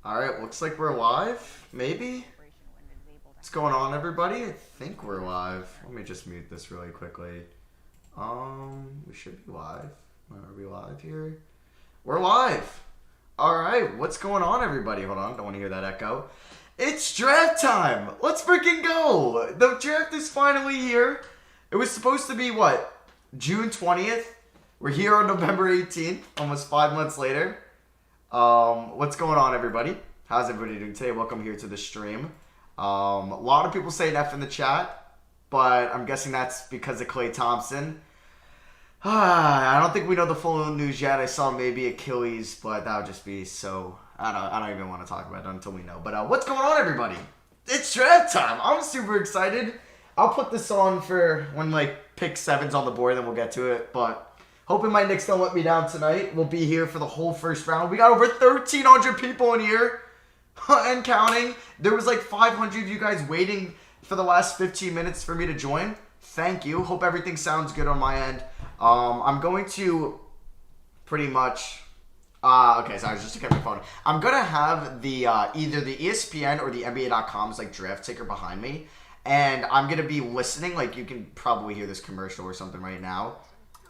Alright, looks like we're live, maybe? What's going on, everybody? I think we're live. Let me just mute this really quickly. We should be live. Are we live here? We're live! Alright, what's going on, everybody? Hold on, don't want to hear that echo. It's draft time! Let's freaking go! The draft is finally here. It was supposed to be, what, June 20th? We're here on November 18th, almost 5 months later. What's going on, everybody? How's everybody doing today? Welcome here to the stream. A lot of people saying F in the chat, but I'm guessing that's because of Klay Thompson. I don't think we know the full news yet. I saw maybe Achilles, but that would just be so... I don't even want to talk about it until we know. But what's going on, everybody? It's draft time. I'm super excited. I'll put this on for when, like, pick 7's on the board, then we'll get to it. But hoping my Knicks don't let me down tonight. We'll be here for the whole first round. We got over 1,300 people in here and counting. There was like 500 of you guys waiting for the last 15 minutes for me to join. Thank you. Hope everything sounds good on my end. I'm going to pretty much... okay, so I was just looking at my phone. I'm going to have the either the ESPN or the NBA.com's like draft ticker behind me. And I'm going to be listening. Like, you can probably hear this commercial or something right now.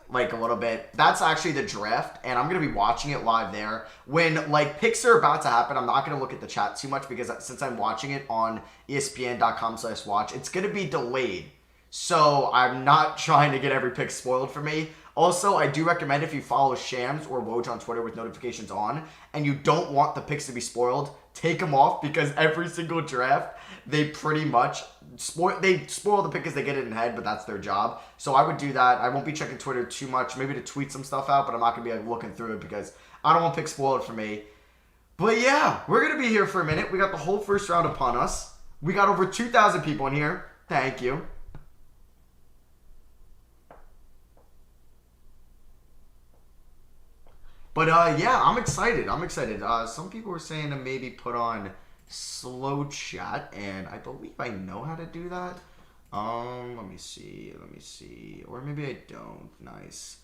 Like, a little bit. That's actually the draft. And I'm going to be watching it live there. When, like, picks are about to happen, I'm not going to look at the chat too much. Because since I'm watching it on ESPN.com/watch, it's going to be delayed. So, I'm not trying to get every pick spoiled for me. Also, I do recommend if you follow Shams or Woj on Twitter with notifications on, and you don't want the picks to be spoiled, take them off, because every single draft, they pretty much spoil the pick as they get it in head, but that's their job. So I would do that. I won't be checking Twitter too much, maybe to tweet some stuff out, but I'm not going to be like, looking through it because I don't want picks spoiled for me. But yeah, we're going to be here for a minute. We got the whole first round upon us. We got over 2,000 people in here. Thank you. But, yeah, I'm excited. Some people were saying to maybe put on slow chat, and I believe I know how to do that. Let me see. Or maybe I don't. Nice.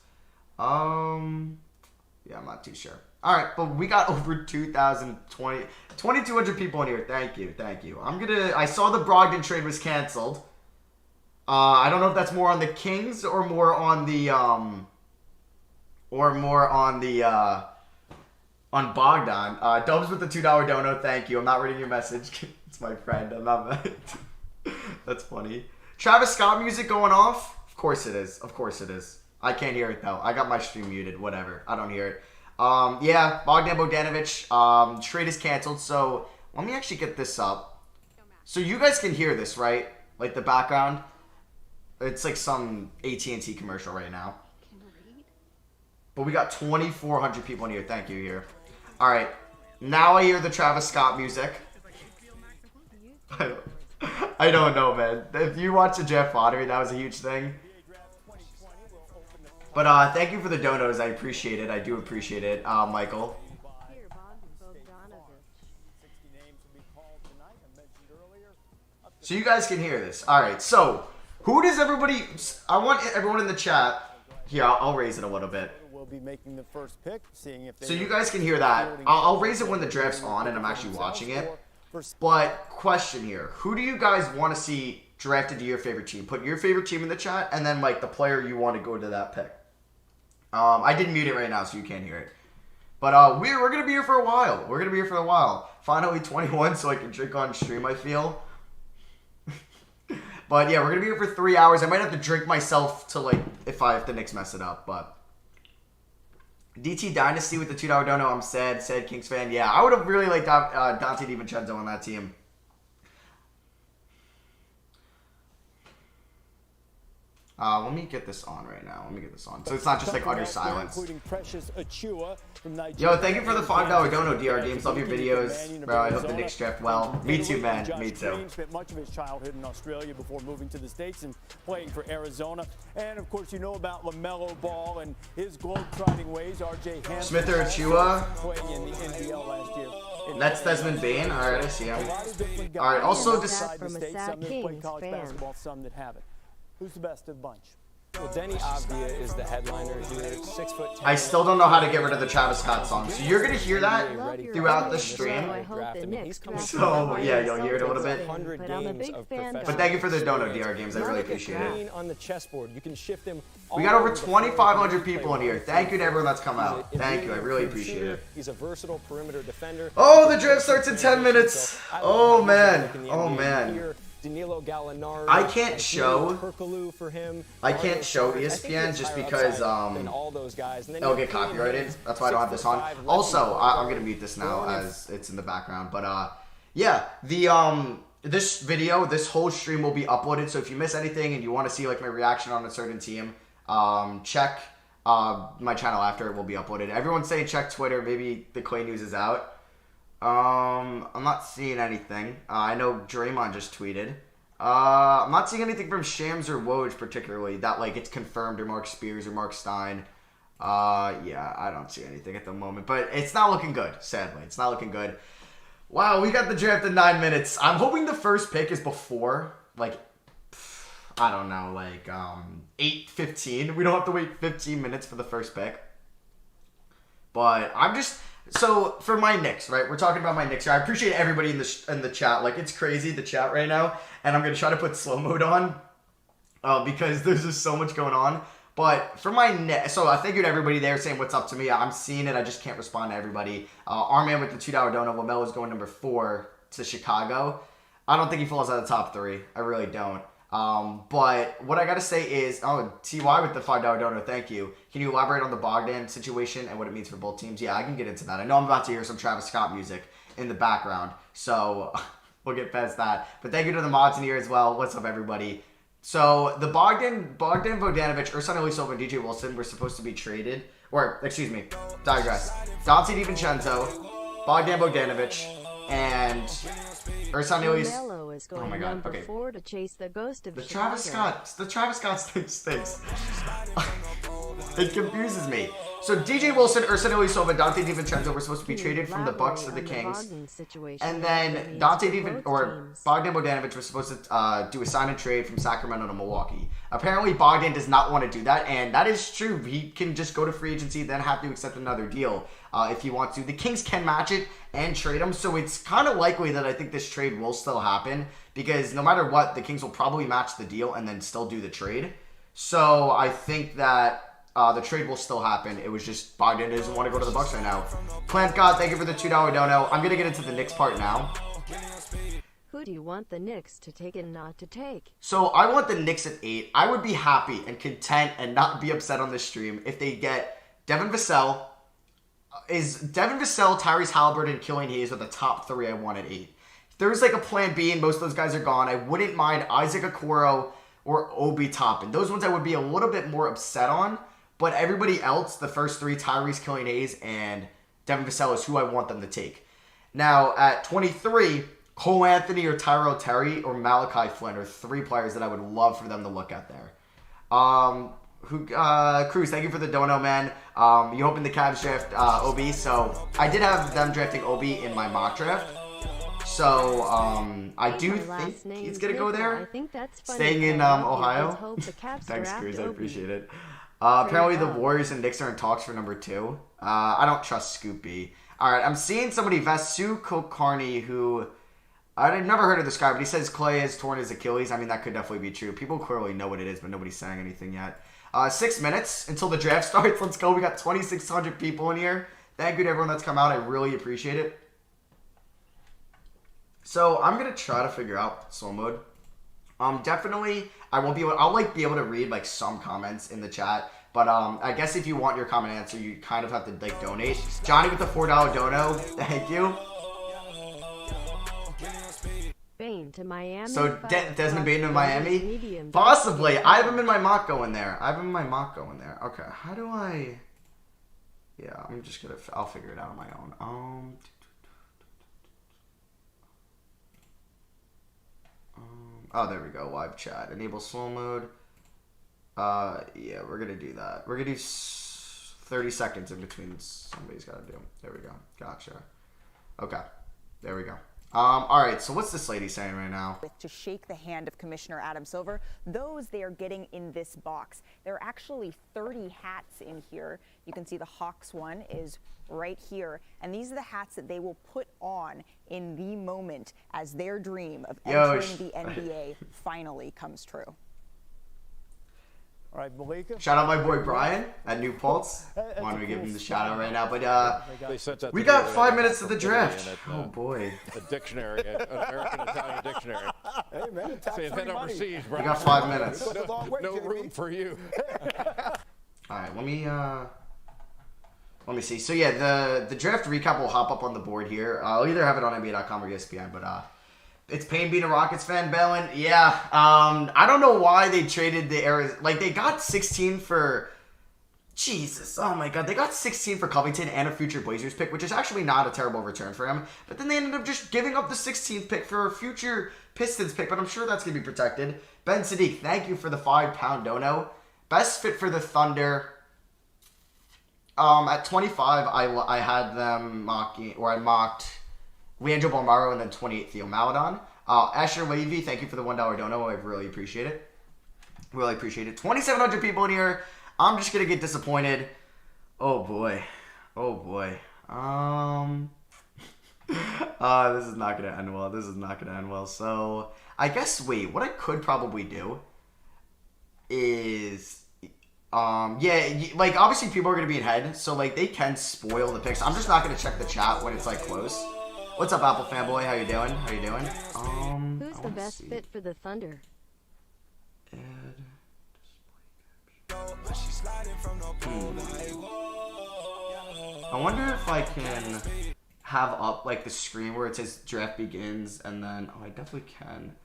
Yeah, I'm not too sure. All right, but we got over 2,200 people in here. Thank you. I saw the Brogdon trade was canceled. I don't know if that's more on the Kings or more on the, on Bogdan. Dubs with the $2 dono, thank you. I'm not reading your message. It's my friend. I'm not... That's funny. Travis Scott music going off? Of course it is. I can't hear it, though. I got my stream muted. Whatever. I don't hear it. Yeah, Bogdan Bogdanovic. Trade is canceled, so let me actually get this up. So you guys can hear this, right? Like the background? It's like some AT&T commercial right now. But we got 2,400 people in here. Thank you here. All right. Now I hear the Travis Scott music. I don't know, man. If you watch the Jeff Lottery, that was a huge thing. But thank you for the donos. I appreciate it. I do appreciate it, Michael. So you guys can hear this. All right. So who does everybody... I want everyone in the chat... Here, I'll raise it a little bit. Be making the first pick, seeing if so you guys can hear that. I'll raise it when the draft's on and I'm actually watching it. But question here, who do you guys want to see drafted to your favorite team? Put your favorite team in the chat and then like the player you want to go to that pick. I didn't mute it right now so you can't hear it. But we're gonna be here for a while. Finally 21 so I can drink on stream, I feel. But yeah, we're gonna be here for 3 hours. I might have to drink myself to like if the Knicks mess it up, but DT Dynasty with the $2 dono. I'm sad Kings fan. Yeah, I would have really liked Dante DiVincenzo on that team. Let me get this on right now. So it's not just like utter silence. Yo, thank you for the $5 dono, DR Games. Love your videos. Bro, I hope the Knicks draft well. Me too, man. Me too. Spent much of his childhood in Australia before moving to the States and playing for Arizona. And, of course, you know about LaMelo Ball and his globe-trotting ways. RJ Hampton. Smith or Achua. In the NBL last year. That's Desmond Bain. All right, I see him. All right, also just... Some that play college basketball, some that haven't. Who's the best of the bunch? Well, Denny Abdia is the headliner here, 6'10". I still don't know how to get rid of the Travis Scott song, so you're gonna hear that throughout the stream. So yeah, you'll hear it a little bit. But thank you for the dono, DR Games. I really appreciate it. On the chessboard, you can shift him. We got over 2,500 people in here. Thank you to everyone that's come out. Thank you. I really appreciate it. He's a versatile perimeter defender. Oh, the draft starts in 10 minutes. Oh man. Oh man. I can't show ESPN just because it'll get copyrighted. That's why I don't have this on. Also, I'm gonna mute this now as it's in the background. But yeah, this video, this whole stream will be uploaded. So if you miss anything and you want to see like my reaction on a certain team, check my channel after it will be uploaded. Everyone's saying check Twitter. Maybe the Clay news is out. I'm not seeing anything. I know Draymond just tweeted. I'm not seeing anything from Shams or Woj particularly that like it's confirmed, or Mark Spears or Mark Stein. Yeah, I don't see anything at the moment, but it's not looking good. Sadly, it's not looking good. Wow, we got the draft in 9 minutes. I'm hoping the first pick is before like I don't know, like 8:15. We don't have to wait 15 minutes for the first pick. But I'm just. So, for my Knicks, right? We're talking about my Knicks here. I appreciate everybody in the chat. Like, it's crazy, the chat right now. And I'm going to try to put slow mode on because there's just so much going on. But for my Knicks, so I thank you to everybody there saying what's up to me. I'm seeing it. I just can't respond to everybody. Arman with the $2 dono. LaMelo's going number 4 to Chicago. I don't think he falls out of the top 3. I really don't. But what I gotta say is, TY with the $5 donor, thank you. Can you elaborate on the Bogdan situation and what it means for both teams? Yeah, I can get into that. I know I'm about to hear some Travis Scott music in the background, so we'll get past that. But thank you to the mods in here as well. What's up, everybody? So the Bogdan Bogdanovic, Ersan Ilyasova, and DJ Wilson were supposed to be traded, or excuse me, digress. Dante DiVincenzo, Bogdan Bogdanovic, and Ersan Ilyasova. Oh my god, okay. To chase the ghost of the Travis Scott stinks. It confuses me. So DJ Wilson, Ersan Ilyasova, and Dante DiVincenzo were supposed to be traded from the Bucks to the Kings. And then Bogdan Bogdanovic was supposed to do a sign and trade from Sacramento to Milwaukee. Apparently Bogdan does not want to do that, and that is true. He can just go to free agency, then have to accept another deal if he wants to. The Kings can match it and trade him, so it's kind of likely that I think this trade will still happen, because no matter what, the Kings will probably match the deal and then still do the trade. So I think that the trade will still happen. It was just Bogdan doesn't want to go to the Bucks right now. Plant God, thank you for the $2 dono. I'm going to get into the Knicks part now. Who do you want the Knicks to take and not to take? So I want the Knicks at 8. I would be happy and content and not be upset on this stream if they get Devin Vassell. Is Devin Vassell, Tyrese Halliburton, Killian Hayes are the top 3 I want at 8. If there's like a plan B and most of those guys are gone, I wouldn't mind Isaac Okoro or Obi Toppin. Those ones I would be a little bit more upset on. But everybody else, the first 3, Tyrese, Killian Hayes, and Devin Vassell, is who I want them to take. Now, at 23, Cole Anthony or Tyrell Terry or Malachi Flynn are 3 players that I would love for them to look at there. Cruz, thank you for the dono, man. You hoping the Cavs draft OB, so I did have them drafting OB in my mock draft. So, I do think he's going to go there. I think that's funny. Staying in Ohio. Thanks, Cruz, I appreciate it. Apparently the Warriors and Knicks are in talks for number 2. I don't trust Scoopy. Alright, I'm seeing somebody, Vasu Kulkarni, who I've never heard of this guy, but he says Clay has torn his Achilles. I mean, that could definitely be true. People clearly know what it is, but nobody's saying anything yet. 6 minutes until the draft starts. Let's go. We got 2,600 people in here. Thank you to everyone that's come out. I really appreciate it. So I'm going to try to figure out slow mode. Definitely, I won't be able. I'll be able to read like some comments in the chat, but I guess if you want your comment answer, you kind of have to like donate. Johnny with the $4 dono, thank you. Bain to Miami. So Desmond Bain to Miami, possibly. I have him in my mock going there. Okay, how do I? Yeah, I'm just gonna. I'll figure it out on my own. Oh, there we go. Live chat. Enable slow mode. Yeah, we're going to do that. We're going to do 30 seconds in between somebody's got to do. There we go. Gotcha. Okay. There we go. All right, so what's this lady saying right now? To shake the hand of Commissioner Adam Silver, those they are getting in this box. There are actually 30 hats in here. You can see the Hawks one is right here. And these are the hats that they will put on in the moment as their dream of entering the NBA finally comes true. All right, Malika. Shout out my boy Brian at New Pulse. Wanted to give him the shout out right now, but we got 5 minutes to the draft. Oh boy. A dictionary, an American-Italian dictionary. Hey man, Say that overseas, bro. We got 5 minutes. No room for you. All right, let me see. So yeah, the draft recap will hop up on the board here. I'll either have it on NBA.com or ESPN, but it's pain being a Rockets fan, Bellin. Yeah, I don't know why they traded the Arizona. Like, they got 16 for... Jesus, oh my God. They got 16 for Covington and a future Blazers pick, which is actually not a terrible return for him. But then they ended up just giving up the 16th pick for a future Pistons pick, but I'm sure that's going to be protected. Ben Sadiq, thank you for the £5 dono. Best fit for the Thunder. At 25, I had them mocking, or I mocked Leandro Bolmaro, and then 28 Theo Maladon. Asher Levy, thank you for the $1 dono. I really appreciate it. Really appreciate it. 2,700 people in here. I'm just going to get disappointed. Oh, boy. Oh, boy. This is not going to end well. This is not going to end well. So, I guess, wait. What I could probably do is... yeah, like, obviously people are going to be ahead, so, like, they can spoil the picks. I'm just not going to check the chat when it's, like, close. What's up, Apple fanboy? How you doing? How you doing? Who's the best fit for the Thunder? I wonder if I can have up, like, the screen where it says draft begins, and then... Oh, I definitely can.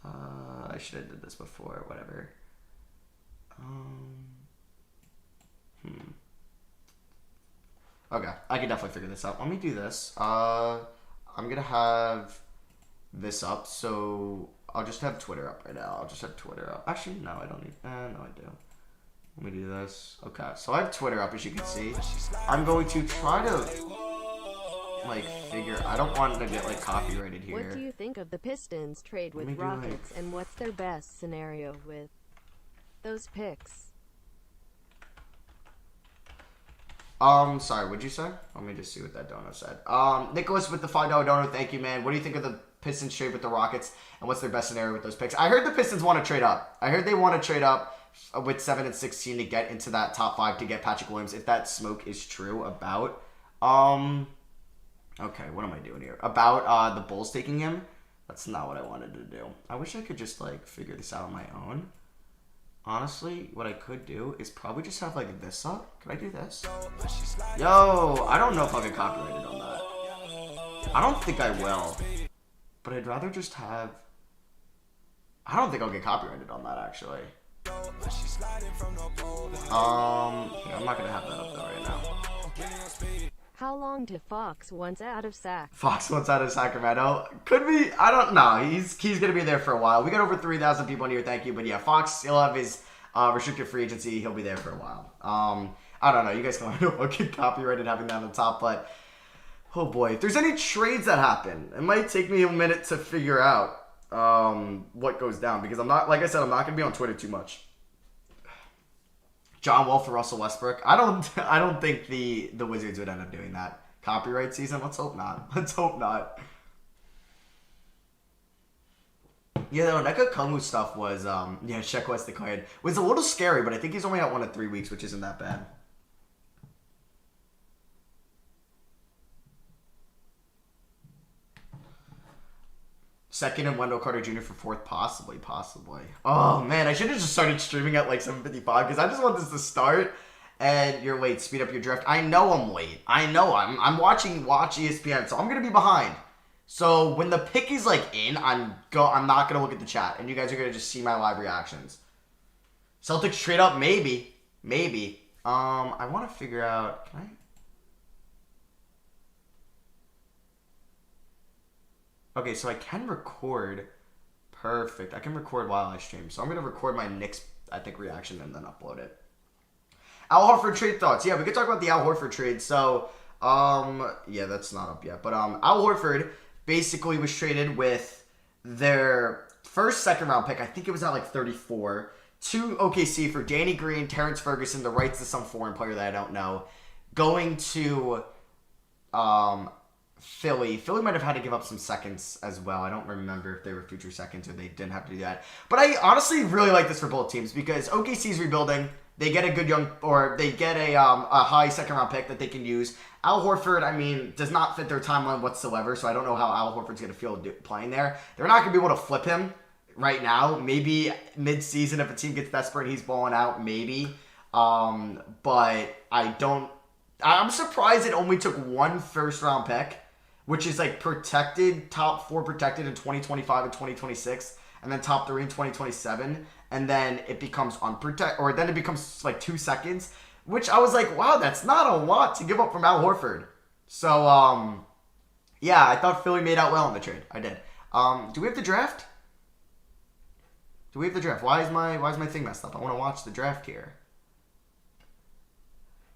I should have did this before, whatever. Okay, I can definitely figure this out. Let me do this. I'm gonna have this up, so I'll just have Twitter up right now. I'll just have Twitter up. Actually, no, I don't need. No, I do. Let me do this. Okay, so I have Twitter up, as you can see. I'm going to try to like figure. I don't want to get like copyrighted here. What do you think of the Pistons trade with Rockets, and what's their best scenario with those picks? Sorry, what'd you say? Let me just see what that dono said. Nicholas with the $5 dono, thank you, man. What do you think of the Pistons trade with the Rockets, and what's their best scenario with those picks? I heard the Pistons want to trade up. I heard they want to trade up with 7 and 16 to get into that top 5 to get Patrick Williams, if that smoke is true about, okay, what am I doing here? About, the Bulls taking him? That's not what I wanted to do. I wish I could just, like, figure this out on my own. Honestly, what I could do is probably just have, like, this up. Could I do this? Yo, I don't know if I'll get copyrighted on that. I don't think I will. But I'd rather just have... I don't think I'll get copyrighted on that, actually. Yeah, I'm not gonna have that up, though, right now. How long to Fox once out of Sac? Fox once out of Sacramento. Could be. I don't know. He's going to be there for a while. We got over 3,000 people in here. Thank you. But yeah, Fox, he'll have his restricted free agency. He'll be there for a while. I don't know. You guys can let me know if I get copyrighted having that on the top. But, oh boy. If there's any trades that happen, it might take me a minute to figure out what goes down. Because I'm not, like I said, I'm not going to be on Twitter too much. John Wall for Russell Westbrook. I don't think the Wizards would end up doing that. Copyright season? Let's hope not. Let's hope not. Yeah, the Onyeka Okongwu stuff was, yeah, Sheck West declared. Was a little scary, but I think he's only out 1 in 3 weeks, which isn't that bad. Second and Wendell Carter Jr. for 4th, possibly. Oh, man, I should have just started streaming at, like, 7:55, because I just want this to start, and you're late. Speed up your draft. I know I'm late. I know I'm watching ESPN, so I'm going to be behind. So, when the pick is, like, in, I'm not going to look at the chat, and you guys are going to just see my live reactions. Celtics trade up? Maybe. I want to figure out, can I? Okay, so I can record. Perfect. I can record while I stream. So I'm going to record my Knicks, I think, reaction and then upload it. Al Horford trade thoughts. Yeah, we could talk about the Al Horford trade. So Yeah, that's not up yet. But Al Horford basically was traded with their first second-round pick. I think it was at like 34 to OKC for Danny Green, Terrence Ferguson, the rights to some foreign player that I don't know, going to Philly. Philly might have had to give up some seconds as well. I don't remember if they were future seconds or they didn't have to do that. But I honestly really like this for both teams because OKC's rebuilding. They get a good they get a high second-round pick that they can use. Al Horford, I mean, does not fit their timeline whatsoever, so I don't know how Al Horford's going to feel playing there. They're not going to be able to flip him right now. Maybe mid-season if a team gets desperate and he's balling out, maybe. But I'm surprised it only took one first-round pick, which is like protected, top 4 protected in 2025 and 2026, and then top 3 in 2027. And then it becomes unprotected, or then it becomes like 2 seconds, which I was like, wow, that's not a lot to give up from Al Horford. So, yeah, I thought Philly made out well in the trade. I did. Do we have the draft? Why is my thing messed up? I want to watch the draft here.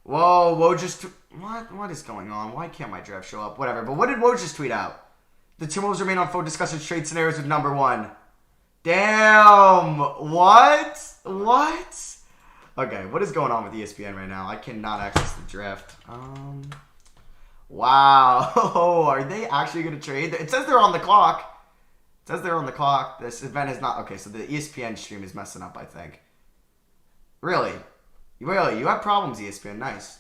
Whoa, what is going on? Why can't my draft show up? Whatever, but what did Woj just tweet out? The Timberwolves remain on phone discussing trade scenarios with number 1. Damn! What? Okay, what is going on with ESPN right now? I cannot access the draft. Wow. Are they actually going to trade? It says they're on the clock. This event is not... Okay, so the ESPN stream is messing up, I think. Really? You have problems, ESPN. Nice.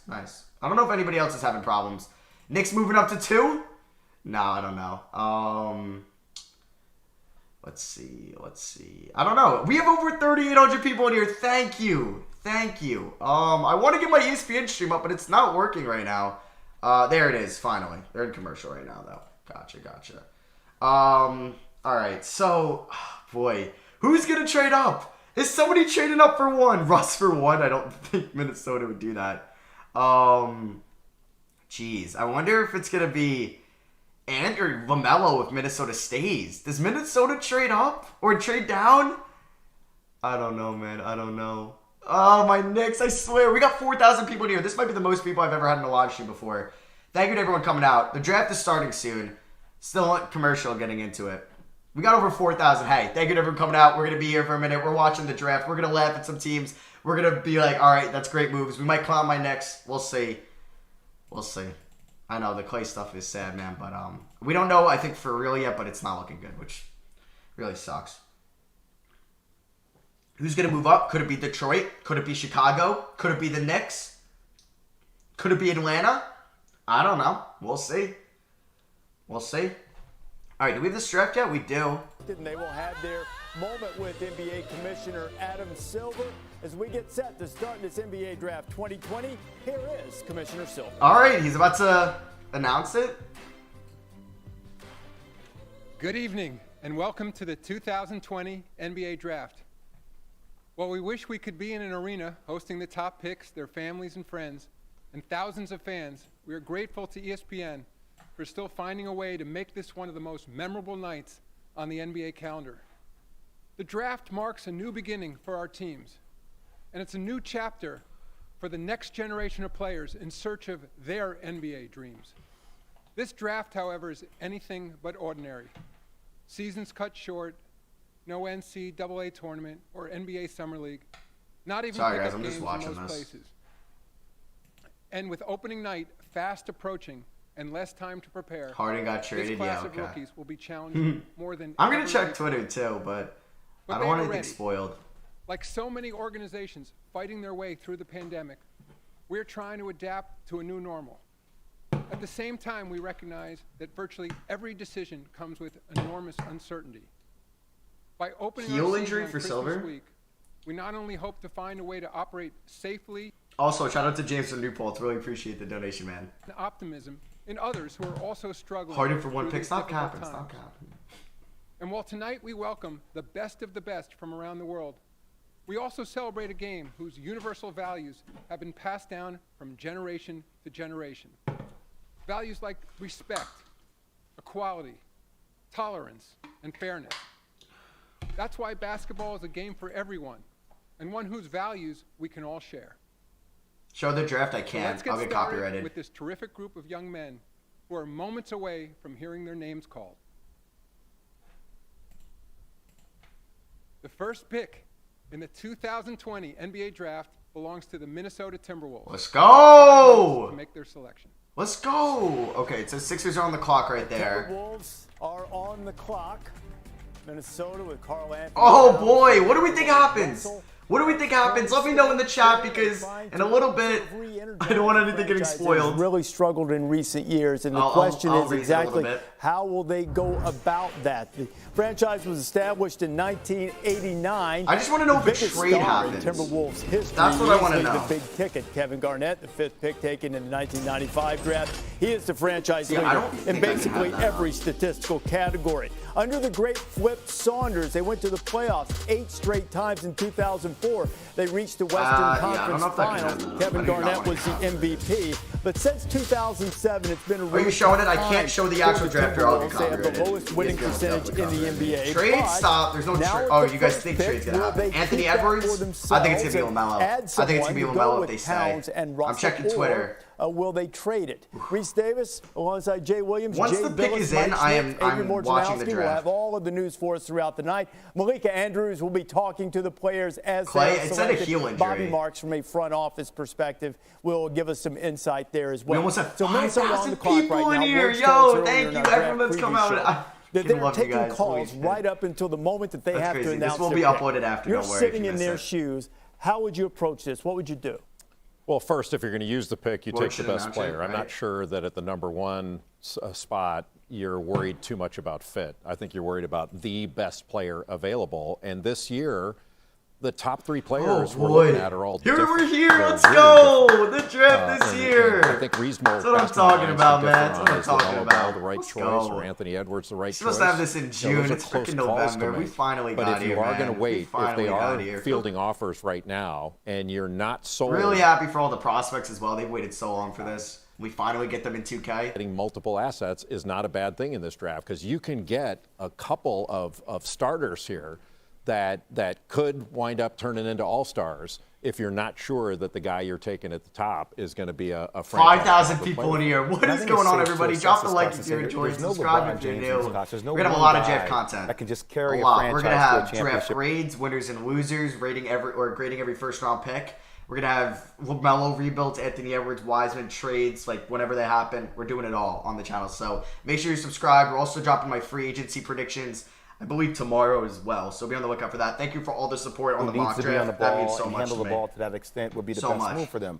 I don't know if anybody else is having problems. Knicks moving up to 2? No, I don't know. Let's see. I don't know. We have over 3,800 people in here. Thank you. I want to get my ESPN stream up, but it's not working right now. There it is, finally. They're in commercial right now, though. Gotcha. Alright, so, boy. Who's going to trade up? Is somebody trading up for 1? Russ for 1? I don't think Minnesota would do that. Jeez. I wonder if it's going to be or LaMelo if Minnesota stays. Does Minnesota trade up or trade down? I don't know, man. Oh, my Knicks. I swear. We got 4,000 people in here. This might be the most people I've ever had in a live stream before. Thank you to everyone coming out. The draft is starting soon. Still commercial getting into it. We got over 4,000. Hey, thank you to everyone coming out. We're going to be here for a minute. We're watching the draft. We're going to laugh at some teams. We're going to be like, all right, that's great moves. We might clown my Knicks. We'll see. I know the Clay stuff is sad, man, but we don't know, I think, for real yet, but it's not looking good, which really sucks. Who's going to move up? Could it be Detroit? Could it be Chicago? Could it be the Knicks? Could it be Atlanta? I don't know. We'll see. All right, do we have this draft yet? We do. And they will have their moment with NBA Commissioner Adam Silver as we get set to start this NBA Draft 2020. Here is Commissioner Silver. All right, he's about to announce it. Good evening and welcome to the 2020 NBA Draft. While we wish we could be in an arena hosting the top picks, their families and friends, and thousands of fans, we are grateful to ESPN for still finding a way to make this one of the most memorable nights on the NBA calendar. The draft marks a new beginning for our teams, and it's a new chapter for the next generation of players in search of their NBA dreams. This draft, however, is anything but ordinary. Seasons cut short, no NCAA tournament or NBA Summer League, not even pickup games in most places. And with opening night fast approaching and less time to prepare, Harden got traded. This class of rookies will be challenged more than I'm going to check Twitter too, but I don't want anything spoiled. Like so many organizations fighting their way through the pandemic, we're trying to adapt to a new normal. At the same time, we recognize that virtually every decision comes with enormous uncertainty. By opening heel our injury season on for Christmas Silver week, we not only hope to find a way to operate safely. Also, shout out to James from Newport. Really appreciate the donation, man. And optimism in others who are also struggling. Harden for 1 pick. Stop capping. And while tonight we welcome the best of the best from around the world, we also celebrate a game whose universal values have been passed down from generation to generation. Values like respect, equality, tolerance, and fairness. That's why basketball is a game for everyone, and one whose values we can all share. Show the draft. I So can't. let's get I'll get started copyrighted. with this terrific group of young men who are moments away from hearing their names called. The first pick in the 2020 NBA Draft belongs to the Minnesota Timberwolves. Let's go! To make their selection. Let's go! Okay, so Sixers are on the clock right there. Timberwolves are on the clock. Minnesota with Carl Anthony. Oh boy, what do we think happens? What do we think happens? Let me know in the chat because in a little bit, I don't want anything getting spoiled. Really struggled in recent years, and the question is exactly how will they go about that? The franchise was established in 1989. I just want to know if a trade happens. Timberwolves history. That's what I want to know. The big ticket, Kevin Garnett, the 5th pick taken in the 1995 draft. He is the franchise leader in basically every statistical category. Under the great Flip Saunders, they went to the playoffs 8 straight times in 2004. They reached the Western Conference Finals. Kevin Garnett was the MVP. But since 2007, it's been a really Are you showing it? I can't show the actual draft or I'll get copyrighted. They have the lowest winning percentage in the NBA. Trade stop. There's no trade. Oh, you guys think trade's going to happen? Anthony Edwards? I think it's going to be LaMelo. I think it's going to be LaMelo if they say. I'm checking Twitter. Will they trade it? Reese Davis alongside Jay Williams. Once Jay the pick is in, I'm watching the draft. We'll have all of the news for us throughout the night. Malika Andrews will be talking to the players as Clay, they it's not a heel injury. Bobby Marks, from a front office perspective, will give us some insight there as well. We almost have so Minnesota on the clock people right now. in here. Yo, thank you, everyone that's come out. They're taking calls right up until the moment that they have to announce. This will be uploaded after. You're sitting in their shoes. How would you approach this? What would you do? Well, first, if you're going to use the pick, you take the best player. I'm not sure that at the number 1 spot you're worried too much about fit. I think you're worried about the best player available. And this year, the top 3 players we're looking at are all different. We're here. Let's go. The draft this year. I think reasonable. That's what I'm talking about, man. That's what I'm talking about. The right choice, or Anthony Edwards the right choice. Supposed to have this in June. It's freaking November. We finally got here, But if you are going to wait, if they are here. fielding offers right now, and you're not sold. Really happy for all the prospects as well. They've waited so long for this. We finally get them in 2K. Getting multiple assets is not a bad thing in this draft because you can get a couple of starters here that could wind up turning into all-stars if you're not sure that the guy you're taking at the top is going to be a 5,000 people in here. What is going on, everybody? Drop the like if you're enjoying. Subscribe if you're new. We're going to have a lot of draft content. That can just carry a lot. We're going to have draft grades, winners and losers, grading every first-round pick. We're going to have LaMelo rebuilds, Anthony Edwards, Weissman trades, like whenever they happen. We're doing it all on the channel. So make sure you subscribe. We're also dropping my free agency predictions, I believe, tomorrow as well. So be on the lookout for that. Thank you for all the support on the mock draft. That means so much to me. Handle the ball to that extent would be the best move for them.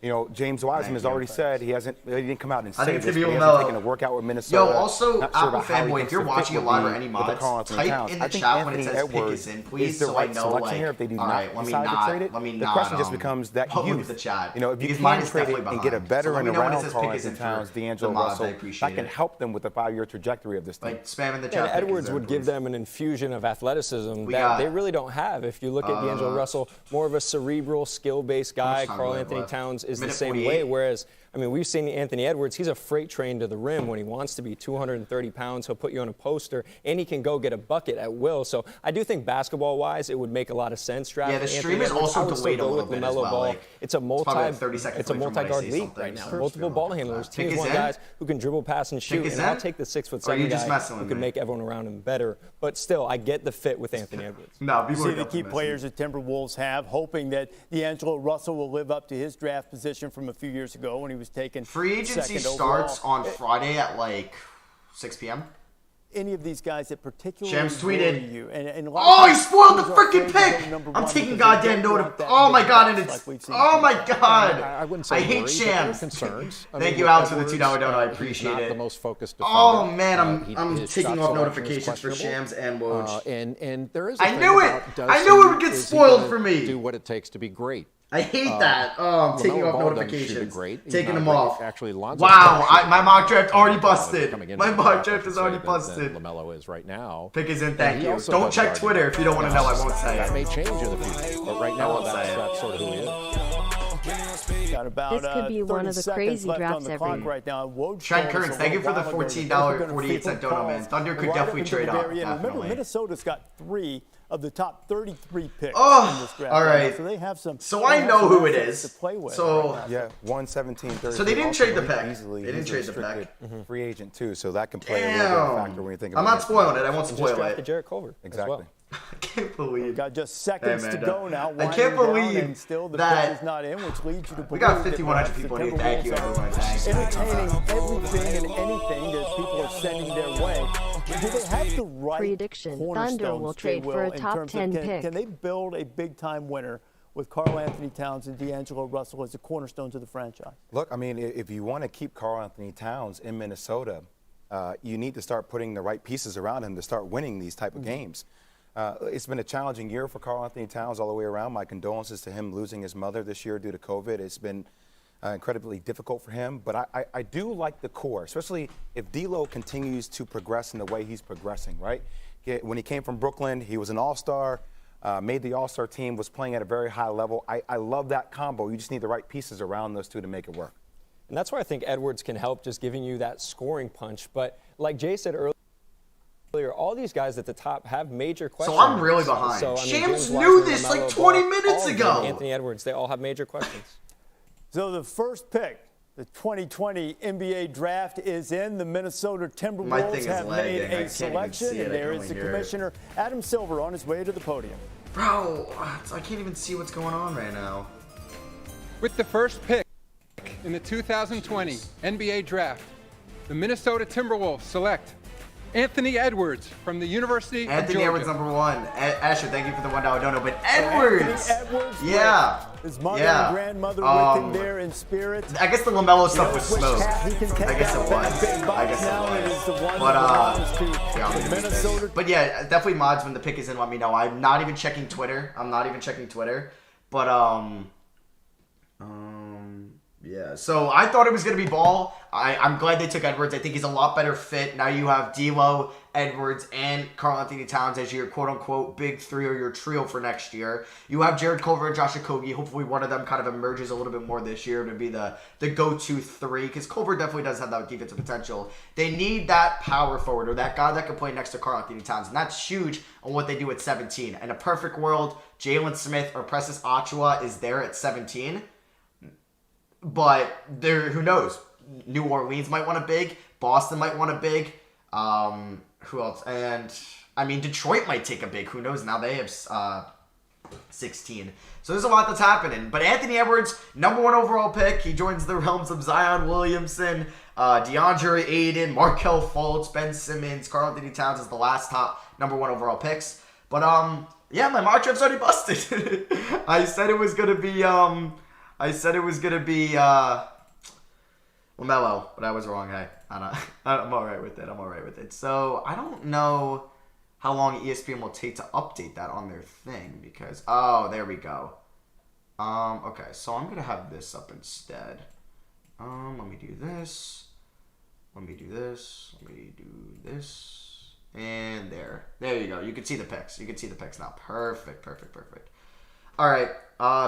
You know, James Weissman has already said he didn't come out and say this, but he hasn't taken a workout with Minnesota. Yo, also, Apple fanboy, if you're watching it live or any mods, type in the chat when it says pick is in, please, so I know, like, if they do all right, let me not, the question just becomes that youth. The chat. You know, if you can trade it and get a veteran around Carl Anthony Towns, D'Angelo Russell, that can help them with the 5-year trajectory of this thing. Like, spam in the chat. Edwards would give them an infusion of athleticism that they really don't have. If you look at D'Angelo Russell, more of a cerebral, skill-based guy. Carl Anthony Towns is the same way. Whereas, I mean, we've seen Anthony Edwards. He's a freight train to the rim when he wants to be 230 pounds. He'll put you on a poster, and he can go get a bucket at will. So I do think basketball-wise, it would make a lot of sense drafting Anthony Edwards. Yeah, the stream is also delayed a little bit as well. Like, it's a multi-guard league right now. Multiple ball handlers. Teams want guys who can dribble, pass, and shoot. And I'll take the 6'7" guy who can make everyone around him better. But still, I get the fit with Anthony Edwards. See the key players the Timberwolves have, hoping that D'Angelo Russell will live up to his draft position from a few years ago when he was taken free agency starts on Friday at like 6 p.m. Any of these guys that particularly Shams tweeted. You. And he spoiled the freaking pick. I'm taking goddamn note of. Oh my god, and it's. Oh my god. I wouldn't say I hate Shams. Concerns. Thank you, Alex, for the $2 donut. I appreciate it. The most focused. Oh man, I'm taking off notifications for Shams and Woj. And there is. I knew it. I knew it would get spoiled for me. Do what it takes to be great. I hate that. Oh, I'm taking off notifications. Taking them off. Actually, wow, my mock draft already busted. My mock draft is already busted. LaMelo is right now. Pick is in, thank you. Don't check Twitter if you don't want to know. I won't say it. That may change in the future, but right now that's sort of who he is. Got about this could be one of the crazy drafts ever. Right now. Trent Kearns, thank you for the $14.48 dono, man. Thunder could definitely trade up. Remember, Minnesota's got 3 of the top 33 picks in this draft. All right. So they have some. So I know who it is. To play with so right yeah, 117. So they didn't trade the pick. Easily, they didn't trade the pick. Free agent too, so that can play a little bit of a factor when you think about it. I'm not spoiling it. I won't spoil just drafted it. Jarrett Culver. Exactly. I can't believe. Got just seconds to go now. I can't believe and still the that is not in, which leads you to we got 5,100 people in here. Thank you, everyone. Entertaining everything and anything that people are sending their way. Do they have the right prediction? Thunder will trade for a top 10 pick. Can they build a big-time winner with Karl Anthony Towns and D'Angelo Russell as the cornerstones of the franchise? Look, I mean, if you want to keep Karl Anthony Towns in Minnesota, you need to start putting the right pieces around him to start winning these type of games. It's been a challenging year for Karl Anthony Towns all the way around. My condolences to him losing his mother this year due to COVID. It's been incredibly difficult for him. But I do like the core, especially if D'Lo continues to progress in the way he's progressing, right? When he came from Brooklyn, he was an all-star, made the all-star team, was playing at a very high level. I love that combo. You just need the right pieces around those two to make it work. And that's where I think Edwards can help, just giving you that scoring punch. But like Jay said earlier, all these guys at the top have major questions. So I'm really behind. So, I mean, James knew this like 20 minutes ago. Anthony Edwards, they all have major questions. So the first pick, the 2020 NBA draft is in. The Minnesota Timberwolves have made a selection, and there is the commissioner, Adam Silver, on his way to the podium. Bro, I can't even see what's going on right now. With the first pick in the 2020 NBA draft, the Minnesota Timberwolves select Anthony Edwards from the University of Georgia. Anthony Edwards, number 1. Asher, thank you for the $1 dono. But Edwards! Yeah. His mother and grandmother with him there in spirit. I guess the LaMelo stuff was smoke. I guess it was. But yeah, definitely mods when the pick is in, let me know. I'm not even checking Twitter. But, yeah, so I thought it was going to be Ball. I'm glad they took Edwards. I think he's a lot better fit. Now you have D'Lo, Edwards, and Karl Anthony Towns as your quote-unquote big 3 or your trio for next year. You have Jarrett Culver and Josh Okogie. Hopefully one of them kind of emerges a little bit more this year to be the go-to 3, because Culver definitely does have that defensive potential. They need that power forward or that guy that can play next to Karl Anthony Towns, and that's huge on what they do at 17. In a perfect world, Jalen Smith or Precious Achiuwa is there at 17. But who knows? New Orleans might want a big. Boston might want a big. Who else? And, I mean, Detroit might take a big. Who knows? Now they have 16. So there's a lot that's happening. But Anthony Edwards, number 1 overall pick. He joins the realms of Zion Williamson, DeAndre Ayton, Markelle Fultz, Ben Simmons, Karl Anthony Towns is the last top number 1 overall picks. But, yeah, my mock draft's already busted. I said it was going to be... LaMelo, but I was wrong. Hey, I'm all right with it. So I don't know how long ESPN will take to update that on their thing because, oh, there we go. Okay, so I'm going to have this up instead. Let me do this. Let me do this. And there you go. You can see the picks. Now. Perfect. All right.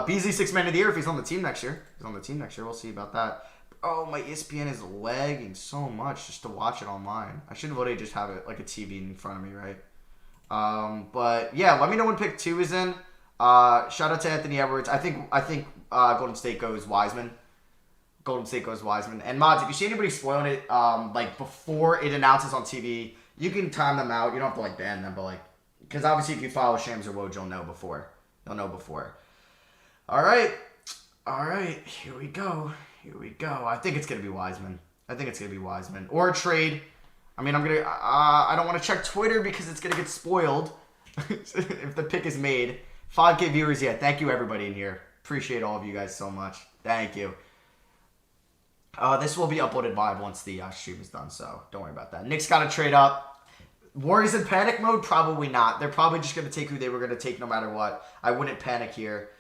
Beasley 6 Man of the Year if he's on the team next year. We'll see about that. Oh, my ESPN is lagging so much just to watch it online. I should really just have it like a TV in front of me, right? But yeah, let me know when pick 2 is in. Shout out to Anthony Edwards. I think Golden State goes Weissman. And mods, if you see anybody spoiling it, like before it announces on TV, you can time them out. You don't have to like ban them, but like, because obviously if you follow Shams or Woj, you'll know before. All right. Here we go. I think it's gonna be Weissman. Or a trade. I mean, I don't want to check Twitter because it's gonna get spoiled if the pick is made. 5K viewers, yeah. Thank you everybody in here. Appreciate all of you guys so much. Thank you. This will be uploaded live once the stream is done, so don't worry about that. Knicks got to trade up. Warriors in panic mode? Probably not. They're probably just going to take who they were going to take no matter what. I wouldn't panic here.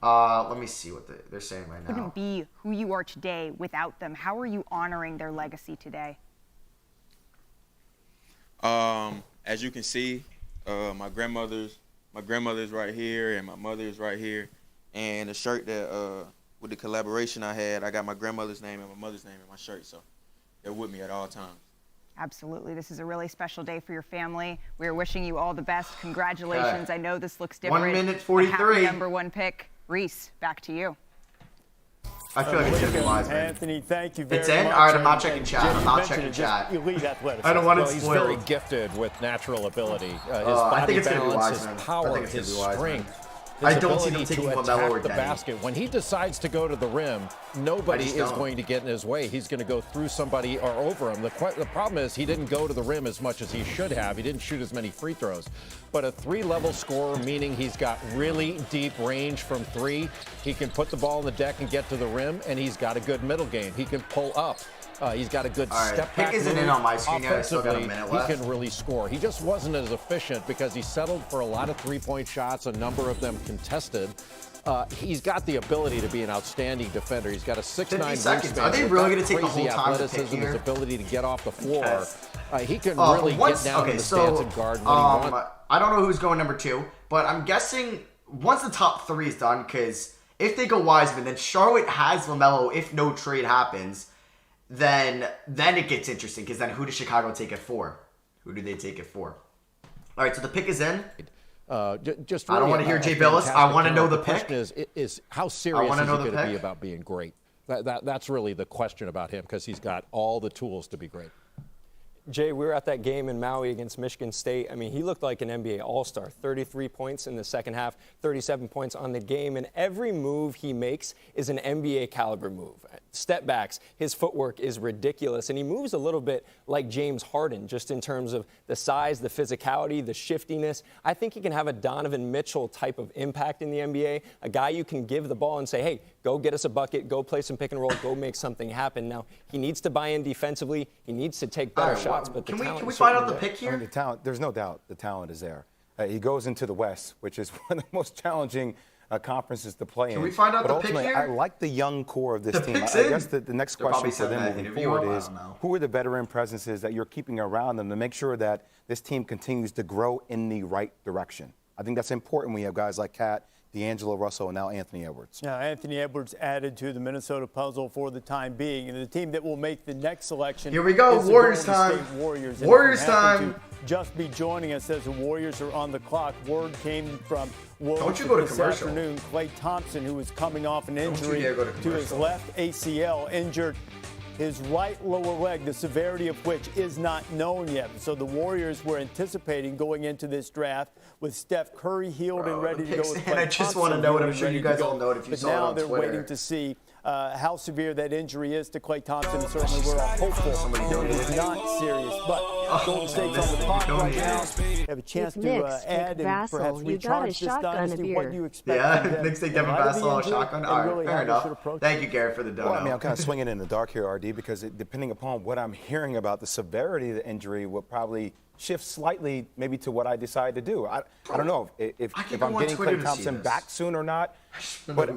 Let me see what they're saying right now. Wouldn't be who you are today without them. How are you honoring their legacy today? As you can see, my grandmother's right here and my mother's right here. And the shirt that with the collaboration I had, I got my grandmother's name and my mother's name in my shirt, so they're with me at all times. Absolutely. This is a really special day for your family. We are wishing you all the best. Congratulations. I know this looks different. 1:43. Number 1 pick. Reese, back to you. I feel like it's going to be Weissman. Anthony, thank you very much. It's in? All right, I'm not checking chat. I'm not checking chat. Elite athleticism. I don't want it He's spoiled. very gifted with natural ability. His I body think it's going to be balance, his Weissman. I power, think it's going his to be Weissman. strength. I His don't see them ability taking to LaMelo or attack the Denny. basket. When he decides to go to the rim, nobody is going to get in his way. He's going to go through somebody or over him. The problem is he didn't go to the rim as much as he should have. He didn't shoot as many free throws. But a 3-level scorer, meaning he's got really deep range from 3. He can put the ball on the deck and get to the rim, and he's got a good middle game. He can pull up. He's got a good step back. Pick isn't in on my screen yet. I still got a minute left. He can really score. He just wasn't as efficient because he settled for a lot of 3-point shots, a number of them contested. He's got the ability to be an outstanding defender. He's got a 6'9" wingspan. Are they really going to take the whole time to pick athleticism, here? his ability to get off the floor. Yes. He can really get down in the stance and guard when he wants. I don't know who's going number 2, but I'm guessing once the top 3 is done, because if they go Weissman, then Charlotte has LaMelo if no trade happens. Then it gets interesting, because then who does Chicago take it for? Who do they take it for? All right, so the pick is in. Just I don't want to hear Jay Billis. I want to know the pick. The question is how serious is he going to be about being great? That's really the question about him, because he's got all the tools to be great. Jay, we were at that game in Maui against Michigan State. I mean, he looked like an NBA All-Star. 33 points in the second half, 37 points on the game, and every move he makes is an NBA caliber move. Step backs, his footwork is ridiculous, and he moves a little bit like James Harden, just in terms of the size, the physicality, the shiftiness. I think he can have a Donovan Mitchell type of impact in the NBA, a guy you can give the ball and say, hey, go get us a bucket, go play some pick and roll, go make something happen. Now, he needs to buy in defensively. He needs to take better shots, but can we find out the pick here? I mean, the talent, there's no doubt the talent is there. He goes into the West, which is one of the most challenging conferences to play in. Can we find out but the pick here? I like the young core of this team. I guess the next question for them moving forward is who are the veteran presences that you're keeping around them to make sure that this team continues to grow in the right direction. I think that's important when you have guys like Cat, D'Angelo Russell, and now Anthony Edwards. Now, Anthony Edwards added to the Minnesota puzzle for the time being. And the team that will make the next selection. Here we go, Warriors time. Warriors time. Just be joining us as the Warriors are on the clock. Word came from Don't you go to this commercial. afternoon. Klay Thompson, who was coming off an injury to his left ACL, injured his right lower leg, the severity of which is not known yet. So the Warriors were anticipating going into this draft with Steph Curry healed and ready to go. And I just want to know it. I'm sure you guys all know it if you saw it on Twitter. But now they're waiting to see how severe that injury is to Klay Thompson. And certainly we're all hopeful it is not serious. But Golden State's on the clock right now. They have a chance to add and perhaps recharge this dynasty. What do you expect? Yeah, Knicks take Devin Vassell, shotgun. All right, fair enough. Thank you, Garrett, for the dono. Well, I mean, I'm kind of swinging in the dark here, RD, because depending upon what I'm hearing about the severity of the injury will probably shift slightly maybe to what I decide to do. I don't know if I'm getting Klay Thompson back soon or not. But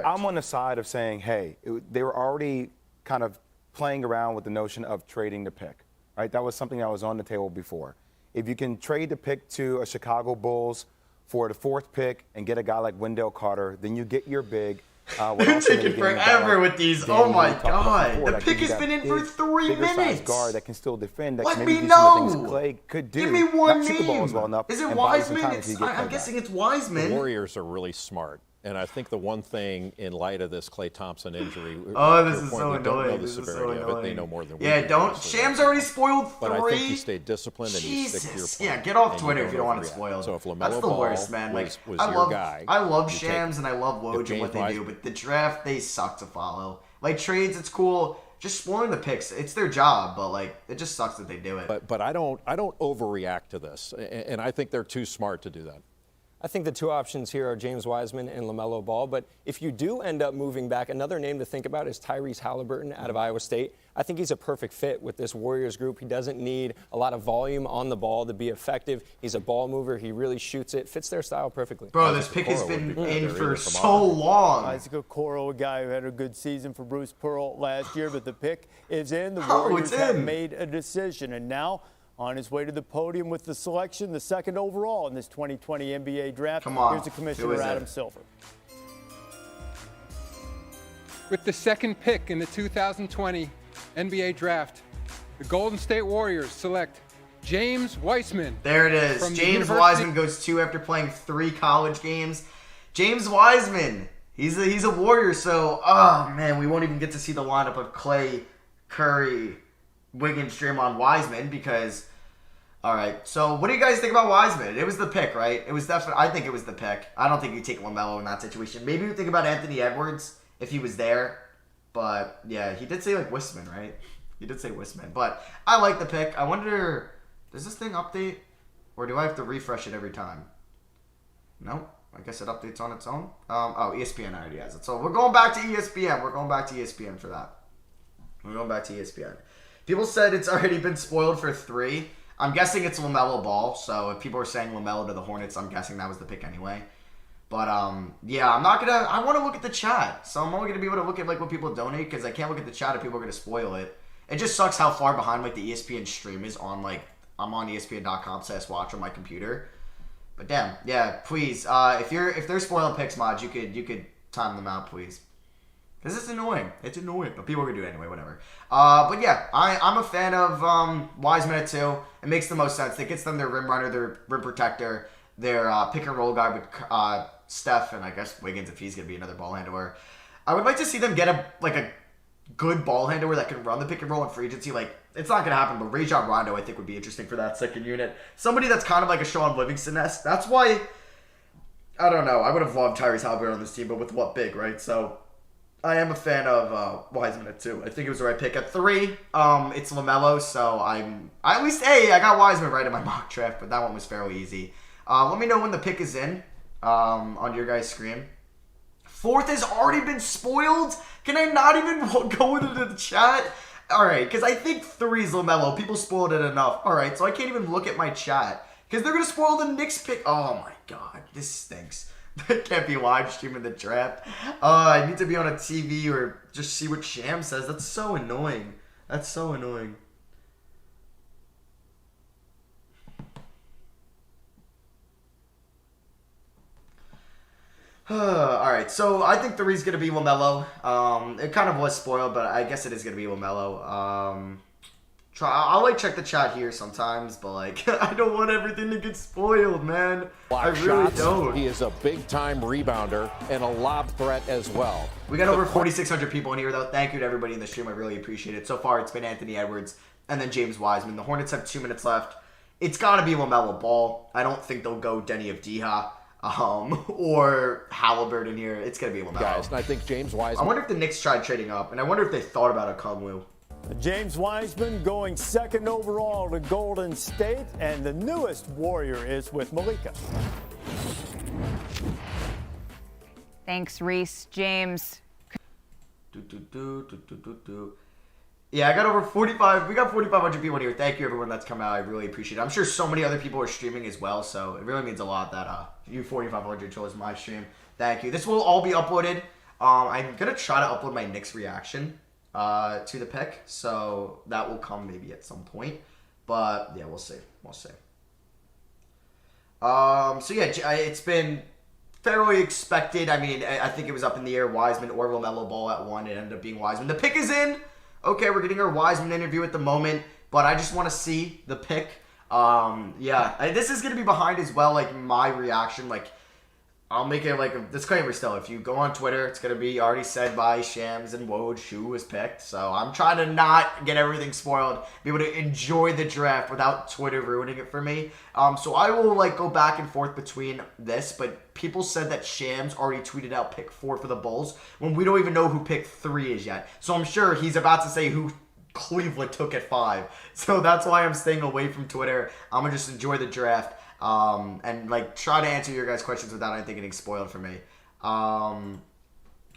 I'm on the side of saying, hey, they were already kind of playing around with the notion of trading the pick. Right? That was something that was on the table before. If you can trade the pick to a Chicago Bulls for the 4th pick and get a guy like Wendell Carter, then you get your big. It's taking forever with these. Oh my God! The pick has been in for 3 minutes. Guard that can still defend. That Let can me maybe know. do some of the things Klay could do. Give me one Shoot the ball as well enough. Is it Weissman? I'm guessing it's Weissman. The Warriors are really smart. And I think the one thing in light of this Klay Thompson injury, this is so annoying. Don't know the severity of it. They know more than we do. Yeah, don't. Shams already spoiled 3. But I think you stay disciplined and you stick to your plan. Yeah, get off Twitter if you don't want it spoiled. So if LaMelo That's the Ball worst, man. Like, was your guy. I love Shams and I love Woj and what they do, but the draft, they suck to follow. Like, trades, it's cool. Just spoiling the picks, it's their job, but like it just sucks that they do it. But I don't overreact to this, and I think they're too smart to do that. I think the two options here are James Wiseman and LaMelo Ball. But if you do end up moving back, another name to think about is Tyrese Halliburton out of Iowa State. I think he's a perfect fit with this Warriors group. He doesn't need a lot of volume on the ball to be effective. He's a ball mover. He really shoots it. Fits their style perfectly. Bro, this pick has been in for so long. Isaac Okoro, a guy who had a good season for Bruce Pearl last year, but the pick is in. The Warriors have made a decision, and now on his way to the podium with the selection, the 2nd overall in this 2020 NBA draft. Come on. Here's the commissioner, Adam Silver. With the second pick in the 2020 NBA Draft, the Golden State Warriors select James Weissman. There it is. James Weissman goes 2 after playing 3 college games. James Weissman, he's a Warrior, so, oh man, we won't even get to see the lineup of Clay, Curry, Wiggins, Draymond, Weissman because, all right, so what do you guys think about Weissman? It was the pick, right? It was definitely, I think it was the pick. I don't think you take LaMelo in that situation. Maybe you think about Anthony Edwards if he was there, but yeah, he did say like Weissman, right? He did say Weissman, but I like the pick. I wonder, does this thing update or do I have to refresh it every time? No, I guess it updates on its own. Oh, ESPN already has it. So we're going back to ESPN. We're going back to ESPN for that. We're going back to ESPN. People said it's already been spoiled for 3. I'm guessing it's LaMelo Ball. So if people are saying LaMelo to the Hornets, I'm guessing that was the pick anyway. But yeah, I want to look at the chat. So I'm only going to be able to look at like what people donate because I can't look at the chat if people are going to spoil it. It just sucks how far behind like the ESPN stream is on like, I'm on ESPN.com/watch on my computer. But damn, yeah, please, if they're spoiling picks mods, you could time them out, please. Because it's annoying. It's annoying, but people are going to do it anyway, whatever. But yeah, I'm a fan of Weissman at 2. It makes the most sense. It gets them their rim runner, their rim protector, their pick and roll guy with Steph, and I guess Wiggins if he's going to be another ball handler. I would like to see them get a good ball handler that can run the pick and roll in free agency. Like, it's not going to happen, but Rajon Rondo I think would be interesting for that second unit. Somebody that's kind of like a Sean Livingston-esque. That's why, I don't know, I would have loved Tyrese Halliburton on this team, but with what big, right? So I am a fan of Weissman at 2. I think it was the right pick. At 3, it's LaMelo, so I got Weissman right in my mock draft, but that one was fairly easy. Let me know when the pick is in on your guys' screen. 4th has already been spoiled? Can I not even go into the chat? All right, because I think 3 is LaMelo. People spoiled it enough. All right, so I can't even look at my chat because they're going to spoil the Knicks pick. Oh, my God. This stinks. I can't be live streaming the draft. I need to be on a TV or just see what Sham says. That's so annoying. That's so annoying. All right, so I think 3 is going to be LaMelo. It kind of was spoiled, but I guess it is going to be LaMelo. I'll check the chat here sometimes, but I don't want everything to get spoiled, man. I really don't. He is a big-time rebounder and a lob threat as well. We got over 4,600 people in here, though. Thank you to everybody in the stream. I really appreciate it. So far, it's been Anthony Edwards and then James Wiseman. The Hornets have 2 minutes left. It's got to be LaMelo Ball. I don't think they'll go Denny Abdia. Or Halliburton here. It's going to be LaMelo. Guys, and I think James Wiseman. I wonder if the Knicks tried trading up, and I wonder if they thought about Okongwu. James Weissman going 2nd overall to Golden State, and the newest Warrior is with Malika. Thanks, Reese. James. Yeah, I got over 45. We got 4,500 people here. Thank you, everyone that's come out. I really appreciate it. I'm sure so many other people are streaming as well, so it really means a lot that you 4,500 chose my stream. Thank you. This will all be uploaded. I'm going to try to upload my Knicks reaction to the pick, so that will come maybe at some point. But, yeah, we'll see. We'll see. So, yeah, it's been fairly expected. I mean, I think it was up in the air, Wiseman or LaMelo Ball at 1. It ended up being Wiseman. The pick is in. Okay, we're getting our Weissman interview at the moment, but I just want to see the pick. Yeah, this is going to be behind as well, my reaction. I'll make it a disclaimer still. If you go on Twitter, it's going to be already said by Shams and Woj who was picked. So I'm trying to not get everything spoiled, be able to enjoy the draft without Twitter ruining it for me. So I will go back and forth between this, but people said that Shams already tweeted out pick 4 for the Bulls when we don't even know who pick 3 is yet. So I'm sure he's about to say who Cleveland took at 5. So that's why I'm staying away from Twitter. I'm going to just enjoy the draft. And try to answer your guys' questions without anything getting spoiled for me. All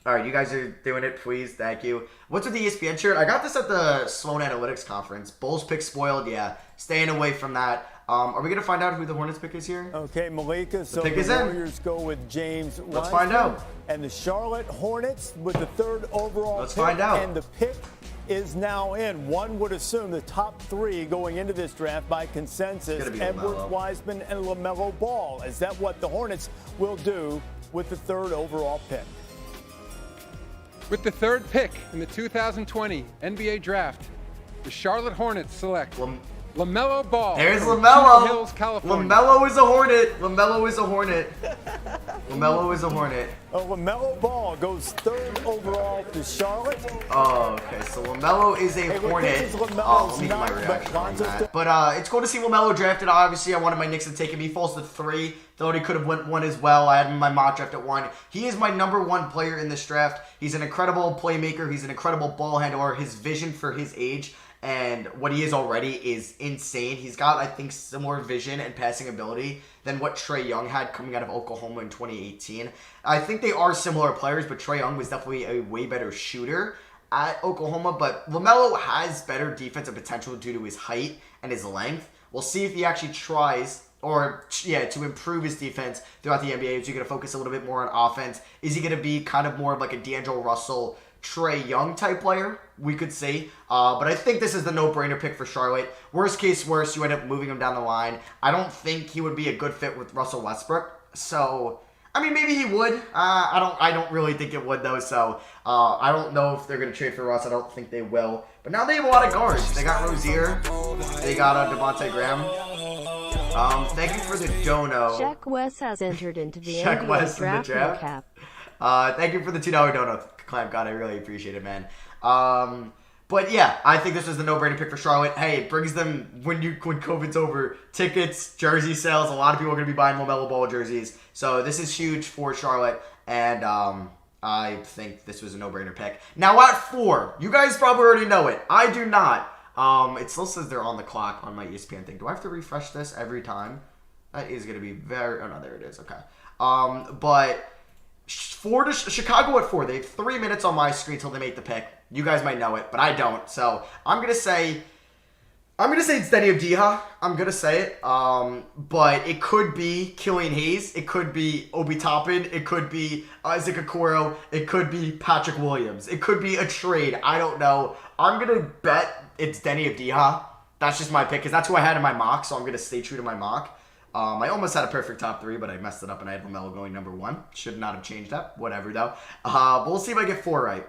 right, you guys are doing it, please. Thank you. What's with the ESPN shirt? I got this at the Sloan Analytics conference. Bulls pick spoiled, yeah. Staying away from that. Are we gonna find out who the Hornets pick is here? Okay, Malika. So the Warriors go with James Weissman. Let's find out. And the Charlotte Hornets with the 3rd overall Let's pick. find out. And the pick is now in. One would assume the top 3 going into this draft by consensus, Edwards, Wiseman, and LaMelo Ball. Is that what the Hornets will do with the 3rd overall pick? With the 3rd pick in the 2020 NBA Draft, the Charlotte Hornets select LaMelo Ball. There's from LaMelo. Chino Hills, California. LaMelo is a Hornet. LaMelo is a Hornet. LaMelo is a Hornet. LaMelo Ball goes 3rd overall to Charlotte. Oh, okay. So LaMelo is a Hornet. Let me get my reaction on that. But it's cool to see LaMelo drafted. Obviously, I wanted my Knicks to take him. He falls to 3. Thought he could have went 1 as well. I had him in my mock draft at 1. He is my number 1 player in this draft. He's an incredible playmaker. He's an incredible ball handler. His vision for his age and what he is already is insane. He's got, I think, similar vision and passing ability than what Trae Young had coming out of Oklahoma in 2018. I think they are similar players, but Trae Young was definitely a way better shooter at Oklahoma. But LaMelo has better defensive potential due to his height and his length. We'll see if he actually tries to improve his defense throughout the NBA. Is he going to focus a little bit more on offense? Is he going to be kind of more of like a D'Angelo Russell, Trae Young type player, we could see. But I think this is the no-brainer pick for Charlotte. Worst case worst, you end up moving him down the line. I don't think he would be a good fit with Russell Westbrook. So, I mean, maybe he would. I don't really think it would, though. So, I don't know if they're going to trade for Russ. I don't think they will. But now they have a lot of guards. They got Rozier. They got Devontae Graham. Thank you for the dono. Shaq West has entered into the Shaq NBA West in the draft draft. recap. Thank you for the $2 dono, Clam God. I really appreciate it, man. But yeah, I think this was the no-brainer pick for Charlotte. Hey, it brings them, when COVID's over, tickets, jersey sales. A lot of people are going to be buying LaMelo Ball jerseys. So this is huge for Charlotte. And I think this was a no-brainer pick. Now at 4, you guys probably already know it. I do not. It still says they're on the clock on my ESPN thing. Do I have to refresh this every time? That is going to be very... Oh, no, there it is. Okay. But... Chicago at 4. They have 3 minutes on my screen till they make the pick. You guys might know it, but I don't. So I'm gonna say it's Denny Abdia. I'm gonna say it. But it could be Killian Hayes. It could be Obi Toppin. It could be Isaac Okoro. It could be Patrick Williams. It could be a trade. I don't know. I'm gonna bet it's Denny Abdia. That's just my pick because that's who I had in my mock. So I'm gonna stay true to my mock. I almost had a perfect top 3, but I messed it up and I had LaMelo going number 1. Should not have changed that. Whatever, though. But we'll see if I get 4 right.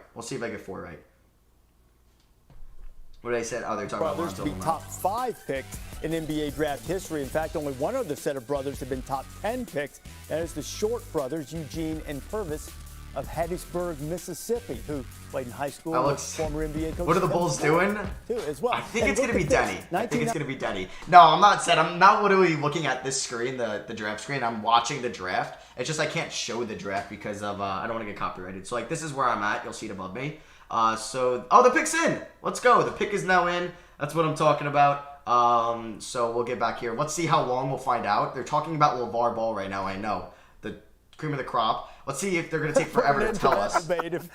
What did I say? Oh, they're talking about brothers to be top 5 picks in NBA draft history. In fact, only one other set of brothers have been top 10 picks. That is the Short brothers, Eugene and Purvis of Hattiesburg, Mississippi, who played in high school with former NBA coach. What are the Bulls doing? Too, as well. I think it's going to be Denny. No, I'm not set. I'm not literally looking at this screen, the draft screen. I'm watching the draft. It's just I can't show the draft because of I don't want to get copyrighted. So like this is where I'm at. You'll see it above me. The pick's in. Let's go. The pick is now in. That's what I'm talking about. So we'll get back here. Let's see how long we'll find out. They're talking about LeVar Ball right now. I know the cream of the crop. Let's see if they're going to take forever to tell us. Debate if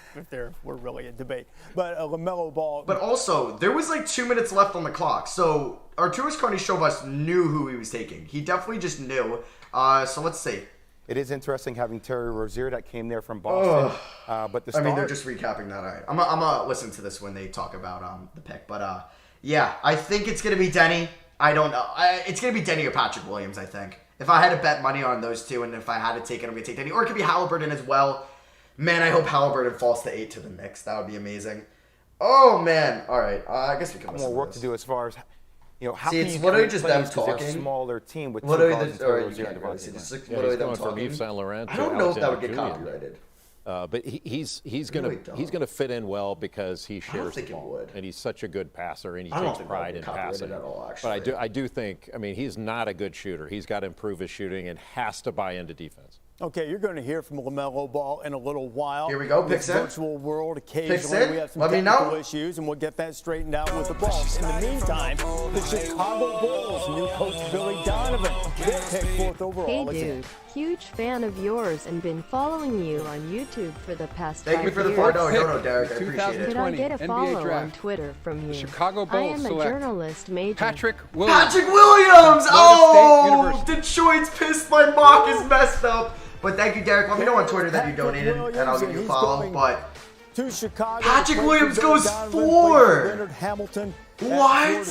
we're really in debate. But LaMelo Ball. But also, there was like 2 minutes left on the clock. So Arturas Karnisovas knew who he was taking. He definitely just knew. So let's see. It is interesting having Terry Rozier that came there from Boston. But they're just recapping that. All right. I'm gonna listen to this when they talk about the pick. But yeah, I think it's gonna be Denny. I don't know. It's gonna be Denny or Patrick Williams. I think. If I had to bet money on those two, and if I had to take it, I'm gonna take Denny. Or it could be Halliburton as well. Man, I hope Halliburton falls to 8 to the Knicks. That would be amazing. Oh man. All right. I guess we can. More work to do as far as. How see, can you literally just them talking. A smaller team with literally two guards them going from Yves Saint Laurent. I don't know if that would get copyrighted. But he's going to fit in well because he shares I don't think the ball, it would. and he's such a good passer, and he I don't takes think pride in passing. at all, actually. But I do think. I mean, he's not a good shooter. He's got to improve his shooting and has to buy into defense. Okay, you're going to hear from LaMelo Ball in a little while. Here we go, picks in. Virtual world, occasionally we have some technical issues, and we'll get that straightened out with the Bulls. In the meantime, the Chicago Bulls, new coach Billy Donovan, they pick 4th overall. Hey dude, huge fan of yours and been following you on YouTube for the past 5 years. Thank you for the $4 dono, Derek. I appreciate it. Could I get a follow on Twitter from you? Chicago Bulls I am a journalist major. Patrick Williams. Patrick Williams! Oh, Detroit's pissed. My mock is messed up. But thank you, Derek. Let me know on Twitter that you donated, and I'll give you a follow. But to Chicago, Patrick Williams goes 4. Leonard Hamilton. What?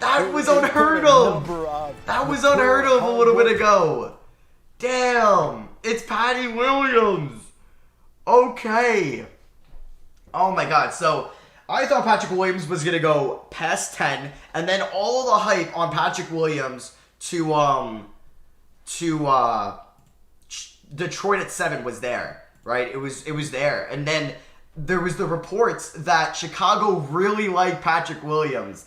That was unheard of. That was unheard of a little bit ago. Damn. It's Patty Williams. Okay. Oh my God. So I thought Patrick Williams was going to go past 10, and then all of the hype on Patrick Williams to Detroit at 7 was there, right? It was there. And then there was the reports that Chicago really liked Patrick Williams.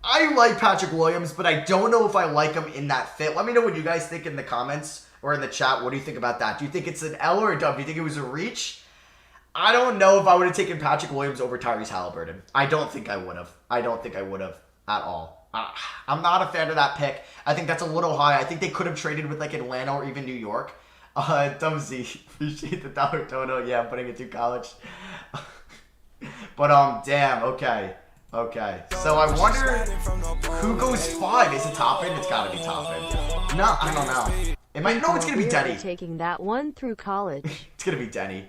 I like Patrick Williams, but I don't know if I like him in that fit. Let me know what you guys think in the comments or in the chat. What do you think about that? Do you think it's an L or a dub? Do you think it was a reach? I don't know if I would have taken Patrick Williams over Tyrese Halliburton. I don't think I would have. I don't think I would have at all. I'm not a fan of that pick. I think that's a little high. I think they could have traded with like Atlanta or even New York. Dumb Z, appreciate the dollar total. Yeah, I'm putting it through college. But damn. Okay. So I wonder who goes 5. Is it Toppin? It's gotta be Toppin. No, I don't know. It might. No, it's gonna be Denny. Taking that one through college. It's gonna be Denny.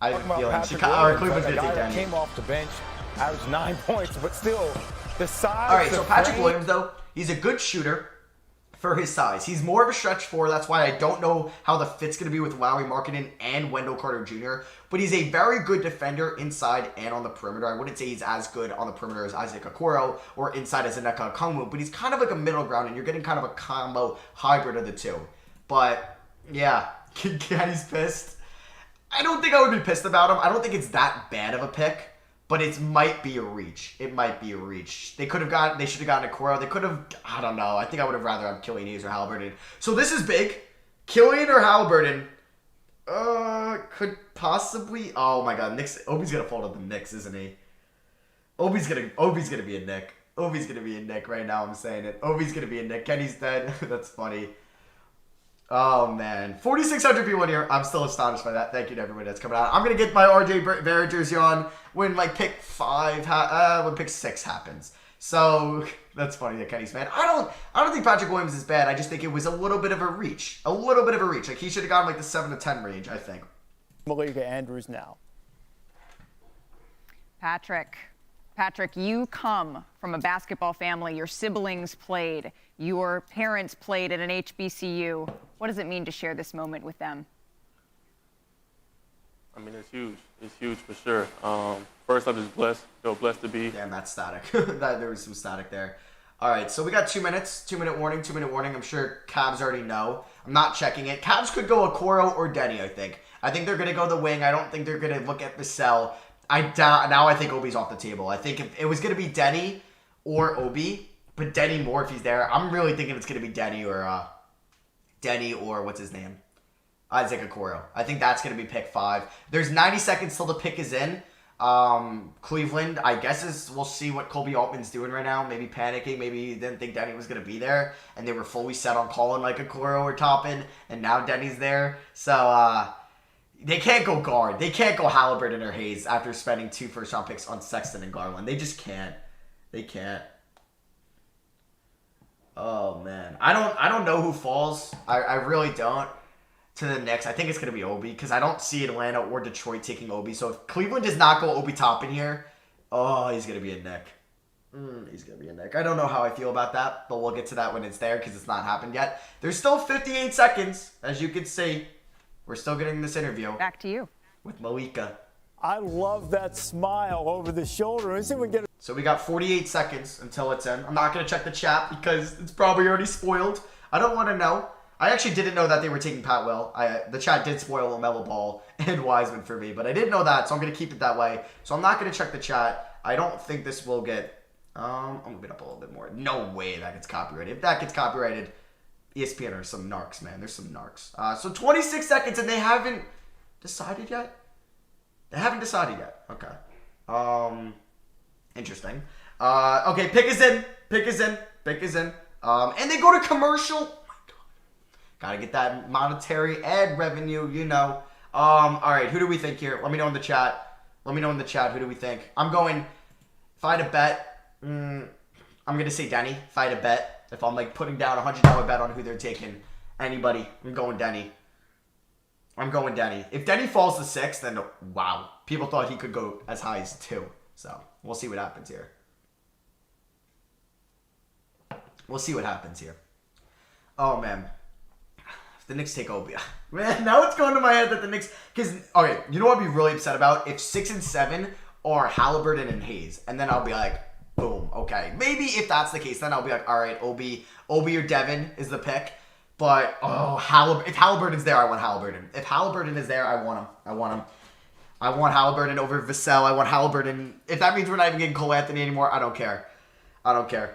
I have a feeling Chicago or Cleveland's gonna take Denny. Came off the bench, averaged 9 points, but still the size. All right, so Patrick Williams though, he's a good shooter for his size. He's more of a stretch 4. That's why I don't know how the fit's going to be with Lauri Markkanen and Wendell Carter Jr. But he's a very good defender inside and on the perimeter. I wouldn't say he's as good on the perimeter as Isaac Okoro or inside as Nneka Okongwu, but he's kind of like a middle ground, and you're getting kind of a combo hybrid of the two. But yeah, Kenny's pissed. I don't think I would be pissed about him. I don't think it's that bad of a pick. But it might be a reach. They should have gotten Okoro. They could have, I don't know. I think I would have rather have Killian Hayes or Halliburton. So this is big. Killian or Halliburton could possibly, oh my God, Obi's gonna fall to the Knicks, isn't he? Obi's gonna be a Knick. Obi's gonna be a Knick right now, I'm saying it. Obi's gonna be a Knick. Kenny's dead. That's funny. Oh, man. 4,600 people in here. I'm still astonished by that. Thank you to everybody that's coming out. I'm going to get my RJ Barrett jersey on when, like, pick 6 happens. So, that's funny that Kenny's fan. I don't think Patrick Williams is bad. I just think it was a little bit of a reach. Like, he should have gotten, like, the 7 to 10 range, I think. Malika Andrews now. Patrick, you come from a basketball family. Your siblings played. Your parents played at an HBCU. What does it mean to share this moment with them? I mean, it's huge. It's huge for sure. First, I'm just blessed. Blessed to be. Damn, that's static. There was some static there. All right, so we got 2 minutes. 2-minute warning. I'm sure Cavs already know. I'm not checking it. Cavs could go Okoro or Denny, I think. I think they're going to go the wing. I don't think they're going to look at Vassell. Now I think Obi's off the table. I think if it was going to be Denny or Obi, but Denny more if he's there. I'm really thinking it's going to be Denny or what's his name? Isaac Okoro. I think that's going to be pick 5. There's 90 seconds till the pick is in. Cleveland, I guess we'll see what Kobe Altman's doing right now. Maybe panicking. Maybe he didn't think Denny was going to be there, and they were fully set on calling like Okoro or Toppin, and now Denny's there. So, they can't go guard. They can't go Halliburton or Hayes after spending 2 first-round picks on Sexton and Garland. They just can't. They can't. Oh, man. I don't know who falls. I really don't. To the Knicks. I think it's going to be Obi because I don't see Atlanta or Detroit taking Obi. So if Cleveland does not go Obi Toppin here, he's going to be a Knick. He's going to be a Knick. I don't know how I feel about that, but we'll get to that when it's there because it's not happened yet. There's still 58 seconds, as you can see. We're still getting this interview. Back to you. With Malika. I love that smile over the shoulder. Let's see if we can get. So we got 48 seconds until it's in. I'm not going to check the chat because it's probably already spoiled. I don't want to know. I actually didn't know that they were taking Pat Will. The chat did spoil LaMelo Ball and Weissman for me, but I didn't know that, so I'm going to keep it that way. So I'm not going to check the chat. I don't think this will get... I'm moving up a little bit more. No way that gets copyrighted. If that gets copyrighted, ESPN are some narcs, man. There's some narcs. So 26 seconds, and they haven't decided yet? They haven't decided yet. Okay. Interesting. Okay, pick is in. And they go to commercial... Gotta get that monetary ad revenue, you know. All right, who do we think here? Let me know in the chat. Who do we think? I'm going, if I had a bet, I'm going to say Denny. If I had a bet, if I'm like putting down a $100 bet on who they're taking, anybody, I'm going Denny. If Denny falls to 6, then wow. People thought he could go as high as 2. So, we'll see what happens here. Oh, man. The Knicks take Abdia. Man, now it's going to my head that the Knicks... Because, okay, you know what I'd be really upset about? If 6 and 7 are Halliburton and Hayes. And then I'll be like, boom, okay. Maybe if that's the case, then I'll be like, all right, Obi or Devin is the pick. But, if Halliburton's there, I want Halliburton. If Halliburton is there, I want him. I want Halliburton over Vassell. I want Halliburton. If that means we're not even getting Cole Anthony anymore, I don't care.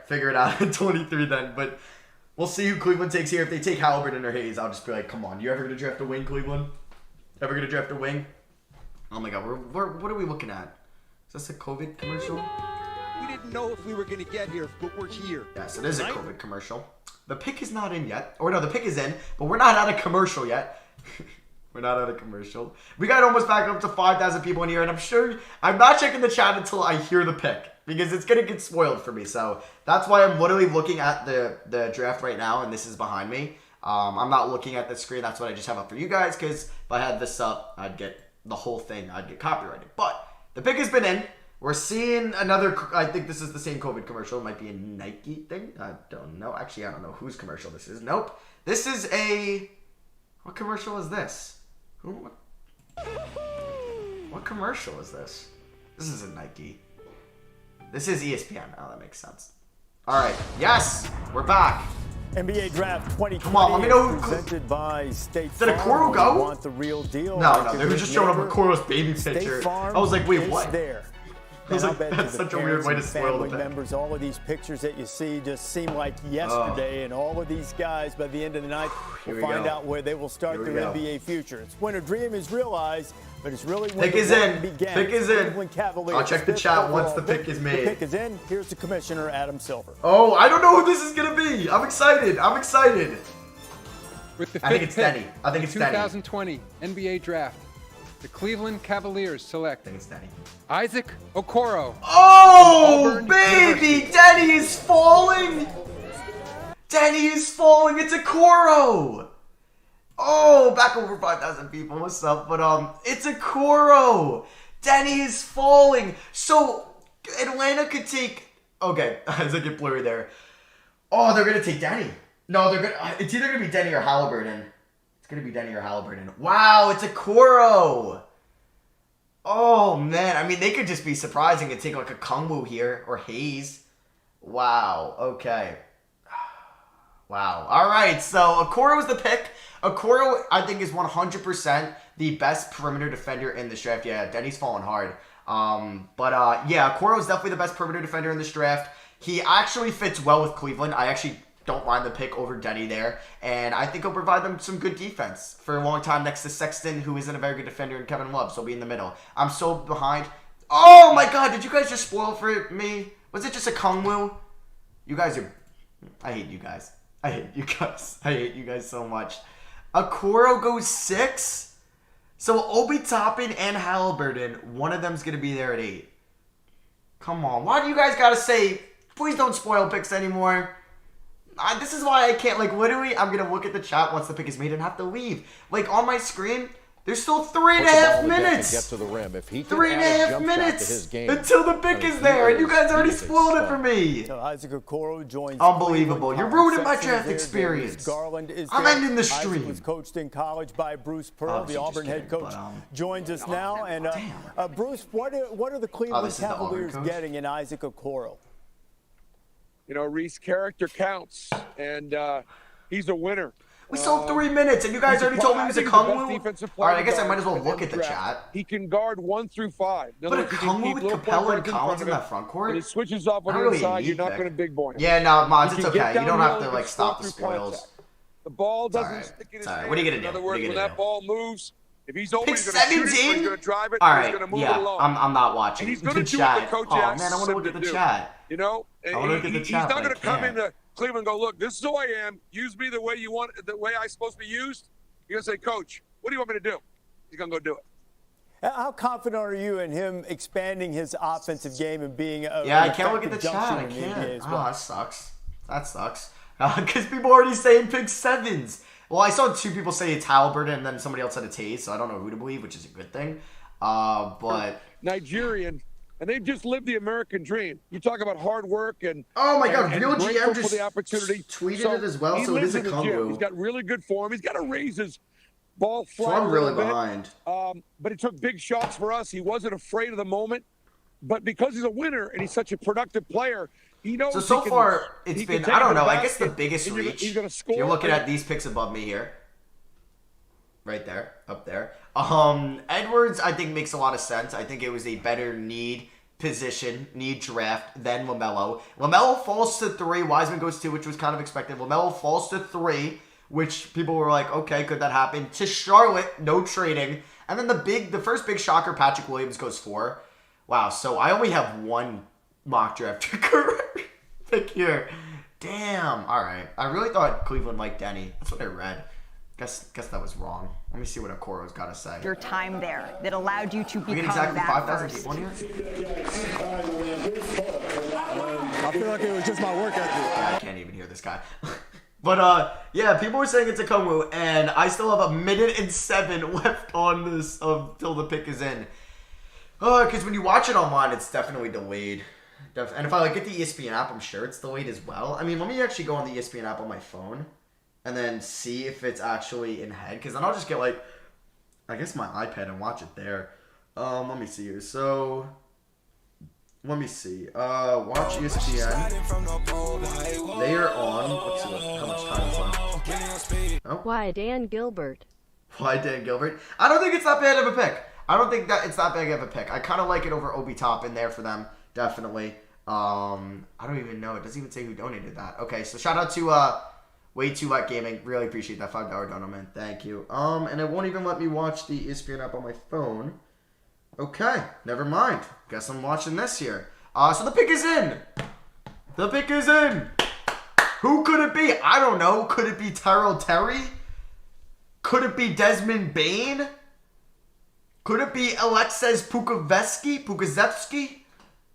Figure it out at 23 then. But... we'll see who Cleveland takes here. If they take Halliburton or Hayes, I'll just be like, come on. You ever going to draft a wing, Cleveland? Ever going to draft a wing? Oh, my God. What are we looking at? Is this a COVID commercial? We didn't know if we were going to get here, but we're here. Yes, it is a COVID commercial. The pick is not in yet. Or, no, the pick is in, but we're not out of commercial yet. We're not out of commercial. We got almost back up to 5,000 people in here, and I'm not checking the chat until I hear the pick. Because it's going to get spoiled for me. So that's why I'm literally looking at the draft right now. And this is behind me. I'm not looking at the screen. That's what I just have up for you guys. Because if I had this up, I'd get the whole thing. I'd get copyrighted. But the pick has been in. We're seeing another. I think this is the same COVID commercial. It might be a Nike thing. I don't know. Actually, I don't know whose commercial this is. Nope. This is a... what commercial is this? What commercial is this? This is a Nike. This is ESPN. Oh, that makes sense. All right. Yes, we're back. NBA Draft 2020. Come on, let me know who presented by State Farm. Did Okoro go? Want the real deal? No, they were just showing up Okoro's baby picture. I was like, wait, what? There. I was like, that's such a weird way to spoil the pick. Members, all of these pictures that you see just seem like yesterday, and all of these guys, by the end of the night, will find out where they will start their NBA future. It's when a dream is realized, but it's really when the work begins. Pick is in. I'll check the chat once the pick is made. The pick is in. Here's the commissioner, Adam Silver. Oh, I don't know who this is going to be. I'm excited. With the I think it's Denny. I think it's 2020 NBA Draft, the Cleveland Cavaliers select. I think it's Denny. Isaac Okoro. Oh, baby! Denny is falling! It's Okoro! Oh, back over 5,000 people. What's up? But, it's Okoro! Denny is falling! So, Atlanta could take... okay, as I get blurry there. Oh, they're gonna take Denny. No, it's either gonna be Denny or Halliburton. It's gonna be Denny or Halliburton. Wow, it's Okoro! Oh, man. I mean, they could just be surprising and take like a Kungwu here or Hayes. Wow. Okay. Wow. All right. So, Okoro was the pick. Okoro, I think, is 100% the best perimeter defender in this draft. Yeah, Denny's falling hard. Yeah, Okoro is definitely the best perimeter defender in this draft. He actually fits well with Cleveland. I actually don't mind the pick over Denny there. And I think he'll provide them some good defense for a long time next to Sexton, who isn't a very good defender, and Kevin Love, so he'll be in the middle. I'm so behind. Oh my God, did you guys just spoil for me? Was it just a Kungwu? You guys are... I hate you guys. I hate you guys so much. Okoro goes 6? So Obi Toppin and Halliburton, one of them's going to be there at 8. Come on, why do you guys got to say, please don't spoil picks anymore? This is why I can't, like, literally, I'm going to look at the chat once the pick is made and have to leave. Like, on my screen, there's still 3.5 minutes. Get to the rim. If he can 3.5 minutes until the pick is there, and you guys already spoiled it for me. So Isaac Okoro joins. Unbelievable. You're ruining my draft experience. Garland is I'm ending the stream. Isaac was coached in college by Bruce Pearl, the Auburn head coach, joins us now. And Bruce, what are the Cleveland Cavaliers getting in Isaac Okoro? You know, Reese, character counts, and he's a winner. We sold 3 minutes, and you guys already told me he was a Kungwu? All right, I guess I might as well look at the chat. He can guard 1 through 5. But a Kungwu with Capella and Collins in that front court? And he switches off on the inside, you're not going to big boy him. Yeah, no, Mods, it's okay. You don't have to, like, stop the spoils. The ball doesn't stick in his hand. What are you going to do? In other words, when that ball moves, if he's open, Pick he's going to shoot it, he's going to drive it, he's going to move it along. I'm not watching. And he's going to do what the coach asks man, I want to look at the chat. You know, I want to look at the chat. He's not going to come into Cleveland and go, look, this is who I am. Use me the way you want, the way I'm supposed to be used. You're going to say, Coach, what do you want me to do? He's going to go do it. How confident are you in him expanding his offensive game and being a I can't look at the chat. I can't. Oh, that sucks. Because people are already saying pick 7s. Well, I saw 2 people say it's Halliburton, and then somebody else said it's Hayes, so I don't know who to believe, which is a good thing. But Nigerian and they've just lived the American dream. You talk about hard work and oh my God, Real GM just for the opportunity. tweeted it as well. So it is a combo. He's got really good form. He's got to raise his ball fly. So I'm really behind. But he took big shots for us. He wasn't afraid of the moment. But because he's a winner and he's such a productive player, he knows. So far, it's been, I don't know, I guess the biggest reach. He's gonna score. If you're looking at these picks above me here. Right there, up there. Edwards, I think, makes a lot of sense. I think it was a better need draft than LaMelo. LaMelo falls to 3. Weissman goes 2, which was kind of expected. LaMelo falls to 3, which people were like, okay, could that happen? To Charlotte, no trading. And then the first big shocker, Patrick Williams goes 4. Wow, so I only have one mock draft pick here. Damn. All right. I really thought Cleveland liked Denny. That's what I read. Guess that was wrong. Let me see what Okoro's got to say. Your time there that allowed you to become exactly that 5,000 first. people in here? I feel like it was just my work ethic. Yeah, I can't even hear this guy. But, yeah, people were saying it's a Komu, and I still have 1 minute and 7 left on this till the pick is in. Because when you watch it online, it's definitely delayed. And if I get the ESPN app, I'm sure it's delayed as well. I mean, let me actually go on the ESPN app on my phone and then see if it's actually in head. Because then I'll just get, I guess my iPad and watch it there. Let me see here. So, let me see. Watch ESPN. They are on. Let's see how much time is left. Oh. Why Dan Gilbert? Why Dan Gilbert? I don't think it's that bad of a pick. I don't think that it's that big of a pick. I kind of like it over Obi Top in there for them. Definitely. I don't even know. It doesn't even say who donated that. Okay, so shout out to Way Too Wet Gaming. Really appreciate that $5 donation, man. Thank you. And it won't even let me watch the ESPN app on my phone. Okay, never mind. Guess I'm watching this here. So the pick is in. The pick is in. Who could it be? I don't know. Could it be Tyrell Terry? Could it be Desmond Bain? Could it be Alexis Pukazevsky?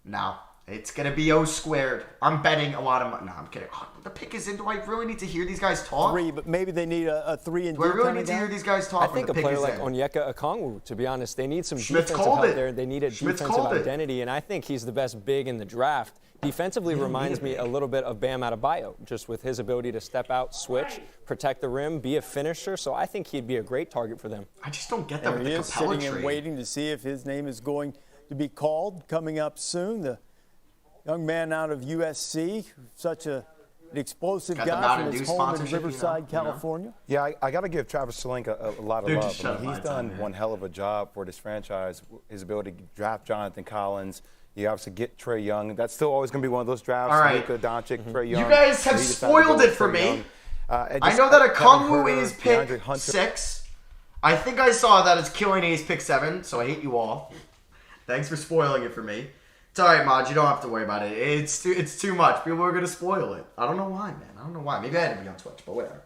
No. It's going to be O squared. I'm betting a lot of money. No, I'm kidding. Oh, the pick is in. Do I really need to hear these guys talk? 3, but maybe they need a 3 and D. Do I really need to hear these guys talk? I think a player like Onyeka Okongwu, to be honest, they need some defensive out there. They need a defensive identity, and I think he's the best big in the draft. Defensively reminds me a little bit of Bam Adebayo, just with his ability to step out, switch, protect the rim, be a finisher. So I think he'd be a great target for them. I just don't get that with the Capella trade. He is sitting and waiting to see if his name is going to be called coming up soon. The young man out of USC, such an explosive guy from his home in Riverside, California. Yeah, I got to give Travis Schlenk a lot of love. I mean, he's done one hell of a job for this franchise. His ability to draft Jonathan Collins. You obviously get Trae Young. That's still always going to be one of those drafts. All right. Luka Doncic, Trae Young. You guys have spoiled it for me. I know that Okongwu is pick 6. I think I saw that it's Killing A's pick 7, so I hate you all. Thanks for spoiling it for me. It's all right, Mod. You don't have to worry about it. It's too much. People are going to spoil it. I don't know why, man. I don't know why. Maybe I had to be on Twitch, but whatever.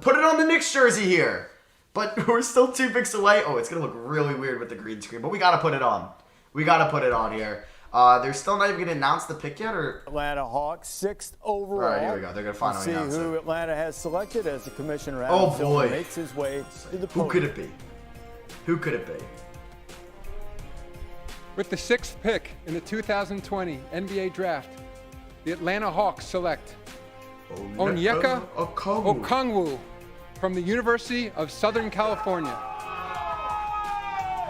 Put it on the Knicks jersey here. But we're still 2 picks away. Oh, it's going to look really weird with the green screen, but we got to put it on. We got to put it on here. They're still not even going to announce the pick yet, or Atlanta Hawks, 6th overall. All right, here we go. They're going to finally announce it. See who Atlanta has selected as the commissioner. Oh boy, makes his way to the podium. Who could it be? Who could it be? With the 6th pick in the 2020 NBA Draft, the Atlanta Hawks select Onyeka Okongwu from the University of Southern California.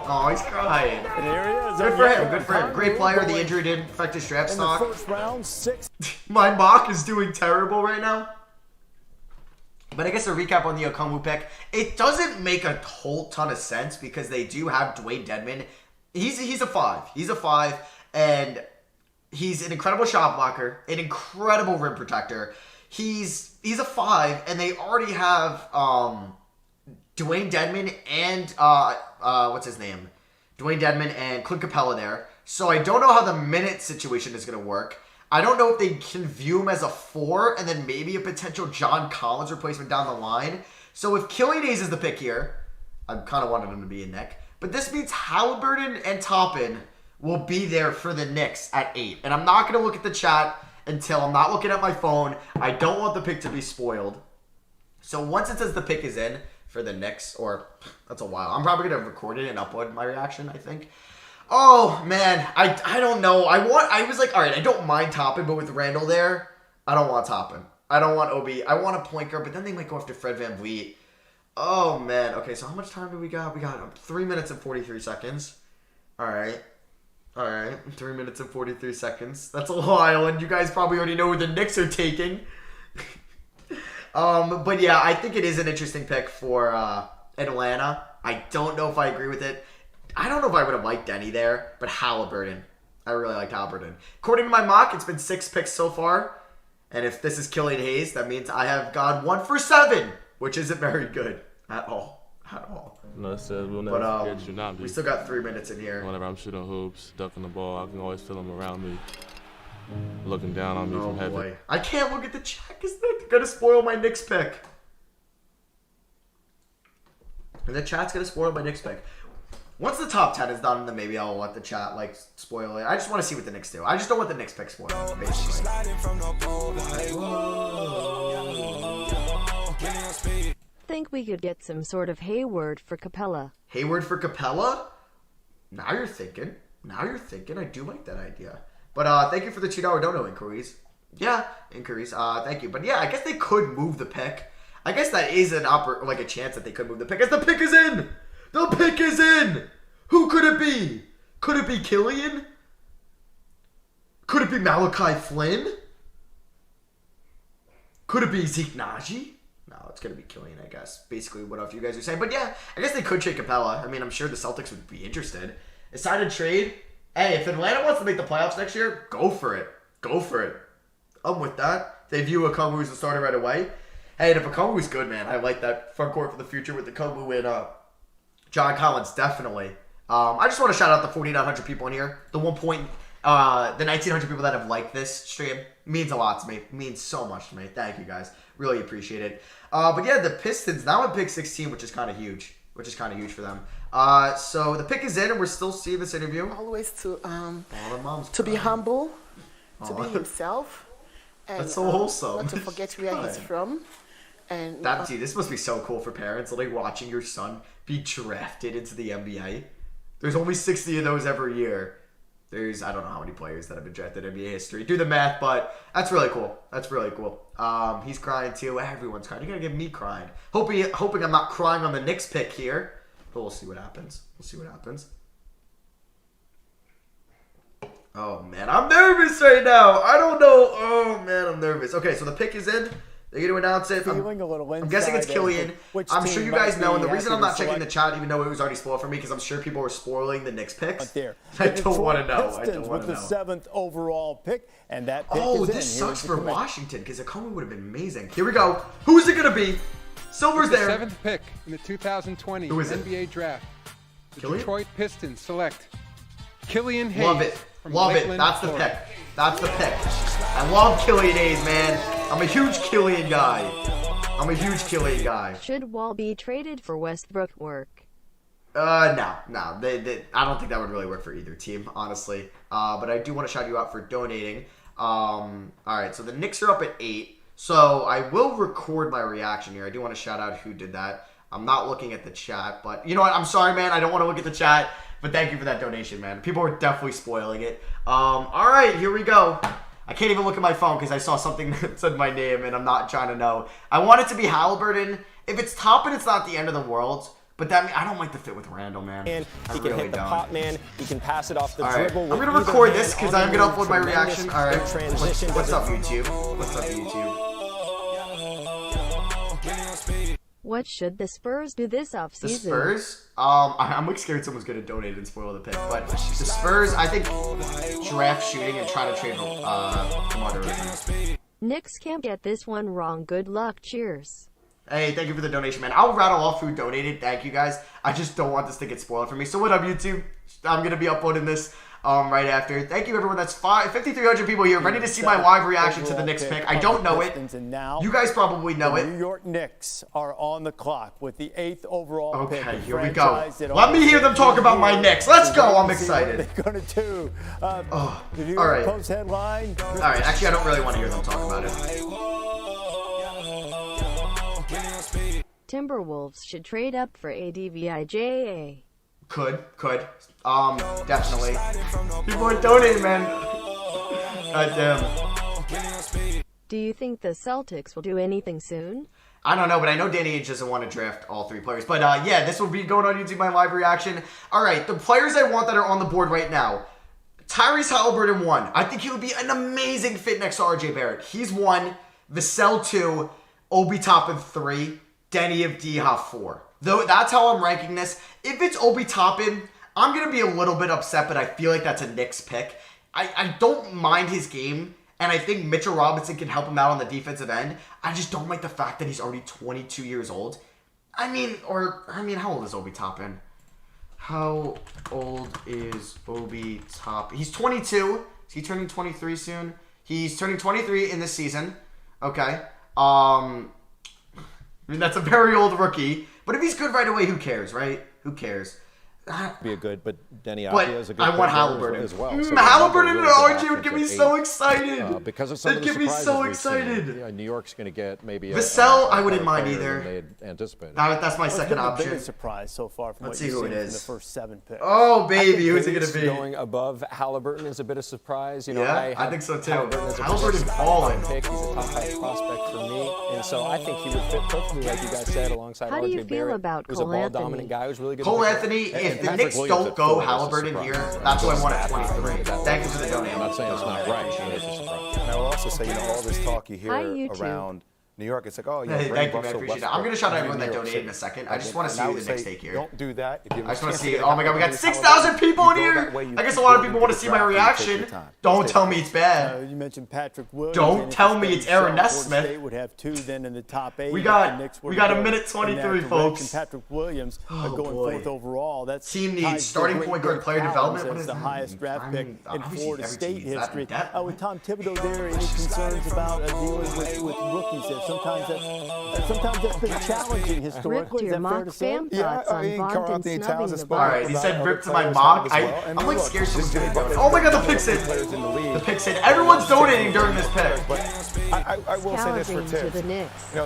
Oh, he's crying. And here he is. Good for him. Good for him. Great player. The injury didn't affect his draft stock. In the first round, 6. My mock is doing terrible right now. But I guess a recap on the Okongwu pick. It doesn't make a whole ton of sense because they do have Dwayne Dedmon. He's a 5. He's a 5, and he's an incredible shot blocker, an incredible rim protector. He's a 5, and they already have Dwayne Dedmon and what's his name? Dwayne Dedmon and Clint Capella there. So I don't know how the minute situation is going to work. I don't know if they can view him as a 4 and then maybe a potential John Collins replacement down the line. So if Killian Hayes is the pick here, I kind of wanted him to be a Knick. But this means Halliburton and Toppin will be there for the Knicks at 8. And I'm not going to look at the chat until I'm not looking at my phone. I don't want the pick to be spoiled. So once it says the pick is in for the Knicks, or that's a while, I'm probably going to record it and upload my reaction, I think. Oh, man. I don't know. I was like, all right, I don't mind Toppin, but with Randall there, I don't want Toppin. I don't want Obi. I want a point guard, but then they might go after Fred VanVleet. Oh, man. Okay, so how much time do we got? We got 3 minutes and 43 seconds. All right. 3 minutes and 43 seconds. That's a while, and you guys probably already know who the Knicks are taking. But yeah, I think it is an interesting pick for Atlanta. I don't know if I agree with it. I don't know if I would have liked Denny there, but Halliburton. I really liked Halliburton. According to my mock, it's been 6 picks so far. And if this is Killian Hayes, that means I have gone 1 for 7, which isn't very good at all. No, it says we'll never forget you not. We still got 3 minutes in here. Whenever I'm shooting hoops, ducking the ball, I can always feel them around me, looking down on me from heaven. Boy. I can't look at the chat because they're going to spoil my Knicks pick. And the chat's going to spoil my Knicks pick. Once the top 10 is done, then maybe I'll let the chat like spoil it. I just want to see what the Knicks do. I just don't want the Knicks pick spoiled, basically. Think we could get some sort of Hayward for Capella. Hayward for Capella? Now you're thinking. I do like that idea. But thank you for the $2 dono inquiries. Yeah, inquiries. Thank you. But yeah, I guess they could move the pick. I guess that is a chance that they could move the pick. As the pick is in! The pick is in! Who could it be? Could it be Killian? Could it be Malachi Flynn? Could it be Zeke Naji? No, it's going to be Killian, I guess. Basically, what else you guys are saying. But yeah, I guess they could trade Capella. I mean, I'm sure the Celtics would be interested. A sided trade? Hey, if Atlanta wants to make the playoffs next year, go for it. Go for it. I'm with that. They view Okongwu as a starter right away. Hey, and if Okongwu's good, man, I like that front court for the future with Okongwu and John Collins, definitely. I just want to shout out the 4,900 people in here. The 1,900 people that have liked this stream means a lot to me. It means so much to me. Thank you, guys. Really appreciate it. But yeah, the Pistons now at pick 16, which is kind of huge. For them. So the pick is in, and we're still seeing this interview. Always to be humble, to be himself. And, that's so wholesome. Not to forget where he's from. And this must be so cool for parents, like watching your son be drafted into the NBA. There's only 60 of those every year. There's, I don't know how many players that have been drafted in NBA history. Do the math, but that's really cool. He's crying too. Everyone's crying. You're going to get me crying. Hoping I'm not crying on the Knicks pick here. But we'll see what happens. Oh, man. I'm nervous right now. I don't know. Oh, man. I'm nervous. Okay, so the pick is in. They're going to announce it. I'm guessing it's Killian. I'm sure you guys know, and the reason I'm not checking the chat, even though it was already spoiled for me, because I'm sure people were spoiling the Knicks picks. I don't want to know. With the 7th overall pick, and that pick is this sucks for Washington, because Okongwu would have been amazing. Here we go. Who's it going to be? Silver's there. The 7th pick in the 2020 NBA Draft. The Killian? Detroit Pistons select Killian Hayes. Love it. That's the pick. I love Killian Hayes, man. I'm a huge Killian guy. Should Wall be traded for Westbrook work? No. I don't think that would really work for either team, honestly. But I do want to shout you out for donating. All right, so the Knicks are up at 8. So I will record my reaction here. I do want to shout out who did that. I'm not looking at the chat, but you know what? I'm sorry, man. I don't want to look at the chat. But thank you for that donation, man. People are definitely spoiling it. All right, here we go. I can't even look at my phone because I saw something that said my name, and I'm not trying to know. I want it to be Halliburton. If it's Toppin, it's not the end of the world. But I don't like the fit with Randall, man. He can hit the pop man. He can pass it off the dribble. I'm going to record this because I'm going to upload my reaction. All right. What's up, YouTube? What should the Spurs do this offseason? The Spurs? I'm like scared someone's going to donate and spoil the pick. But the Spurs, I think, draft shooting and try to trade DeMar DeRozan. Knicks can't get this one wrong. Good luck. Cheers. Hey, thank you for the donation, man. I'll rattle off who donated. Thank you, guys. I just don't want this to get spoiled for me. So what up, YouTube? I'm going to be uploading this right after. Thank you, everyone. That's 5,300 people here ready to see my live reaction to the Knicks pick. I don't know it. You guys probably know it. New York Knicks are on the clock with the 8th overall pick. Okay, here we go. Let me hear them talk about my Knicks. Let's go. I'm excited. What they're going to do. All right. Post headline. All right. Actually, I don't really want to hear them talk about it. Timberwolves should trade up for Advija. Could. Definitely. People are donating, man. Goddamn. Do you think the Celtics will do anything soon? I don't know, but I know Danny Ainge doesn't want to draft all 3 players. But yeah, this will be going on YouTube, my live reaction. All right, the players I want that are on the board right now. Tyrese Halliburton 1. I think he would be an amazing fit next to RJ Barrett. He's 1. Vassell 2. Obi Toppin 3. Denny Abdia 4. Though that's how I'm ranking this. If it's Obi Toppin, I'm going to be a little bit upset, but I feel like that's a Knicks pick. I don't mind his game, and I think Mitchell Robinson can help him out on the defensive end. I just don't like the fact that he's already 22 years old. I mean, how old is Obi Toppin? How old is Obi Toppin? He's 22. Is he turning 23 soon? He's turning 23 in this season. Okay. I mean, that's a very old rookie. But if he's good right away, who cares, right? Who cares? Be a good, but Denny Abdia is a good. I want Halliburton as well. So Halliburton and RJ would get me so excited. Because of some of the get me so surprises we've excited. seen. Yeah, New York's going to get maybe Vassell, I wouldn't mind either. They had anticipated. That's my second option. The biggest surprise so far from Let's what see you've who seen it from the is. first 7 picks. Oh baby, who's it going to be? Going above Halliburton is a bit of surprise. You know, yeah, I think so too. Halliburton's falling. Pick. He's a top 5 prospect for me, and so I think he would fit perfectly, like you guys said, alongside How do you RJ feel Barrett. about Who's a Cole Anthony? ball-dominant guy who's really good. Cole Anthony, if the Knicks don't go Halliburton here, that's who I want at 23. Thank you for the donation. I'm not saying it's not right, but it's a surprise. And I will also say, all this talk you hear Hi, YouTube. around New York, it's like, oh, Hey, bring thank you, man. Russell Appreciate it. Westbrook I'm going to shout out to everyone New that York donated in City. a second. I just And want to I see would who the Knicks say, take here. Don't do that. If you I just want to see. can't Oh my god, we got get 6,000 people in you go here. that way, you I guess a can lot of go people into want to the see my draft and take reaction. your time. Don't Stay tell me it's bad. You mentioned Patrick Williams. Don't tell me it's Aaron Neesmith. State would have 2 then in the top 8. We got a minute 23, folks. Patrick Williams going boy. 4th overall. That's Team needs starting point guard player development. What is the that? highest draft pick in obviously Florida every State team needs that history. in depth. With Tom Thibodeau there, any concerns about dealing with rookies there? Sometimes that's been challenging historically. Is that fair to say? Yeah, I mean, Karl Anthony Towns is All right, he said rip to my mock. I'm like scared someone's gonna donate. Oh my god, the pick's in. The pick's in. Everyone's donating during this pick. But I will say this for Tibbs.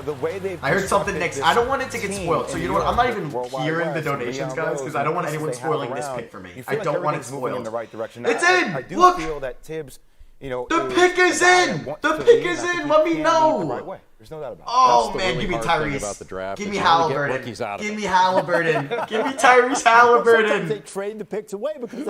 The way they've I heard something Knicks. I don't want it to get spoiled. So you know what? I'm not even hearing the donations, guys, because I don't want anyone spoiling this pick for me. I don't want it spoiled. In the right direction. It's in. I do Look. feel that Tibbs, the pick is in. The pick is in. Let me know. There's no doubt about it. Oh That's the man, really give me hard thing Tyrese. about the draft Give is me you wanna get Halliburton. rookies out of Give it. me Halliburton. Give me Tyrese Sometimes Halliburton. they trade the picks away because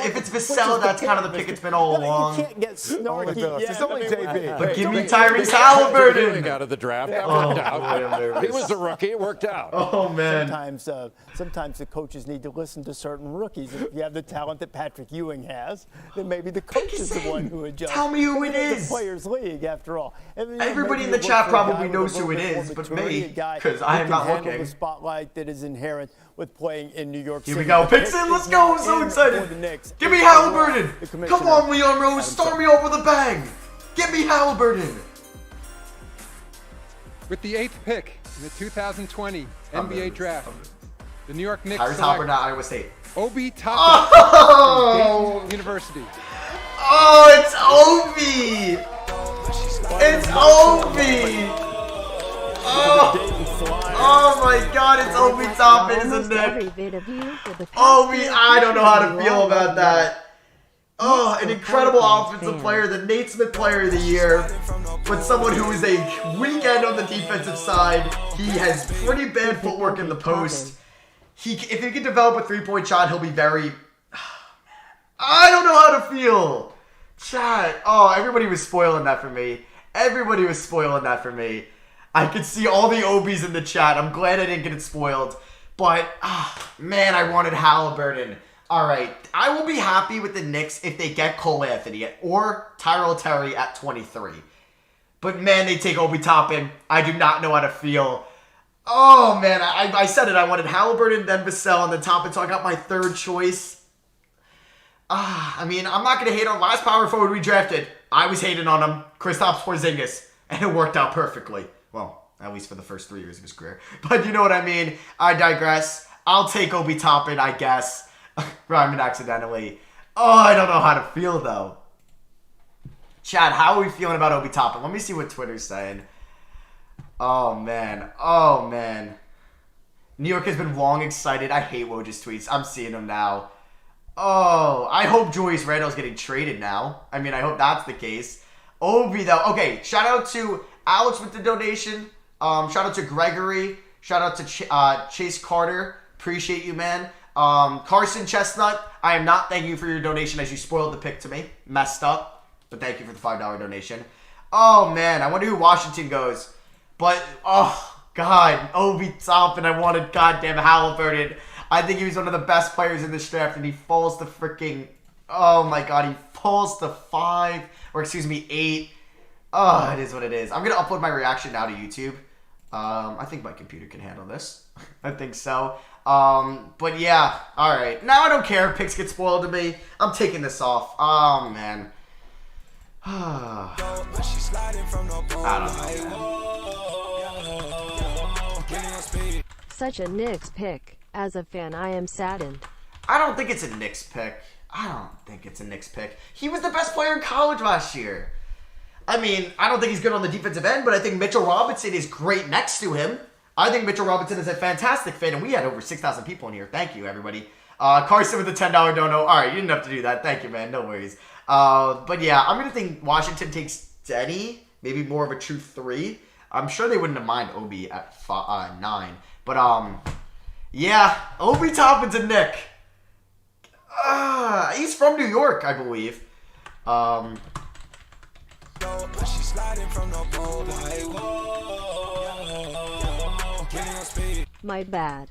If it's Vassell, that's kind of the pick it's been all along. You can't get snarky. It's only JB. But give me Tyrese Halliburton. Out of the draft, that Oh, worked out. boy, I'm nervous. He was a rookie. It worked out. Oh man. Sometimes the coaches need to listen to certain rookies. If you have the talent that Patrick Ewing has, then maybe the coach is the one who adjusts. Tell me who it It's is. a players' league, after all. Everybody in the chat probably knows who it is, but me, because I am not looking. The spotlight that is inherent with playing in New York City. Here we go. Picks in. Let's go. I'm so excited. Give me Halliburton. Come on, Leon Rose. Start me off with a bang. Give me Halliburton. With the 8th pick in the 2020 NBA Draft, the New York Knicks Tyrese Halliburton at Iowa State. Obi Toppin from Dayton University. Oh, it's Obi. It's Obi. Oh my god, it's Obi Toppin, isn't it? Obi, I don't know how to feel about that. Oh, an incredible offensive player, the Neesmith player of the year, but someone who is a weekend on the defensive side. He has pretty bad footwork in the post. If he can develop a three-point shot, he'll be very... I don't know how to feel. Chat. Oh, everybody was spoiling that for me. Everybody was spoiling that for me. I could see all the Obies in the chat. I'm glad I didn't get it spoiled. But, man, I wanted Halliburton. All right. I will be happy with the Knicks if they get Cole Anthony or Tyrell Terry at 23. But, man, they take Obi Toppin. I do not know how to feel. Oh, man. I said it. I wanted Halliburton, then Vassell, and then Toppin. So I got my third choice. I mean, I'm not going to hate on last power forward we drafted. I was hating on him. Kristaps Porzingis. And it worked out perfectly. Well, at least for the first 3 years of his career. But you know what I mean. I digress. I'll take Obi Toppin, I guess. Rhyming accidentally. Oh, I don't know how to feel, though. Chad, how are we feeling about Obi Toppin? Let me see what Twitter's saying. Oh, man. Oh, man. New York has been long excited. I hate Woj's tweets. I'm seeing them now. Oh, I hope Julius Randle's getting traded now. I mean, I hope that's the case. Obi, though. Okay, shout out to Alex with the donation. Shout out to Gregory. Shout out to Chase Carter. Appreciate you, man. Carson Chestnut, I am not thanking you for your donation as you spoiled the pick to me. Messed up. But thank you for the $5 donation. Oh, man. I wonder who Washington goes. But, oh, God. Obi Toppin. I wanted goddamn Halliburton. I think he was one of the best players in this draft, and he falls to freaking... Oh, my God. He falls to 8. Oh, it is what it is. I'm going to upload my reaction now to YouTube. I think my computer can handle this. I think so. But yeah, all right. Now I don't care if picks get spoiled to me. I'm taking this off. Oh, man. I don't know. Such a Knicks pick. As a fan, I am saddened. I don't think it's a Knicks pick. He was the best player in college last year. I mean, I don't think he's good on the defensive end, but I think Mitchell Robinson is great next to him. I think Mitchell Robinson is a fantastic fit, and we had over 6,000 people in here. Thank you, everybody. Carson with the $10 dono. All right, you didn't have to do that. Thank you, man. No worries. But yeah, I'm going to think Washington takes Denny, maybe more of a true 3. I'm sure they wouldn't have mind Obi at 9. But, yeah, Obi Toppin's a Knick. He's from New York, I believe. My bad.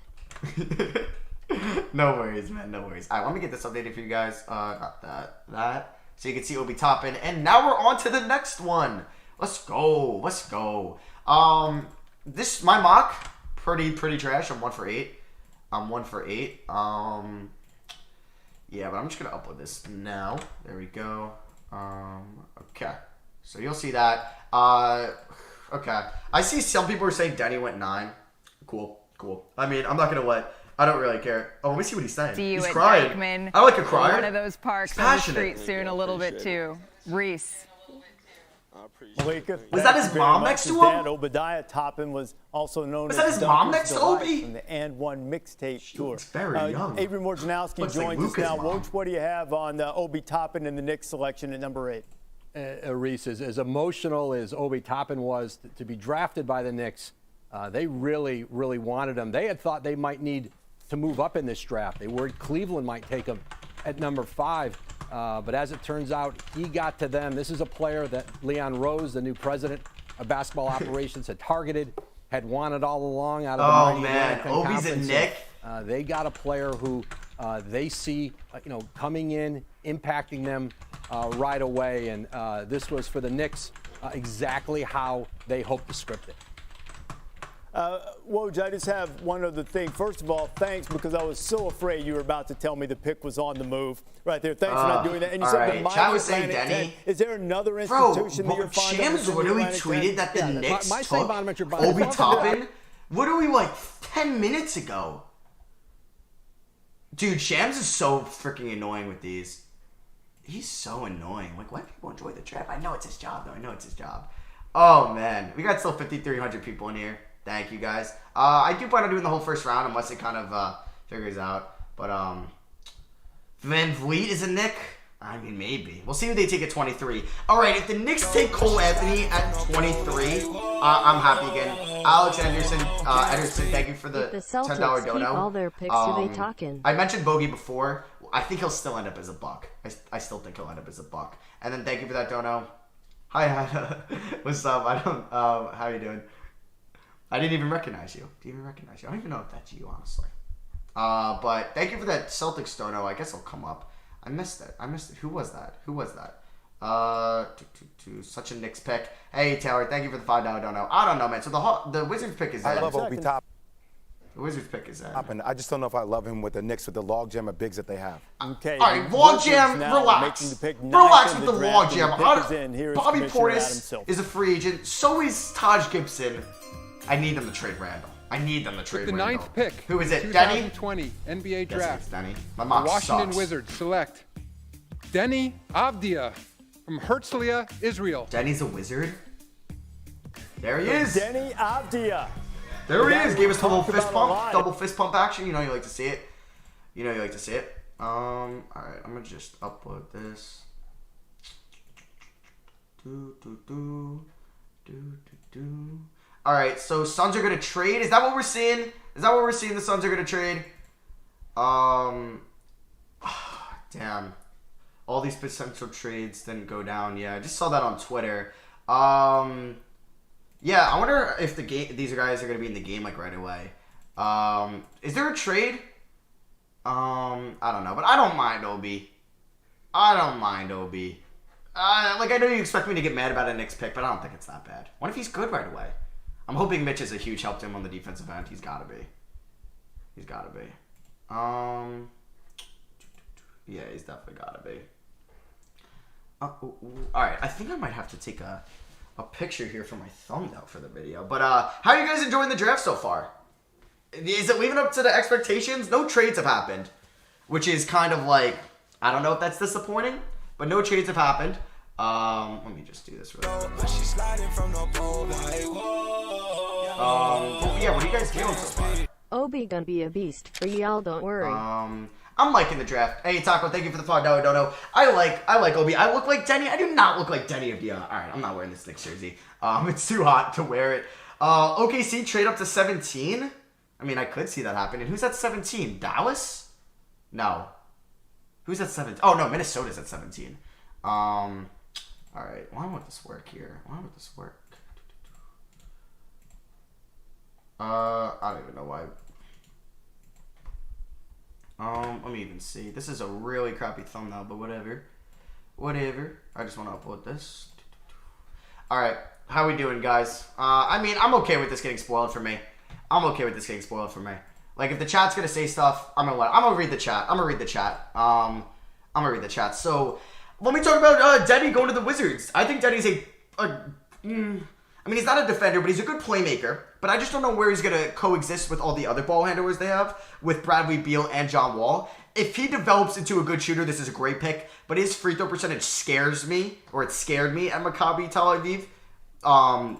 No worries, man. No worries. All right, let me get this updated for you guys. Not that. So you can see Obi Toppin. And now we're on to the next one. Let's go. This my mock. Pretty trash. I'm 1 for 8. Yeah, but I'm just gonna upload this now. There we go. Okay. So you'll see that. Okay. I see some people are saying Denny went 9. Cool. I mean, I'm not gonna I don't really care. Oh, let me see what he's saying. See you he's at crying. Dykeman, I like a crier. One of those parks on the street soon a little bit too. Reese. Was that his mom next to him? Dad, Obadiah Toppin was also known as... Was that his mom next to Obi? From the And One mixtape tour. It's very young. Avery Morjanowski joins us now. Woj, what do you have on Obi Toppin and the Knicks selection at number 8? Reese, as emotional as Obi Toppin was to be drafted by the Knicks, they really wanted him. They had thought they might need to move up in this draft. They worried Cleveland might take him at number 5. But as it turns out, he got to them. This is a player that Leon Rose, the new president of basketball operations, had targeted, had wanted all along out of the mighty American Obi's Conference. a Knick. They got a player who they see, coming in, impacting them right away. And this was for the Knicks exactly how they hoped to script it. Woj, I just have one other thing. First of all, thanks, because I was so afraid you were about to tell me the pick was on the move right there. Thanks for not doing that. And you said the mighty Atlantic 10. Is there another institution that you're finding? Shams literally tweeted that the Knicks took Obi Toppin literally 10 minutes ago. Dude, Shams is so freaking annoying with these. He's so annoying. Why do people enjoy the draft? I know it's his job, though. Oh, man. We got still 5,300 people in here. Thank you, guys. I do plan on doing the whole first round unless it kind of figures out. But Van Vliet is a Knick? I mean, maybe. We'll see who they take at 23. All right, if the Knicks take Cole Anthony at 23, I'm happy again. Alex Anderson, thank you for the $10 dono. Keep all their picks, who they talking? I mentioned Bogey before. I think he'll still end up as a buck. I still think he'll end up as a buck. And then thank you for that dono. Hi, what's up? How are you doing? I didn't even recognize you. I don't even know if that's you, honestly. But thank you for that Celtics dono. I guess it'll come up. I missed it. Who was that? Such a Knicks pick. Hey, Taylor, thank you for the $5 dono. I don't know, man. So the Wizards pick is that. I love Obi Toppin. The Wizards pick is that. I just don't know if I love him with the Knicks with the logjam of bigs that they have. Okay. All right, logjam, relax. Relax with the logjam. Bobby Portis is a free agent. So is Taj Gibson. I need them to trade Randall. With the 9th pick. Who is it? Denny? 2020 NBA draft. Yes, Denny. My mock Washington sucks. Wizards select Denny Abdia from Herzliya, Israel. Denny's a wizard? There he is. Denny Abdia. There he is. Gave us a little fist pump. Double fist pump action. You know you like to see it. You know you like to see it. Alright, I'm gonna just upload this. Alright, so Suns are gonna trade. Is that what we're seeing? Is that what we're seeing? The Suns are gonna trade? Damn. All these potential trades didn't go down. Yeah, I just saw that on Twitter. Yeah, I wonder if these guys are gonna be in the game like right away. Is there a trade? I don't know, but I don't mind Obi. I don't mind Obi. Like, I know you expect me to get mad about a Knicks pick, but I don't think it's that bad. What if he's good right away? I'm hoping Mitch is a huge help to him on the defensive end. He's gotta be. He's gotta be. Yeah, he's definitely gotta be. Alright, I think I might have to take a picture here for my thumbnail for the video. But, how are you guys enjoying the draft so far? Is it living up to the expectations? No trades have happened, which is kind of like, I don't know if that's disappointing, but no trades have happened. Let me just do this real quick. Yeah, what are you guys feeling so far? Obi gonna be a beast for y'all, don't worry. I'm liking the draft. Hey, Taco, thank you for the $5 dono. I like Obi. I look like Denny. I do not look like Denny Abdia. All right, I'm not wearing this Knicks jersey. It's too hot to wear it. OKC trade up to 17. I mean, I could see that happen. And who's at 17? Dallas? No. Who's at 17? Oh, no, Minnesota's at 17. All right. Why won't this work here? Why won't this work? I don't even know why. Let me even see. This is a really crappy thumbnail, but whatever. Whatever. I just want to upload this. All right. How we doing, guys? I mean, I'm okay with this getting spoiled for me. I'm okay with this getting spoiled for me. Like, if the chat's gonna say stuff, I'm gonna read the chat. I'm gonna read the chat. So, let me talk about Denny going to the Wizards. I think Denny's I mean, he's not a defender, but he's a good playmaker. But I just don't know where he's gonna coexist with all the other ball handlers they have, with Bradley Beal and John Wall. If he develops into a good shooter, this is a great pick. But his free throw percentage scares me, or it scared me at Maccabi Tel Aviv.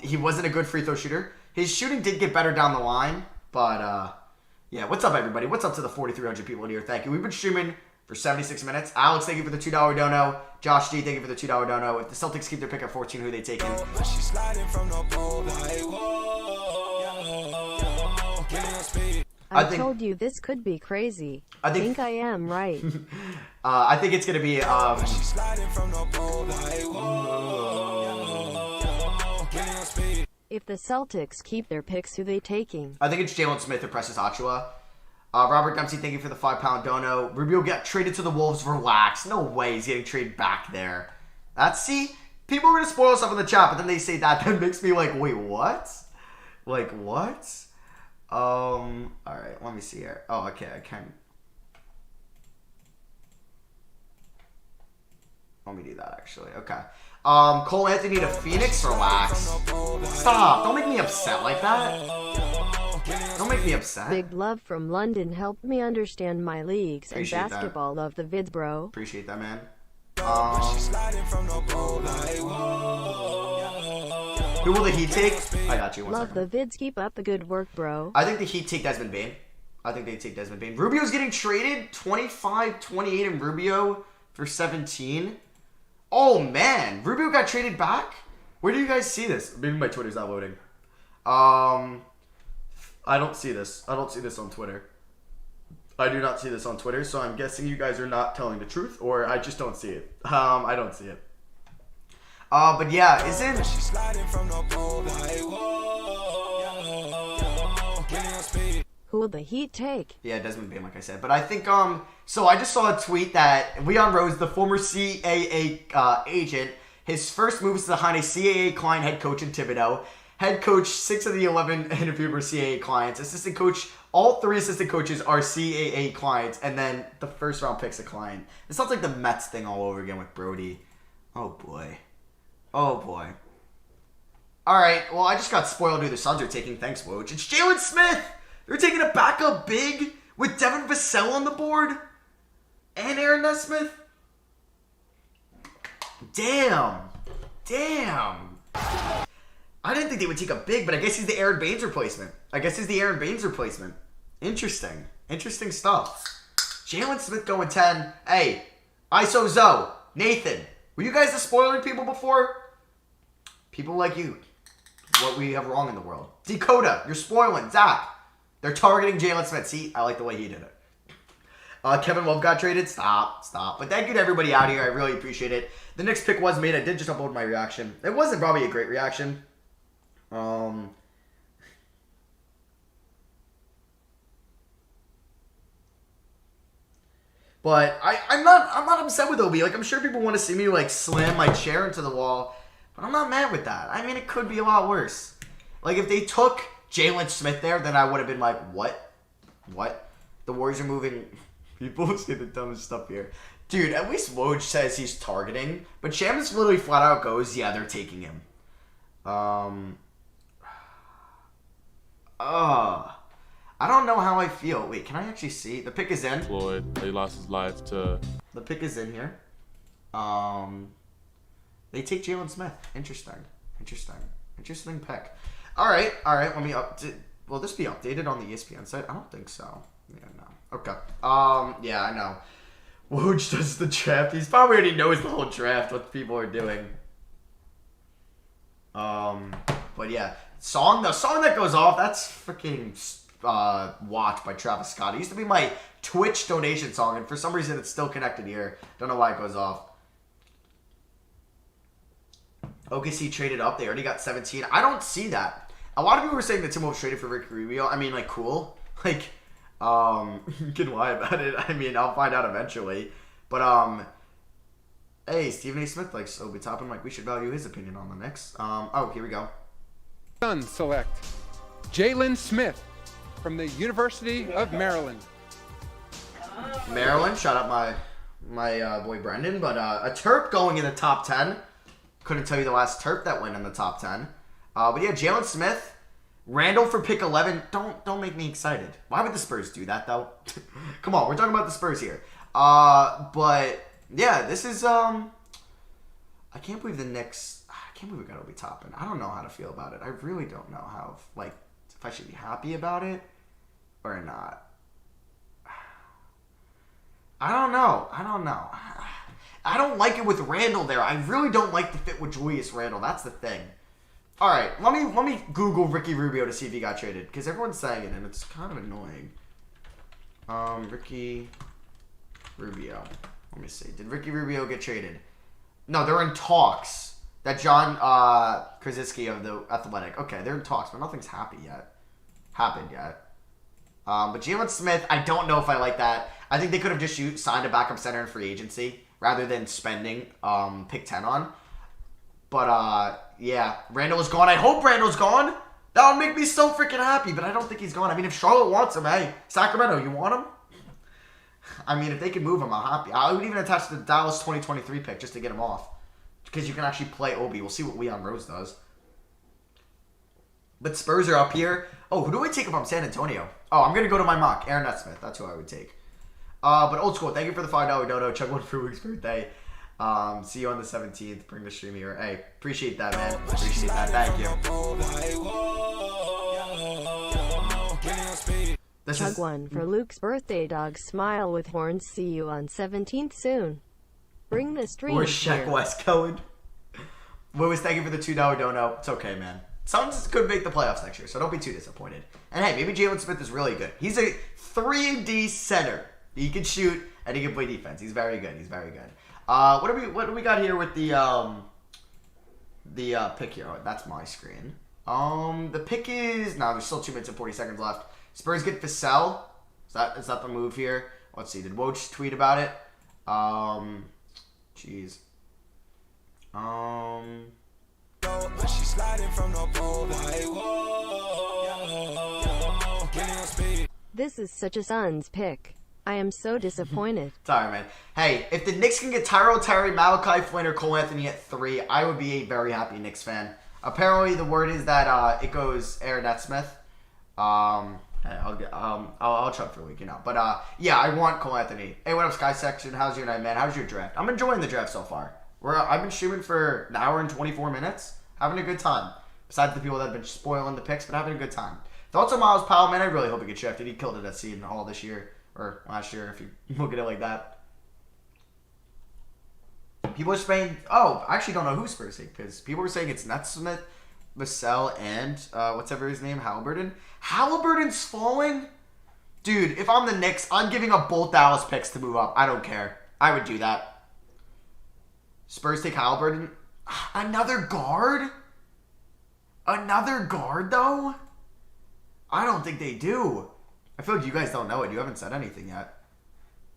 He wasn't a good free throw shooter. His shooting did get better down the line, but, yeah. What's up, everybody? What's up to the 4,300 people in here? Thank you. We've been streaming for 76 minutes. Alex, thank you for the $2 dono. Josh D, thank you for the $2 dono. If the Celtics keep their pick at 14, who are they taking? I told you this could be crazy. I think I am right. I think it's going to be, If the Celtics keep their picks, who they taking? I think it's Jalen Smith or Precious Achiuwa. Robert Dempsey, thank you for the £5 dono. Rubio got traded to the Wolves. Relax. No way he's getting traded back there. See? People are going to spoil stuff in the chat, but then they say that. That makes me like, wait, what? Like, what? Alright, let me see here. Oh, okay, I can. Let me do that, actually. Okay. Cole Anthony to Phoenix? Relax. Stop. Don't make me upset like that. Don't make me upset. Big love from London. Helped me understand my leagues Appreciate and basketball. That. Love the vids, bro. Appreciate that, man. Who will the Heat take? I got you. Love the vids. Keep up the good work, bro. I think the Heat take Desmond Bane. I think they take Desmond Bane. Rubio's getting traded. 25-28 in Rubio for 17. Oh, man. Rubio got traded back? Where do you guys see this? Maybe my Twitter's not loading. I don't see this. I don't see this on Twitter. I do not see this on Twitter, so I'm guessing you guys are not telling the truth, or I just don't see it. I don't see it. But yeah, isn't... Who will the Heat take? Yeah, Desmond Bane, like I said. But I think, so I just saw a tweet that Leon Rose, the former CAA agent, his first move is to find a CAA client head coach in Thibodeau. Head coach, 6 of the 11 interviewed were CAA clients. Assistant coach, all 3 assistant coaches are CAA clients. And then the first round pick's a client. It sounds like the Mets thing all over again with Brody. Oh, boy. Oh, boy. All right, well, I just got spoiled who the Suns are taking. Thanks, Woj. It's Jalen Smith. They're taking a backup big with Devin Vassell on the board and Aaron Neesmith. Damn. I didn't think they would take a big, but I guess he's the Aaron Baines replacement. Interesting. Interesting stuff. Jalen Smith going 10. Hey, ISO Zoe, Nathan, were you guys the spoiling people before? People like you. What we have wrong in the world. Dakota, you're spoiling. Zach, they're targeting Jalen Smith. See, I like the way he did it. Kevin Love got traded. Stop. But thank you to everybody out here. I really appreciate it. The next pick was made. I did just upload my reaction. It wasn't probably a great reaction. But I'm not upset with Obi. Like, I'm sure people want to see me like slam my chair into the wall, but I'm not mad with that. I mean, it could be a lot worse. Like, if they took Jalen Smith there, then I would have been like, what? The Warriors are moving. People say the dumbest stuff here. Dude, at least Woj says he's targeting, but Shams literally flat out goes, yeah, they're taking him. I don't know how I feel. Wait, can I actually see? The pick is in. Floyd, he lost his life to... The pick is in here. They take Jalen Smith. Interesting pick. All right. Let me will this be updated on the ESPN site? I don't think so. Yeah, no. Okay. Yeah, I know. Woj does the draft. He's probably already knows the whole draft, what people are doing. But yeah, the song that goes off, that's freaking Watch by Travis Scott. It used to be my Twitch donation song, and for some reason it's still connected here. Don't know why it goes off. OKC traded up. They already got 17. I don't see that. A lot of people were saying the Timberwolves traded for Ricky Rubio. I mean, like, cool. Like, you can lie about it. I mean, I'll find out eventually. But, hey, Stephen A. Smith likes Obi Toppin. Like, we should value his opinion on the Knicks. Oh, here we go. Suns select Jalen Smith from the University of Maryland. Maryland, shout out my boy Brendan. But a Terp going in the top 10. Couldn't tell you the last Terp that went in the top 10. But yeah, Jalen Smith. Randall for pick 11. Don't make me excited. Why would the Spurs do that, though? Come on, we're talking about the Spurs here. But yeah, this is I can't believe the Knicks. I can't believe we got Obi Toppin. I don't know how to feel about it. I really don't know how, like, if I should be happy about it or not. I don't know. I don't like it with Randall there. I really don't like the fit with Julius Randle. That's the thing. All right, let me Google Ricky Rubio to see if he got traded, because everyone's saying it and it's kind of annoying. Ricky Rubio. Let me see. Did Ricky Rubio get traded? No, they're in talks. That John Krasinski of the Athletic. Okay, they're in talks, but nothing's happened yet. But Jalen Smith, I don't know if I like that. I think they could have just signed a backup center in free agency rather than spending pick 10 on. But yeah, Randall is gone. I hope Randall's gone. That would make me so freaking happy, but I don't think he's gone. I mean, if Charlotte wants him, hey, Sacramento, you want him? I mean, if they can move him, I'm happy. I would even attach the Dallas 2023 pick just to get him off. Because you can actually play Obi. We'll see what Leon Rose does. But Spurs are up here. Oh, who do I take from San Antonio? Oh, I'm going to go to my mock. Aaron Neesmith. That's who I would take. But old school, thank you for the $5 dono. Chug one for Luke's birthday. See you on the 17th. Bring the stream here. Hey, appreciate that, man. Appreciate that. Thank you. Chug one for Luke's birthday. Dog smile with horns. See you on 17th soon. Bring the stream. Where's Shaq West going? Lewis, thank you for the $2 dono. It's okay, man. Suns could make the playoffs next year, so don't be too disappointed. And hey, maybe Jalen Smith is really good. He's a 3D center. He can shoot and he can play defense. He's very good. What do we got here with the pick here? Oh, that's my screen. The pick is there's still 2 minutes and 40 seconds left. Spurs get Vassell. Is that the move here? Let's see. Did Woj tweet about it? Jeez. This is such a Suns pick. I am so disappointed. Sorry, man. Hey, if the Knicks can get Terry, Malachi Flynn, or Cole Anthony at 3, I would be a very happy Knicks fan. Apparently, the word is that it goes Aaron Neesmith. I'll chug for a week, you know. But yeah, I want Cole Anthony. Hey, what up, Sky Section? How's your night, man? How's your draft? I'm enjoying the draft so far. I've been streaming for an hour and 24 minutes, having a good time. Besides the people that have been spoiling the picks, but having a good time. Thoughts on Miles Powell, man? I really hope he gets drafted. He killed it at Seton Hall this year, or last year, if you look at it like that. People are saying, I actually don't know who Spurs take, because people were saying it's Neesmith, Vassell, and whatever his name, Halliburton. Halliburton's falling? Dude, if I'm the Knicks, I'm giving up both Dallas picks to move up. I don't care. I would do that. Spurs take Halliburton. Another guard? Another guard, though? I don't think they do. I feel like you guys don't know it. You haven't said anything yet.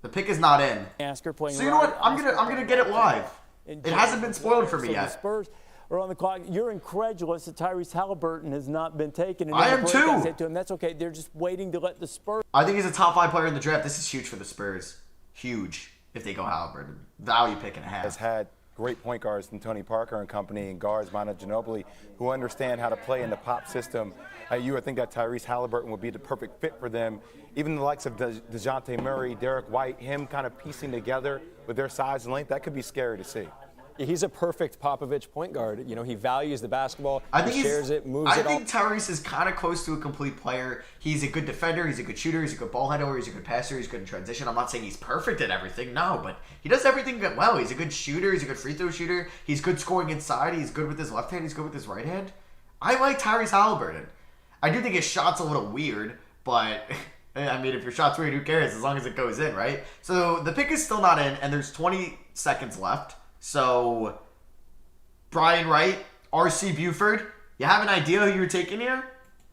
The pick is not in. So you know what? I'm gonna get it live. It hasn't been spoiled for me yet. The Spurs are on the clock. You're incredulous that Tyrese Halliburton has not been taken. I am too. I said to him, that's okay. They're just waiting to let the Spurs. I think he's a top 5 player in the draft. This is huge for the Spurs. Huge if they go Halliburton. Value pick and a half. Has had great point guards from Tony Parker and company and guards, Manu Ginobili, who understand how to play in the pop system. You would think that Tyrese Halliburton would be the perfect fit for them. Even the likes of DeJounte Murray, Derek White, him kind of piecing together with their size and length, that could be scary to see. He's a perfect Popovich point guard. You know, he values the basketball, he shares it, moves it. I think Tyrese is kind of close to a complete player. He's a good defender, he's a good shooter, he's a good ball handler, he's a good passer, he's good in transition. I'm not saying he's perfect at everything, no, but he does everything well. He's a good shooter, he's a good free throw shooter, he's good scoring inside, he's good with his left hand, he's good with his right hand. I like Tyrese Halliburton. I do think his shot's a little weird, but I mean, if your shot's weird, who cares as long as it goes in, right? So the pick is still not in, and there's 20 seconds left. So Brian Wright, R.C. Buford, you have an idea who you're taking here?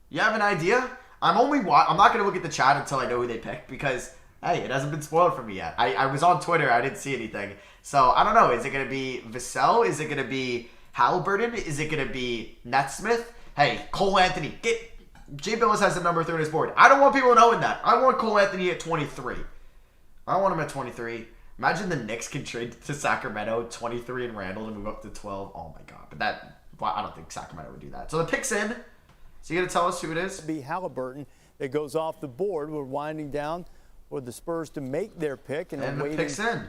You have an idea? I'm not going to look at the chat until I know who they picked because, hey, it hasn't been spoiled for me yet. I was on Twitter. I didn't see anything. So I don't know. Is it going to be Vassell? Is it going to be Halliburton? Is it going to be Neesmith? Hey, Cole Anthony, Jay Billis has the number 3 on his board. I don't want people knowing that. I want Cole Anthony at 23. I want him at 23. Imagine the Knicks can trade to Sacramento, 23 and Randall to move up to 12. Oh my God. But I don't think Sacramento would do that. So the pick's in. So you going to tell us who it is? Be Halliburton that goes off the board. We're winding down for the Spurs to make their pick. And the pick's in.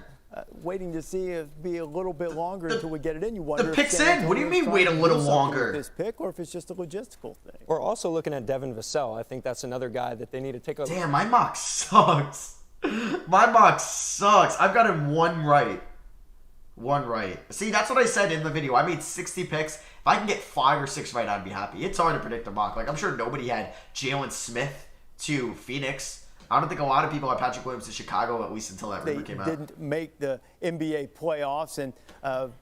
Waiting to see if it be a little bit longer until we get it in. You wonder the pick's in. What do you mean wait a little longer? This pick, or if it's just a logistical thing. We're also looking at Devin Vassell. I think that's another guy that they need to take a. Damn, my mock sucks. My mock sucks. I've got him one right. See, that's what I said in the video. I made 60 picks. If I can get 5 or 6 right, I'd be happy. It's hard to predict a mock. Like, I'm sure nobody had Jalen Smith to Phoenix. I don't think a lot of people had Patrick Williams to Chicago, at least until that rumor came out. They didn't make the NBA playoffs, and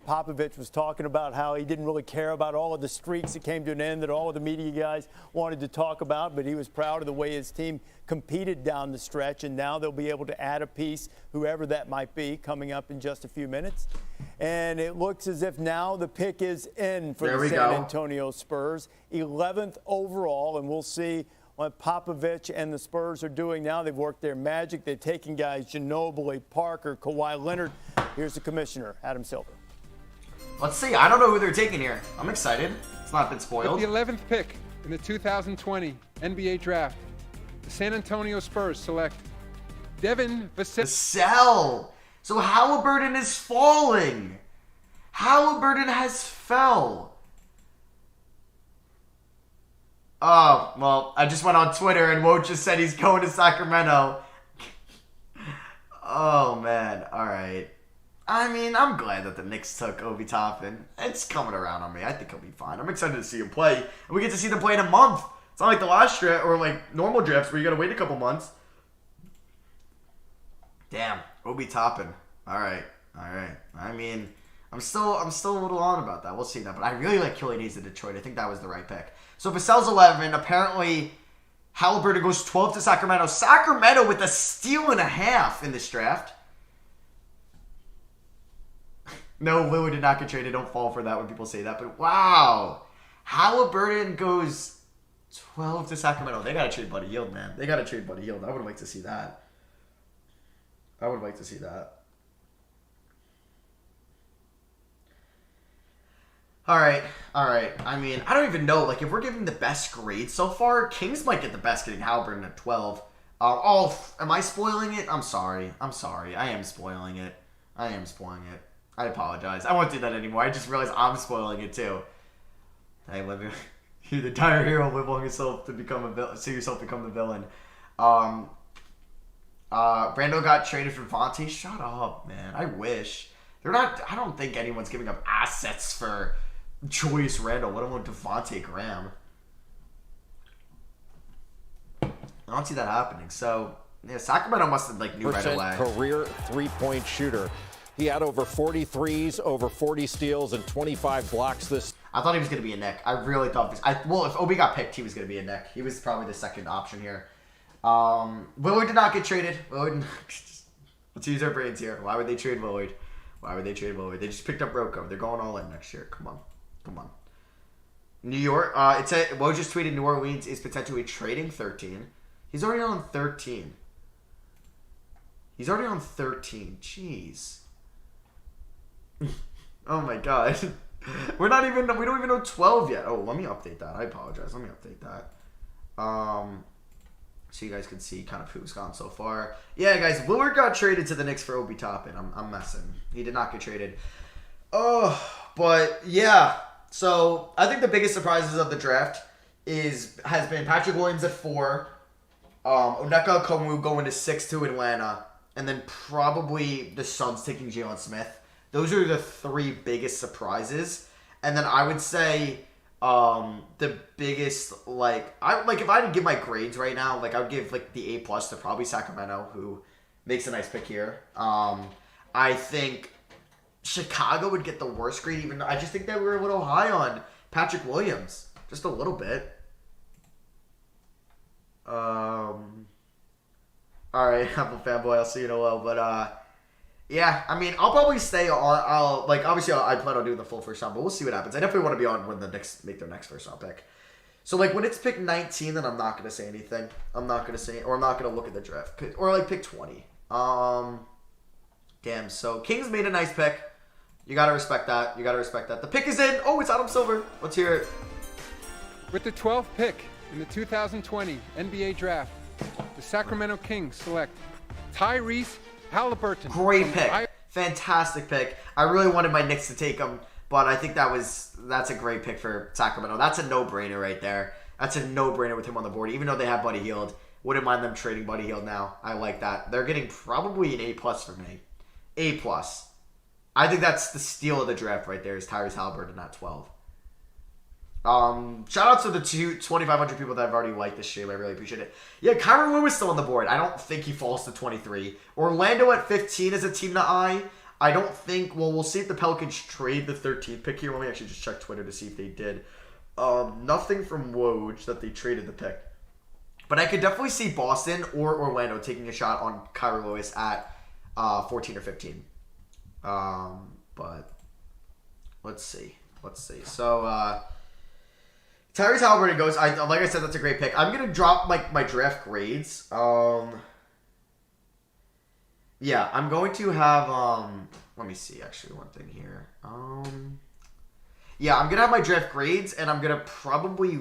Popovich was talking about how he didn't really care about all of the streaks that came to an end that all of the media guys wanted to talk about, but he was proud of the way his team competed down the stretch, and now they'll be able to add a piece, whoever that might be, coming up in just a few minutes. And it looks as if now the pick is in for the San Antonio Spurs, 11th overall, and we'll see what Popovich and the Spurs are doing now. They've worked their magic. They've taken guys Ginobili, Parker, Kawhi Leonard. Here's the commissioner, Adam Silver. Let's see. I don't know who they're taking here. I'm excited. It's not been spoiled. With the 11th pick in the 2020 NBA Draft, the San Antonio Spurs select Devin Vassell. So Halliburton is falling. Halliburton has fell. Oh, well, I just went on Twitter and Woj just said he's going to Sacramento. Oh, man. All right. I mean, I'm glad that the Knicks took Obi Toppin. It's coming around on me. I think he'll be fine. I'm excited to see him play. And we get to see them play in a month. It's not like the last draft or like normal drafts where you got to wait a couple months. Damn. Obi Toppin. All right. I mean, I'm still a little on about that. We'll see that. But I really like Killian Hayes to Detroit. I think that was the right pick. So Vassell's 11. Apparently, Halliburton goes 12 to Sacramento. Sacramento with a steal and a half in this draft. No, Lillard did not get traded. Don't fall for that when people say that. But wow. Halliburton goes 12 to Sacramento. They got to trade Buddy Hield, man. They got to trade Buddy Hield. I would like to see that. All right. I mean, I don't even know. Like, if we're giving the best grade so far, Kings might get the best getting Halliburton at 12. Am I spoiling it? I'm sorry. I am spoiling it. I apologize. I won't do that anymore. I just realized I'm spoiling it too. Hey, You're the dire hero. Live long yourself to become a villain. See yourself become the villain. Brando got traded for Vontae. Shut up, man. I wish. They're not. I don't think anyone's giving up assets for Julius Randle, let alone Devontae Graham. I don't see that happening. So, yeah, Sacramento must have knew right away. Career three-point shooter. He had over 40 threes, over 40 steals, and 25 blocks this. I thought he was going to be a Knick. I really thought. Well, if Obi got picked, he was going to be a Knick. He was probably the second option here. Lillard did not get traded. Let's use our brains here. Why would they trade Lillard? They just picked up Rocco. They're going all in next year. Come on. New York. Woj just tweeted New Orleans is potentially trading 13. He's already on 13. Jeez. Oh my god. We don't even know 12 yet. Oh, let me update that. I apologize. Let me update that. So you guys can see kind of who's gone so far. Yeah, guys, Lillard got traded to the Knicks for Obi Toppin. I'm messing. He did not get traded. Oh, but yeah. So I think the biggest surprises of the draft has been Patrick Williams at 4, Onyeka Okongwu going to 6 to Atlanta, and then probably the Suns taking Jalen Smith. Those are the 3 biggest surprises. And then I would say the biggest, if I had to give my grades right now, I would give the A+ to probably Sacramento, who makes a nice pick here. I think Chicago would get the worst grade, even though I just think they were a little high on Patrick Williams. Just a little bit. Alright, Apple fanboy, I'll see you in a while. But, yeah, I mean, I'll probably stay on. Obviously, I plan on doing the full first round, but we'll see what happens. I definitely want to be on when the Knicks make their next first round pick. So, when it's pick 19, then I'm not going to say anything. I'm not going to look at the draft. Or, pick 20. Damn, so Kings made a nice pick. You got to respect that. The pick is in. Oh, it's Adam Silver. Let's hear it. With the 12th pick in the 2020 NBA Draft, the Sacramento Kings select Tyrese Halliburton. Great pick. Fantastic pick. I really wanted my Knicks to take him, but I think that's a great pick for Sacramento. That's a no-brainer right there. That's a no-brainer with him on the board, even though they have Buddy Hield. Wouldn't mind them trading Buddy Hield now. I like that. They're getting probably an A+ for me. A+. I think that's the steal of the draft right there is Tyrese Halliburton at 12. Shout out to the 2,500 people that have already liked this stream. I really appreciate it. Yeah, Kyra Lewis still on the board. I don't think he falls to 23. Orlando at 15 is a team to eye. I don't think. Well, we'll see if the Pelicans trade the 13th pick here. Let me actually just check Twitter to see if they did. Nothing from Woj that they traded the pick. But I could definitely see Boston or Orlando taking a shot on Kyra Lewis at 14 or 15. But let's see. So, Tyrese Halliburton goes. Like I said, that's a great pick. I'm gonna drop my draft grades. Yeah, I'm going to have. Let me see. Actually, one thing here. Yeah, I'm gonna have my draft grades, and I'm gonna probably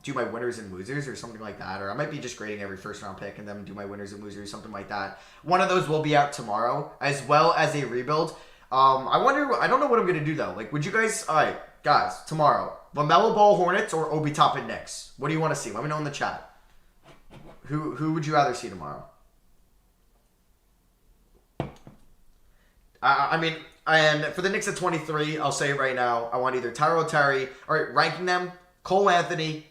do my winners and losers or something like that. Or I might be just grading every first round pick and then do my winners and losers, something like that. One of those will be out tomorrow, as well as a rebuild. I don't know what I'm gonna do though. Would you guys? All right, guys, tomorrow, LaMelo Ball Hornets or Obi Toppin Knicks? What do you want to see? Let me know in the chat. Who would you rather see tomorrow? I mean, and for the Knicks at 23, I'll say it right now. I want either Tyrell Terry. All right, ranking them: Cole Anthony,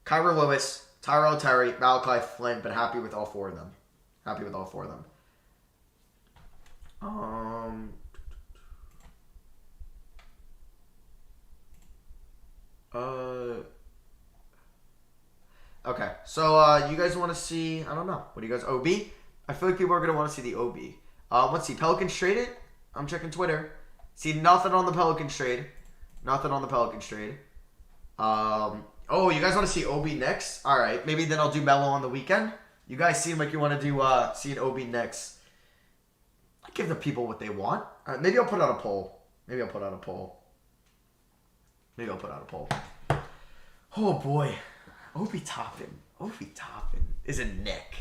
Kyra Lewis, Tyrell Terry, Malachi Flynn. But happy with all 4 of them. Okay, so you guys want to see? I don't know. What do you guys? OB? I feel like people are gonna want to see the OB. Let's see. Pelicans traded. I'm checking Twitter. See nothing on the Pelicans trade. Oh, you guys want to see OB next? All right, maybe then I'll do Melo on the weekend. You guys seem like you want to do see an OB next. I give the people what they want. All right, maybe I'll put out a poll. Oh boy, Obi Toppin is a Knick.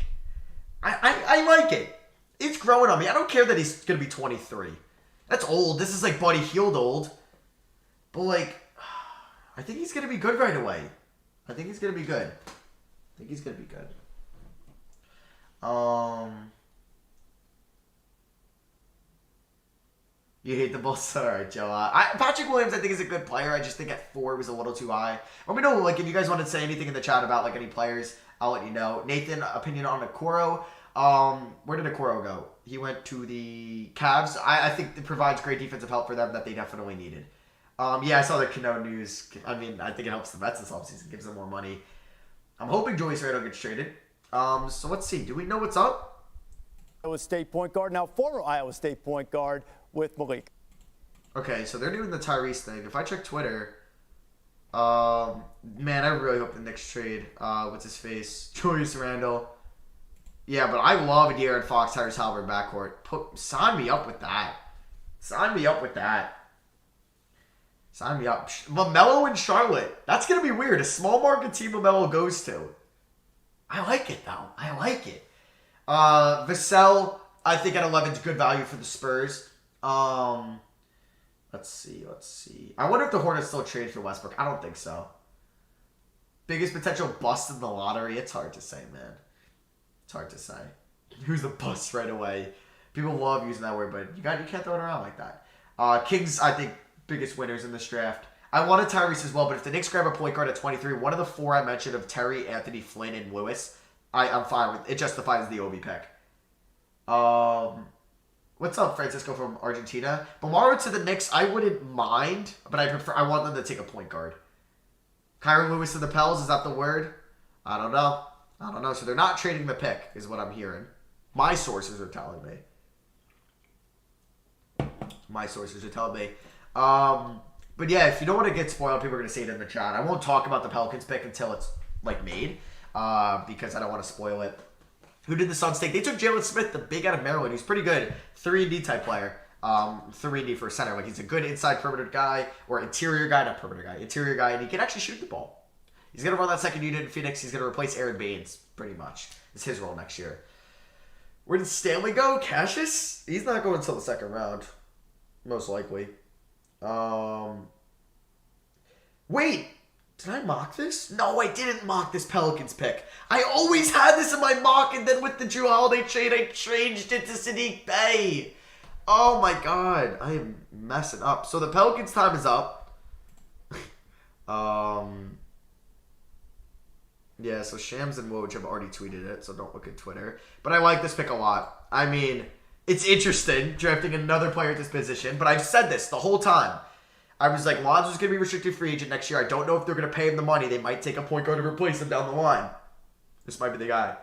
I like it. It's growing on me. I don't care that he's gonna be 23. That's old. This is Buddy Hield old. But I I think he's going to be good right away. I think he's going to be good. You hate the Bulls? Alright, Joe. Patrick Williams, I think, is a good player. I just think at 4 was a little too high. Let me know, like, if you guys want to say anything in the chat about, like, any players, I'll let you know. Nathan, opinion on Okoro. Where did Okoro go? He went to the Cavs. I think it provides great defensive help for them that they definitely needed. Yeah, I saw the Cano news. I mean, I think it helps the Mets this offseason. Gives them more money. I'm hoping Julius Randle gets traded. So let's see. Do we know what's up? Iowa State point guard, now former Iowa State point guard with Malik. Okay, so they're doing the Tyrese thing. If I check Twitter, man, I really hope the Knicks trade, what's his face? Julius Randle. Yeah, but I love a De'Aaron Fox, Tyrese Halliburton backcourt. Sign me up with that. Sign me up. LaMelo in Charlotte. That's going to be weird. A small market team LaMelo goes to. I like it, though. I like it. Vassell, I think at 11 is good value for the Spurs. Let's see. I wonder if the Hornets still trade for Westbrook. I don't think so. Biggest potential bust in the lottery? It's hard to say, man. It's hard to say. Who's the bust right away? People love using that word, but you can't throw it around like that. Kings, I think, biggest winners in this draft. I wanted Tyrese as well, but if the Knicks grab a point guard at 23, one of the 4 I mentioned of Terry, Anthony, Flynn, and Lewis, I'm fine with. It justifies the Obi pick. What's up, Francisco from Argentina? Bamaro to the Knicks, I wouldn't mind, but I want them to take a point guard. Kyra Lewis to the Pels, is that the word? I don't know. So they're not trading the pick, is what I'm hearing. My sources are telling me. But yeah, if you don't want to get spoiled, people are going to say it in the chat. I won't talk about the Pelicans pick until it's like made, because I don't want to spoil it. Who did the Suns take? They took Jalen Smith, the big out of Maryland, who's pretty good. 3-and-D type player. 3-and-D for a center. Like, he's a good inside perimeter guy, or interior guy, not perimeter guy, interior guy, and he can actually shoot the ball. He's going to run that second unit in Phoenix. He's going to replace Aaron Baines, pretty much. It's his role next year. Where did Stanley go? Cassius? He's not going until the second round. Most likely. Wait! Did I mock this? No, I didn't mock this Pelicans pick. I always had this in my mock, and then with the Jrue Holiday trade, I changed it to Sadiq Bey. Oh my god. I am messing up. So the Pelicans time is up. Yeah, so Shams and Woj have already tweeted it, so don't look at Twitter. But I like this pick a lot. I mean, it's interesting drafting another player at this position, but I've said this the whole time. I was like, Lonzo's going to be restricted free agent next year. I don't know if they're going to pay him the money. They might take a point guard to replace him down the line. This might be the guy.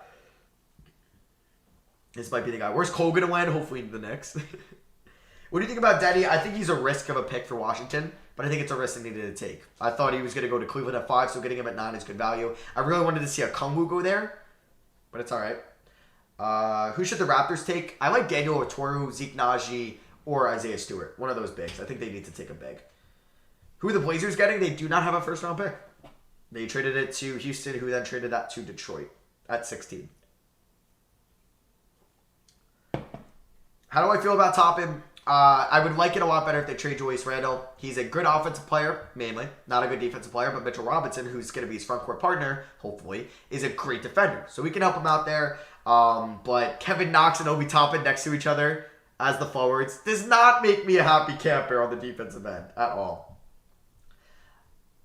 Where's Cole going to land? Hopefully in the Knicks. What do you think about Denny? I think he's a risk of a pick for Washington, but I think it's a risk they needed to take. I thought he was going to go to Cleveland at 5, so getting him at 9 is good value. I really wanted to see a Kungwu go there, but it's all right. Who should the Raptors take? I like Daniel Otoru, Zeke Naji, or Isaiah Stewart. One of those bigs. I think they need to take a big. Who are the Blazers getting? They do not have a first-round pick. They traded it to Houston, who then traded that to Detroit at 16. How do I feel about Toppin? I would like it a lot better if they trade Julius Randle. He's a good offensive player, mainly. Not a good defensive player, but Mitchell Robinson, who's going to be his front court partner, hopefully, is a great defender. So we can help him out there. But Kevin Knox and Obi Toppin next to each other as the forwards does not make me a happy camper on the defensive end at all.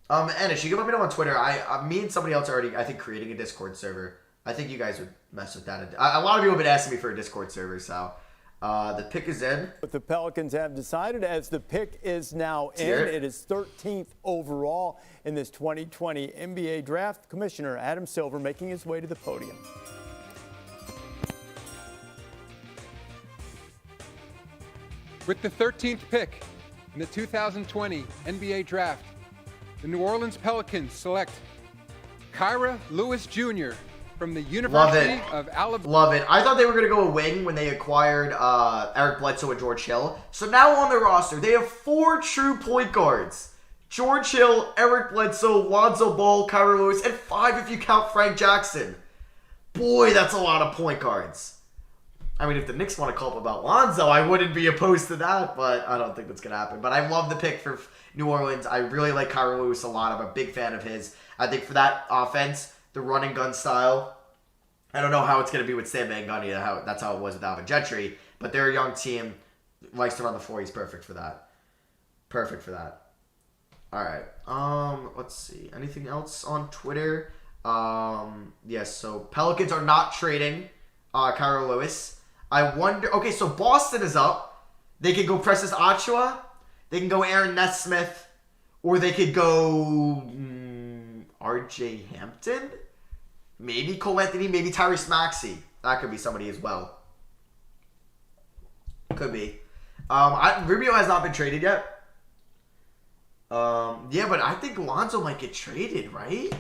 Anish, you can let me know on Twitter. Me and somebody else are already, I think, creating a Discord server. I think you guys would mess with that. A lot of people have been asking me for a Discord server, so the pick is in. But the Pelicans have decided, as the pick is now in, it is 13th overall in this 2020 NBA Draft. Commissioner Adam Silver making his way to the podium. With the 13th pick in the 2020 NBA Draft, the New Orleans Pelicans select Kyra Lewis Jr. from the University of Alabama. Love it. I thought they were going to go a wing when they acquired Eric Bledsoe and George Hill. So now on their roster, they have 4 true point guards. George Hill, Eric Bledsoe, Lonzo Ball, Kyra Lewis, and 5 if you count Frank Jackson. Boy, that's a lot of point guards. I mean, if the Knicks want to call up about Lonzo, I wouldn't be opposed to that, but I don't think that's going to happen. But I love the pick for New Orleans. I really like Kyra Lewis a lot. I'm a big fan of his. I think for that offense, the run and gun style, I don't know how it's going to be with Sam Van Gundy. That's how it was with Alvin Gentry. But they're a young team. Likes to run the floor. He's perfect for that. Perfect for that. All right. Let's see. Anything else on Twitter? Yes, so Pelicans are not trading Kyra Lewis. I wonder... Okay, so Boston is up. They could go Precious Achiuwa. They can go Aaron Neesmith. Or they could go... RJ Hampton? Maybe Cole Anthony. Maybe Tyrese Maxey. That could be somebody as well. Could be. Rubio has not been traded yet. Yeah, but I think Lonzo might get traded, right?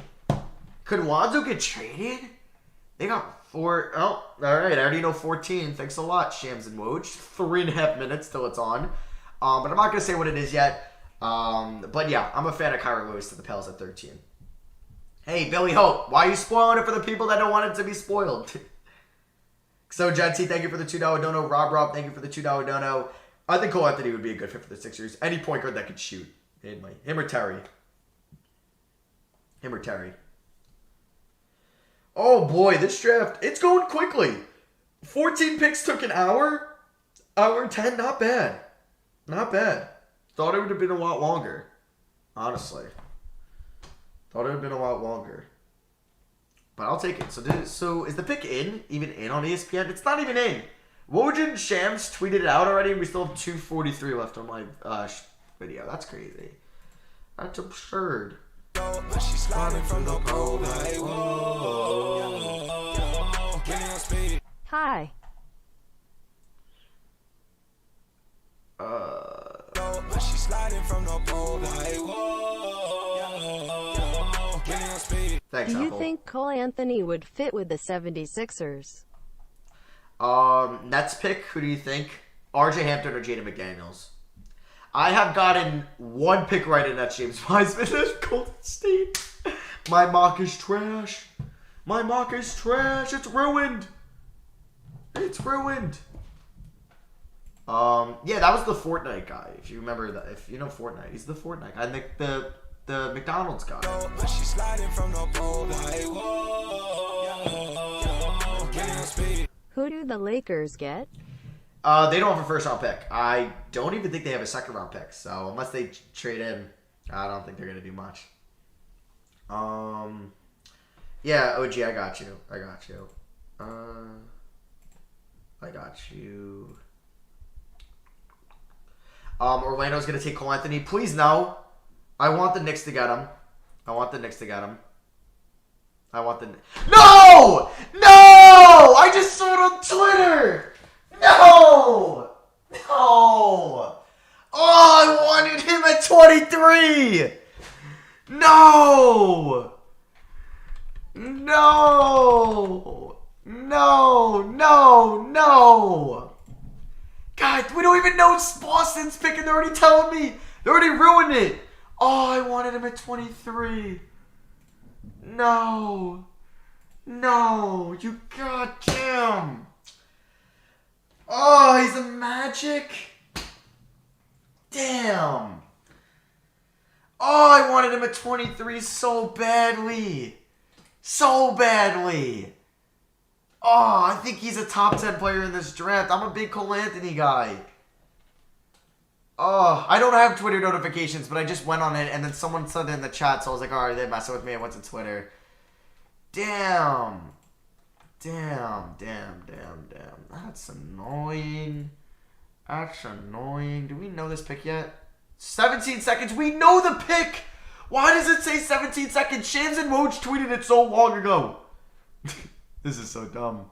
Could Lonzo get traded? They got 4. Oh, all right. I already know 14. Thanks a lot, Shams and Woj. 3.5 minutes till it's on. But I'm not going to say what it is yet. But yeah, I'm a fan of Kyra Lewis to the Pels at 13. Hey, Billy Hope, why are you spoiling it for the people that don't want it to be spoiled? So, Jency, thank you for the $2 dono. Rob, thank you for the $2 dono. I think Cole Anthony would be a good fit for the Sixers. Any point guard that could shoot. Him or Terry. Oh boy, this draft, it's going quickly. 14 picks took an hour. Hour 10, not bad. Not bad. Thought it would have been a lot longer. Honestly. Thought it would have been a lot longer. But I'll take it. So is the pick even in on ESPN? It's not even in. Woj and Shams tweeted it out already, and we still have 2:43 left on my video. That's crazy. That's absurd. Hi. Thanks, Do you Apple. think Cole Anthony would fit with the 76ers? Nets pick, who do you think? RJ Hampton or Jaden McDaniels? I have gotten one pick right, and that's James Weissman. That's Golden State. My mock is trash. It's ruined. Yeah, that was the Fortnite guy. If you remember that, if you know Fortnite, he's the Fortnite guy. And the McDonald's guy. Who do the Lakers get? They don't have a first round pick. I don't even think they have a second round pick. So unless they trade in, I don't think they're gonna do much. Yeah, OG, I got you. Orlando's gonna take Cole Anthony. Please no. I want the Knicks to get him. No! I just saw it on Twitter. No! Oh, I wanted him at 23. No! God, we don't even know Boston's picking. They're already telling me. They already ruined it. Oh, I wanted him at 23. No, you goddamn. Oh, he's a Magic. Damn. Oh, I wanted him at 23 so badly. Oh, I think he's a top 10 player in this draft. I'm a big Cole Anthony guy. Oh, I don't have Twitter notifications, but I just went on it, and then someone said it in the chat, so I was like, alright, they're messing with me. I went to Twitter. Damn. That's annoying. Do we know this pick yet? 17 seconds. We know the pick. Why does it say 17 seconds? Shams and Woj tweeted it so long ago. This is so dumb.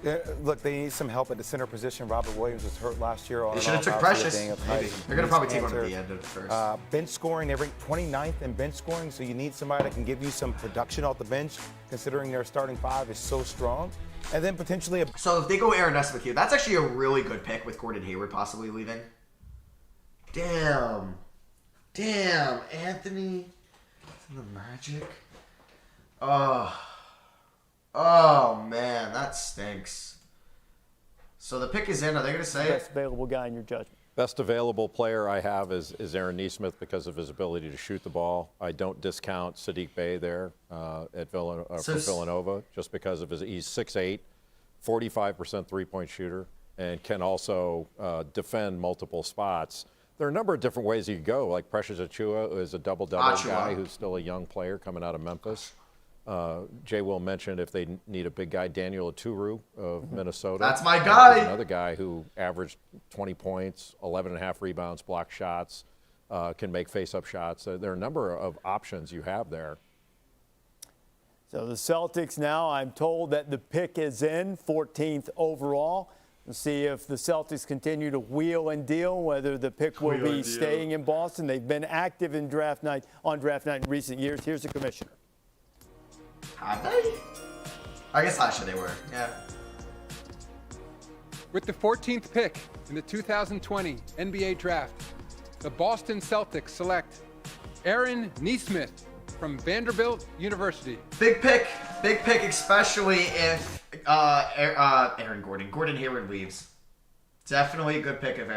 Yeah, look, they need some help at the center position. Robert Williams was hurt last year. They should have took Precious. Maybe. They're going to probably take one at the end of the first. Bench scoring, they're ranked 29th in bench scoring, so you need somebody that can give you some production off the bench, considering their starting five is so strong. And then potentially... So if they go Aaron Neesmith here, that's actually a really good pick with Gordon Hayward possibly leaving. Damn, Anthony. The Magic. Oh man, that stinks. So the pick is in. Are they going to say best available guy in your judgment? Best available player I have is Aaron Neesmith because of his ability to shoot the ball. I don't discount Sadiq Bey there for Villanova just because of he's 6'8", 45% three-point shooter, and can also defend multiple spots. There are a number of different ways you could go, like Precious Achiuwa is a double-double guy who's still a young player coming out of Memphis. Jay Will mentioned if they need a big guy, Daniel Oturu of Minnesota. That's my guy. Another guy who averaged 20 points, 11.5 rebounds, block shots, can make face-up shots. There are a number of options you have there. So the Celtics now, I'm told that the pick is in, 14th overall. We'll see if the Celtics continue to wheel and deal, whether the pick will be staying in Boston. They've been active in draft night in recent years. Here's the commissioner. Have they? I guess last year they were, yeah. With the 14th pick in the 2020 NBA Draft, the Boston Celtics select Aaron Neesmith from Vanderbilt University. Big pick, especially if Gordon Hayward leaves. Definitely a good pick if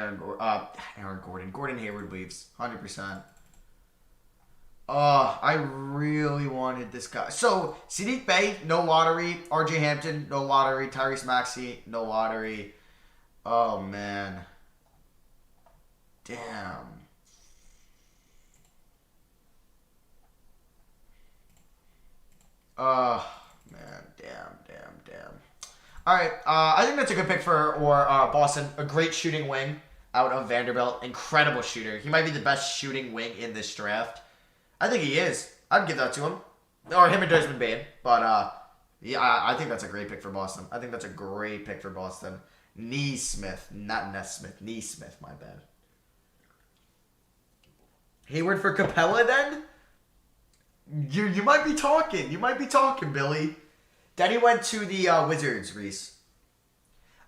Gordon Hayward leaves, 100%. I really wanted this guy. So, Sadiq Bey, no lottery. RJ Hampton, no lottery. Tyrese Maxey, no lottery. Oh, man. Damn. Oh, man. Damn. All right. I think that's a good pick for Boston. A great shooting wing out of Vanderbilt. Incredible shooter. He might be the best shooting wing in this draft. I think he is. I'd give that to him. Or him and Desmond Bane. But, yeah, I think that's a great pick for Boston. Neesmith. Not Neesmith. Neesmith, my bad. Hayward for Capella, then? You might be talking. Billy. Denny went to the Wizards, Reese.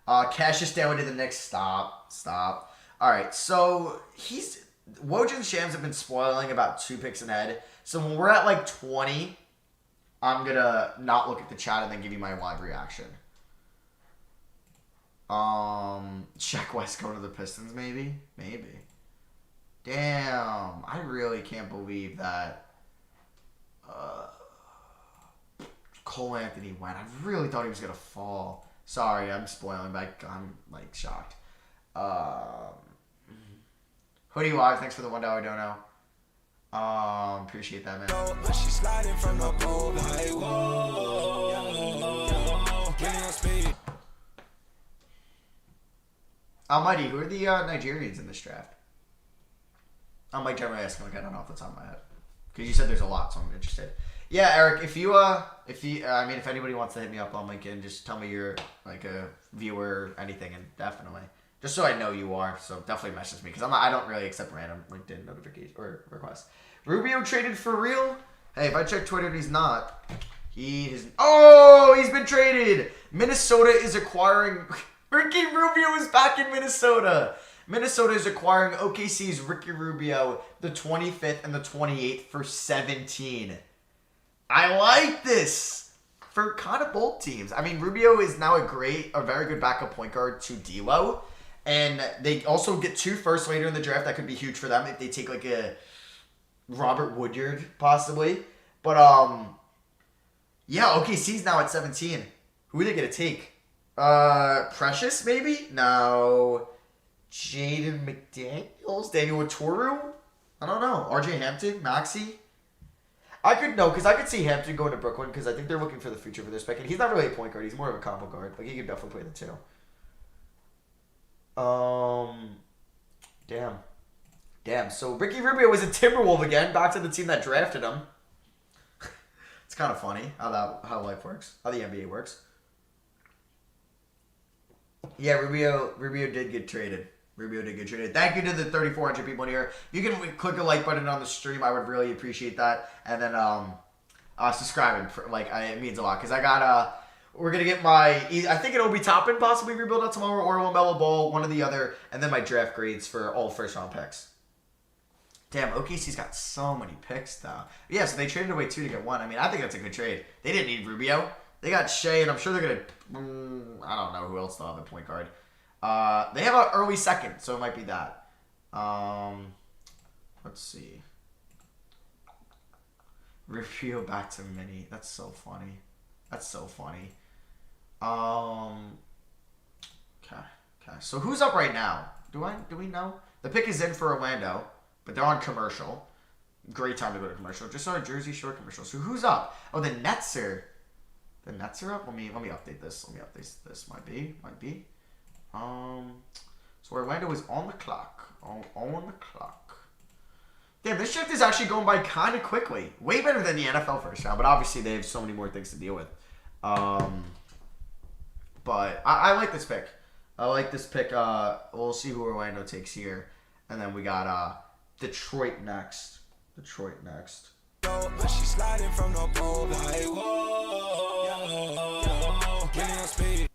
Cassius down to the Knicks. Stop. All right, so Woj and Shams have been spoiling about 2 picks ahead. So when we're at like 20, I'm going to not look at the chat and then give you my live reaction. Shaq West going to the Pistons, maybe? Maybe. Damn, I really can't believe that Cole Anthony went. I really thought he was going to fall. Sorry, I'm spoiling, but I'm like shocked. Hoodie Live, thanks for the $1 dono. Appreciate that, man. She's sliding from the pole like, whoa. Almighty, who are the Nigerians in this draft? I'm like generally asking, like I don't know off the top of my head, because you said there's a lot, so I'm interested. Yeah, Eric, if anybody wants to hit me up on LinkedIn, just tell me you're like a viewer, anything, and definitely. Just so I know you are, so definitely message me, because I don't really accept random LinkedIn notifications or requests. Rubio traded for real? Hey, if I check Twitter and he's not, he's been traded! Minnesota is acquiring... Ricky Rubio is back in Minnesota! Minnesota is acquiring OKC's Ricky Rubio, the 25th and the 28th for 17. I like this! For kind of both teams. I mean, Rubio is now a very good backup point guard to D'Lo. And they also get 2 firsts later in the draft. That could be huge for them if they take like a Robert Woodyard, possibly. But, yeah, OKC's now at 17. Who are they going to take? Precious, maybe? No. Jaden McDaniels? Daniel Oturu? I don't know. RJ Hampton? Maxey? Because I could see Hampton going to Brooklyn because I think they're looking for the future for this pick. And he's not really a point guard. He's more of a combo guard. Like, he could definitely play the 2. Damn. So Ricky Rubio was a Timberwolf again, back to the team that drafted him. It's kind of funny how life works, how the NBA works. Yeah, Rubio did get traded. Thank you to the 3,400 people in here. If you can click a like button on the stream, I would really appreciate that. And then subscribing, it means a lot because I got we're going to get I think it'll be Toppin possibly rebuild out tomorrow, or LaMelo Ball, one or the other, and then my draft grades for all first-round picks. Damn, OKC's got so many picks, though. Yeah, so they traded away 2 to get 1. I mean, I think that's a good trade. They didn't need Rubio. They got Shea, and I'm sure they're going to... I don't know who else they'll have at point guard. They have an early second, so it might be that. Let's see. Review back to mini. That's so funny. That's so funny. Okay. So who's up right now? Do we know? The pick is in for Orlando, but they're on commercial. Great time to go to commercial. Just saw a Jersey Shore commercial. So who's up? Oh, the Nets are up. Let me update this. This might be. So Orlando is on the clock. On the clock. Damn, this shift is actually going by kind of quickly. Way better than the NFL first round, but obviously they have so many more things to deal with. But I like this pick. We'll see who Orlando takes here. And then we got Detroit next. She's sliding from the pole like, whoa, million speed.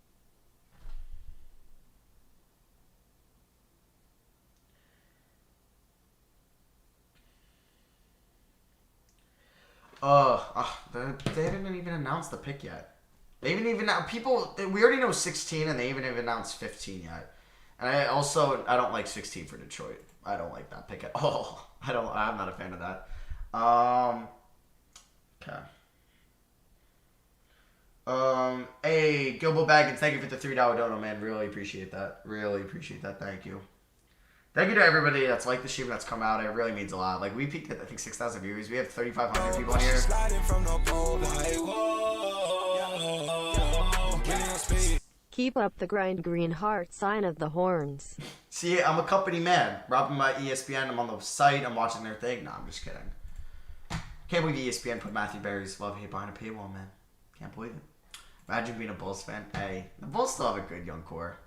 They didn't even announce the pick yet. They even we already know 16, and they even announced 15 yet. And I don't like 16 for Detroit. I don't like that pick at all. I'm not a fan of that. Okay. Hey, Gilbo Baggins, thank you for the $3 dono, man. Really appreciate that. Thank you. Thank you to everybody that's liked the stream, that's come out. It really means a lot. Like, we peaked at, I think, 6,000 viewers. We have 3,500 people in here. Keep up the grind, green heart, sign of the horns. See, I'm a company man. Robbing my ESPN. I'm on the site. I'm watching their thing. No, I'm just kidding. Can't believe ESPN put Matthew Berry's love hate behind a paywall, man. Can't believe it. Imagine being a Bulls fan. Hey, the Bulls still have a good young core.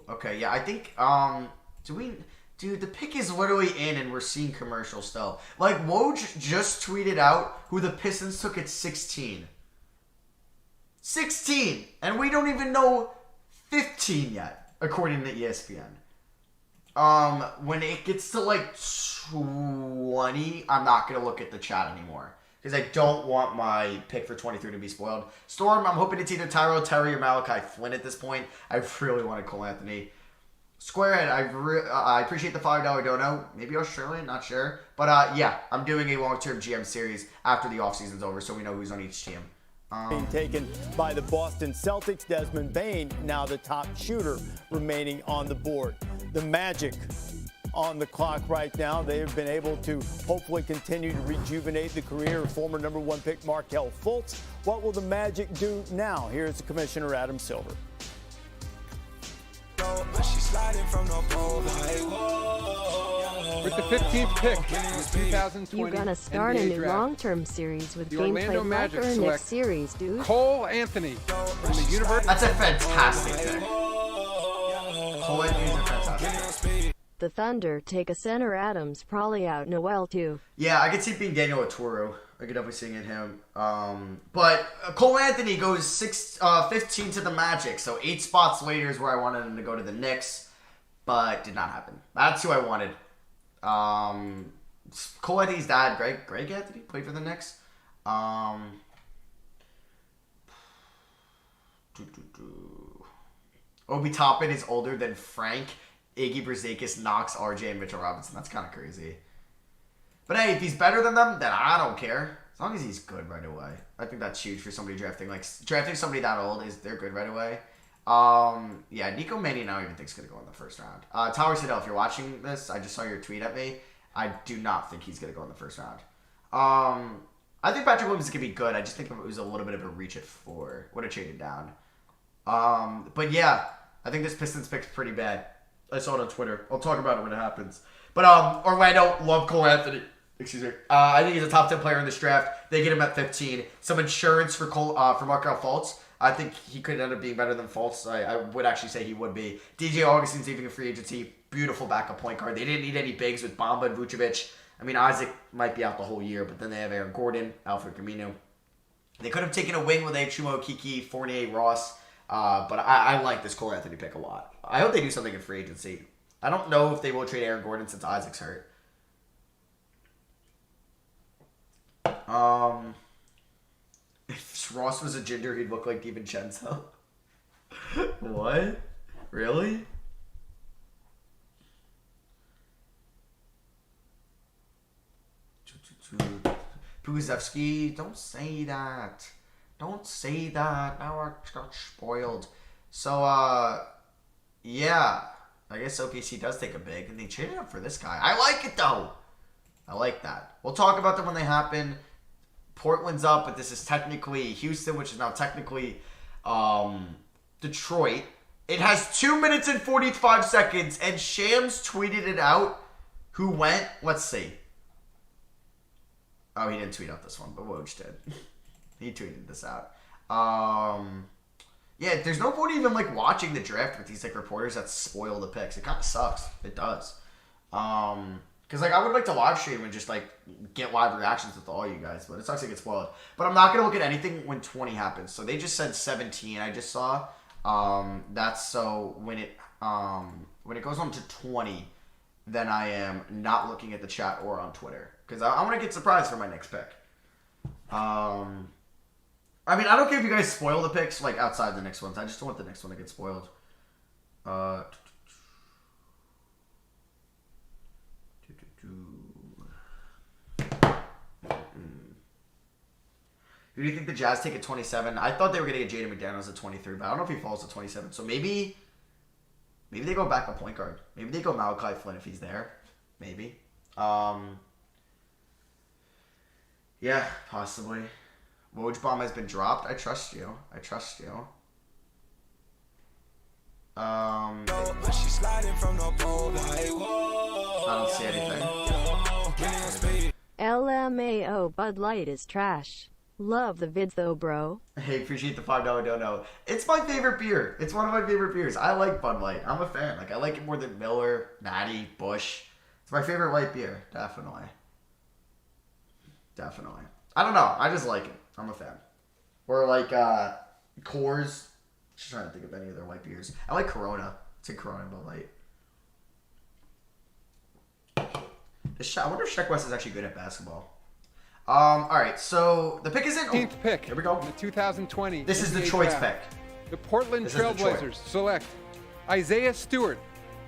Okay, yeah, I think, dude, the pick is literally in and we're seeing commercial still. Like, Woj just tweeted out who the Pistons took at 16. 16! And we don't even know 15 yet, according to ESPN. When it gets to, like, 20, I'm not going to look at the chat anymore. Because I don't want my pick for 23 to be spoiled. Storm, I'm hoping it's either Tyrell Terry or Malachi Flynn at this point. I really want to Cole Anthony. Squarehead, I appreciate the $5 dono. Maybe Australian, not sure. But yeah, I'm doing a long-term GM series after the offseason's over, so we know who's on each team. Being taken by the Boston Celtics, Desmond Bane, now the top shooter remaining on the board. The Magic on the clock right now. They have been able to hopefully continue to rejuvenate the career of former number 1 pick Markelle Fultz. What will the Magic do now? Here's the Commissioner Adam Silver. With the 15th pick in the 2020 You're gonna start NBA a new draft, long-term series with the gameplay Orlando like Magic or a select next series, dude. Cole Anthony from the University. That's a fantastic pick. Cole Anthony's a fantastic pick. The Thunder take a center. Adams probably out Noel too. Yeah, I could see it being Daniel Oturu. I could definitely see it him. But Cole Anthony goes 15 to the Magic, so 8 spots later is where I wanted him to go to the Knicks, but did not happen. That's who I wanted. Cole Anthony's dad, Greg Anthony, played for the Knicks. Obi Toppin is older than Frank, Iggy Brzezikis, Knox, RJ, and Mitchell Robinson. That's kind of crazy. But hey, if he's better than them, then I don't care. As long as he's good right away. I think that's huge for somebody drafting. Like, drafting somebody that old, they're good right away. Yeah, Nico Mannion I don't even think is going to go in the first round. Tyler Siddell, if you're watching this, I just saw your tweet at me. I do not think he's going to go in the first round. I think Patrick Williams is going to be good. I just think it was a little bit of a reach at 4. Would have traded down. But yeah, I think this Pistons pick's pretty bad. I saw it on Twitter. I'll talk about it when it happens. But Orlando, love Cole Anthony. Excuse me. I think he's a top 10 player in this draft. They get him at 15. Some insurance for Markelle Fultz. I think he could end up being better than Fultz. I would actually say he would be. DJ Augustine's leaving a free agency. Beautiful backup point guard. They didn't need any bigs with Bamba and Vucevic. I mean, Isaac might be out the whole year, but then they have Aaron Gordon, Alfred Camino. They could have taken a wing with Chumo Kiki, Fournier, Ross. But I like this Cole Anthony pick a lot. I hope they do something in free agency. I don't know if they will trade Aaron Gordon since Isaac's hurt. If Ross was a ginger, he'd look like DiVincenzo. What? Really? Puzevsky, don't say that. Don't say that. Now I got spoiled. So, yeah. I guess OKC does take a big, and they traded up for this guy. I like it, though. I like that. We'll talk about them when they happen. Portland's up, but this is technically Houston, which is now technically Detroit. It has 2 minutes and 45 seconds, and Shams tweeted it out. Who went? Let's see. Oh, he didn't tweet out this one, but Woj did. He tweeted this out. Yeah, there's no point even like watching the draft with these like reporters that spoil the picks. It kind of sucks. It does. Because like I would like to live stream and just like get live reactions with all you guys, but it sucks to get spoiled. But I'm not gonna look at anything when 20 happens. So they just said 17. I just saw. That's so when it goes on to 20, then I am not looking at the chat or on Twitter because I want to get surprised for my next pick. I mean, I don't care if you guys spoil the picks like outside the next ones. I just don't want the next one to get spoiled. Who do you think the Jazz take at 27? I thought they were going to get Jaden McDaniels at 23, but I don't know if he falls to 27. So maybe they go back to point guard. Maybe they go Malachi Flynn if he's there. Maybe. Yeah, possibly. Woj bomb has been dropped. I trust you. I trust you. I don't see anything. LMAO Bud Light is trash. Love the vids though, bro. Hey, appreciate the $5 dono. It's my favorite beer. It's one of my favorite beers. I like Bud Light. I'm a fan. Like I like it more than Miller, Natty, Busch. It's my favorite light beer. Definitely. Definitely. I don't know. I just like it. I'm a fan. Or like Coors. Just trying to think of any other light beers. I like Corona. It's a Corona Bud Light. I wonder if Sheck West is actually good at basketball. All right, so the pick is in. 15th pick. Here we go. In the 2020. This is NBA Detroit's draft. pick. The Portland Trailblazers select Isaiah Stewart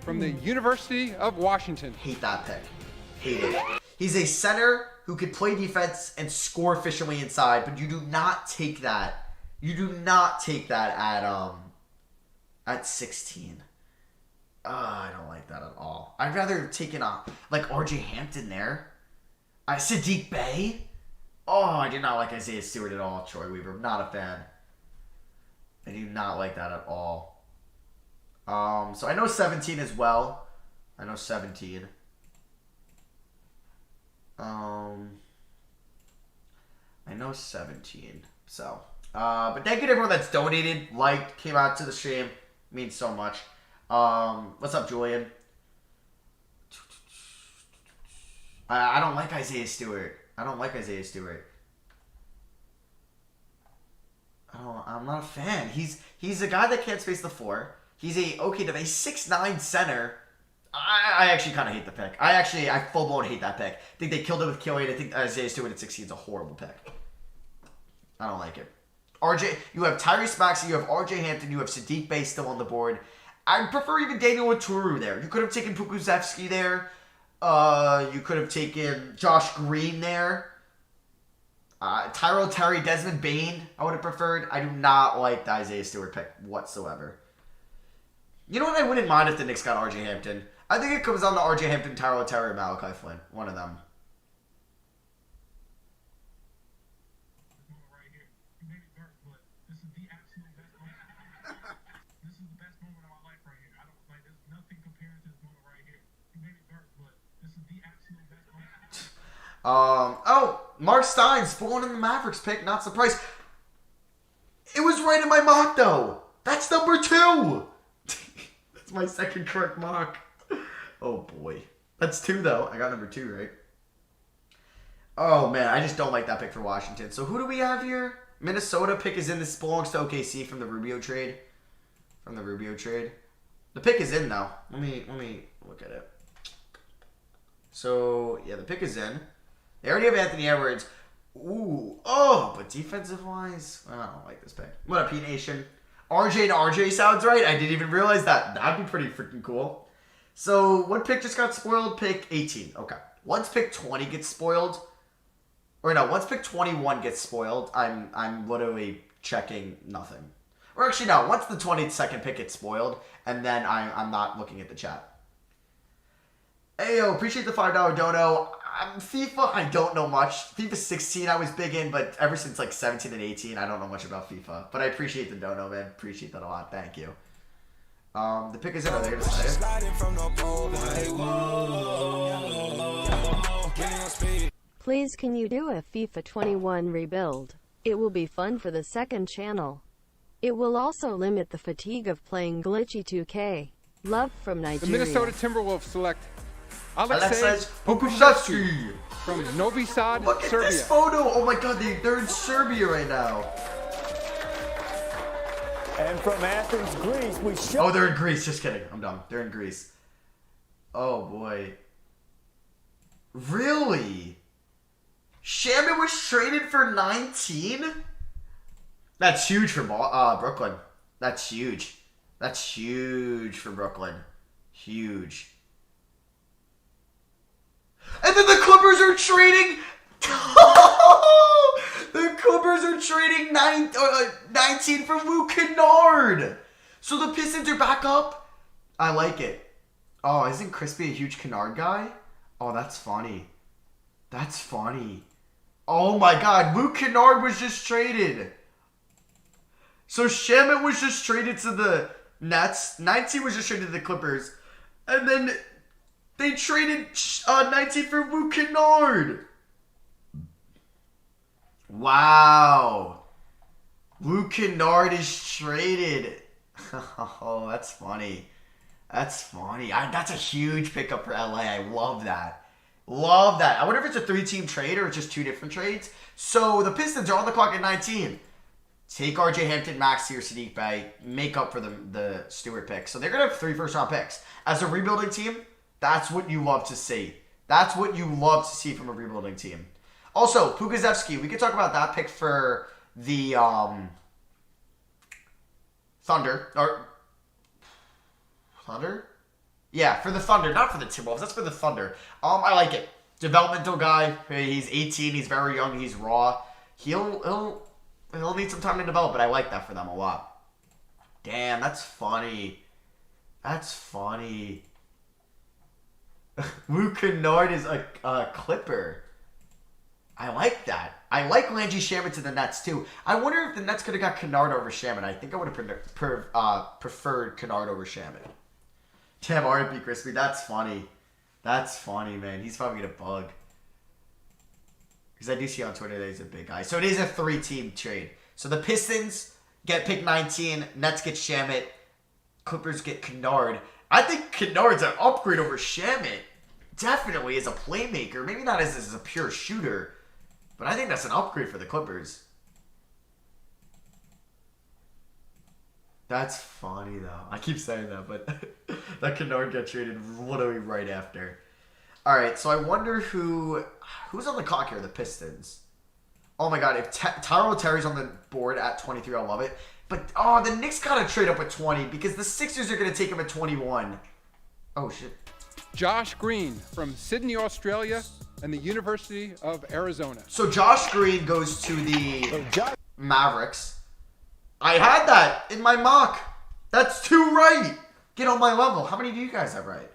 from the University of Washington. Hate that pick. Hate it. He's a center who could play defense and score efficiently inside, but you do not take that. You do not take that at 16. I don't like that at all. I'd rather have taken like RJ Hampton there. Sadiq Bey. Oh, I did not like Isaiah Stewart at all. Troy Weaver, not a fan. I do not like that at all. So I know 17 as well. I know 17. I know 17. So, but thank you to everyone that's donated, liked, came out to the stream. It means so much. What's up, Julian? I don't like Isaiah Stewart. I'm not a fan. He's a guy that can't space the floor. He's a 6'9" center. I actually kind of hate the pick. I full blown hate that pick. I think they killed it with Killian. I think Isaiah Stewart at 16 is a horrible pick. I don't like it. You have Tyrese Maxey, you have RJ Hampton, you have Sadiq Bey still on the board. I prefer even Daniel Oturu there. You could have taken Pukuzevsky there. You could have taken Josh Green there. Tyrell Terry, Desmond Bane, I would have preferred. I do not like the Isaiah Stewart pick whatsoever. You know what? I wouldn't mind if the Knicks got RJ Hampton. I think it comes down to RJ Hampton, Tyrell Terry, or Malachi Flynn. One of them. Mark Stein's pulling in the Mavericks pick. Not surprised. It was right in my mock, though. That's number 2. That's my second correct mock. Oh, boy. That's 2, though. I got number 2, right? Oh, man. I just don't like that pick for Washington. So who do we have here? Minnesota pick is in. This belongs to OKC from the Rubio trade. The pick is in, though. Let me look at it. So, yeah, the pick is in. They already have Anthony Edwards. Ooh. Oh, but defensive-wise, I don't like this pick. What up, P-Nation? RJ and RJ sounds right. I didn't even realize that. That'd be pretty freaking cool. So, what pick just got spoiled? Pick 18. Okay. Once pick 20 gets spoiled, or no, once pick 21 gets spoiled, I'm literally checking nothing. Or actually, no. Once the 22nd pick gets spoiled, and then I'm not looking at the chat. Ayo, appreciate the $5 dono. FIFA, I don't know much. FIFA 16 I was big in, but ever since like 17 and 18, I don't know much about FIFA. But I appreciate the dono, man. Appreciate that a lot. Thank you. The pick is in. Are they going to say it? Please can you do a FIFA 21 rebuild? It will be fun for the second channel. It will also limit the fatigue of playing glitchy 2K. Love from Nigeria. The Minnesota Timberwolves select Alexej Pokusevski from Novi Sad, Look at Serbia. this photo. Oh my god, they're in Serbia right now. And from Athens, Greece, we show. Oh, they're in Greece. Just kidding. I'm done. They're in Greece. Oh boy. Really? Shaman was traded for 19? That's huge for Brooklyn. That's huge. That's huge for Brooklyn. Huge. And then the Clippers are trading. The Clippers are trading 19 for Luke Kennard. So the Pistons are back up. I like it. Oh, isn't Crispy a huge Kennard guy? Oh, that's funny. That's funny. Oh my god, Luke Kennard was just traded. So Shaman was just traded to the Nets. 19 was just traded to the Clippers. And then they traded 19 for Luke Kennard. Wow. Luke Kennard is traded. Oh, that's funny. That's funny. That's a huge pickup for LA. I love that. Love that. I wonder if it's a 3-team trade or it's just 2 different trades. So the Pistons are on the clock at 19. Take RJ Hampton, Maxey, or Sadiq Bey. Make up for the Stewart pick. So they're going to have 3 first-round picks. As a rebuilding team, that's what you love to see. That's what you love to see from a rebuilding team. Also, Pokusevski. We could talk about that pick for the Thunder. Or Thunder? Yeah, for the Thunder, not for the Timberwolves. That's for the Thunder. I like it. Developmental guy. He's 18. He's very young. He's raw. He'll need some time to develop, but I like that for them a lot. Damn, that's funny. That's funny. Luke Kennard is a Clipper. I like that. I like Landry Shaman to the Nets, too. I wonder if the Nets could have got Kennard over Shaman. I think I would have preferred Kennard over Shaman. Damn, R&B Crispy. That's funny. That's funny, man. He's probably going to bug. Because I do see on Twitter that he's a big guy. So it is a 3-team trade. So the Pistons get pick 19. Nets get Shamet. Clippers get Kennard. I think Kennard's an upgrade over Shamet. Definitely as a playmaker. Maybe not as a pure shooter. But I think that's an upgrade for the Clippers. That's funny, though. I keep saying that, but that Kennard got traded literally right after. All right, so I wonder who's on the clock here, the Pistons. Oh, my God. If Tyrell Terry's on the board at 23, I'll love it. But, the Knicks got to trade up at 20 because the Sixers are going to take him at 21. Oh, shit. Josh Green from Sydney, Australia, and the University of Arizona. So Josh Green goes to the Mavericks. I had that in my mock. That's 2 right. Get on my level. How many do you guys have right?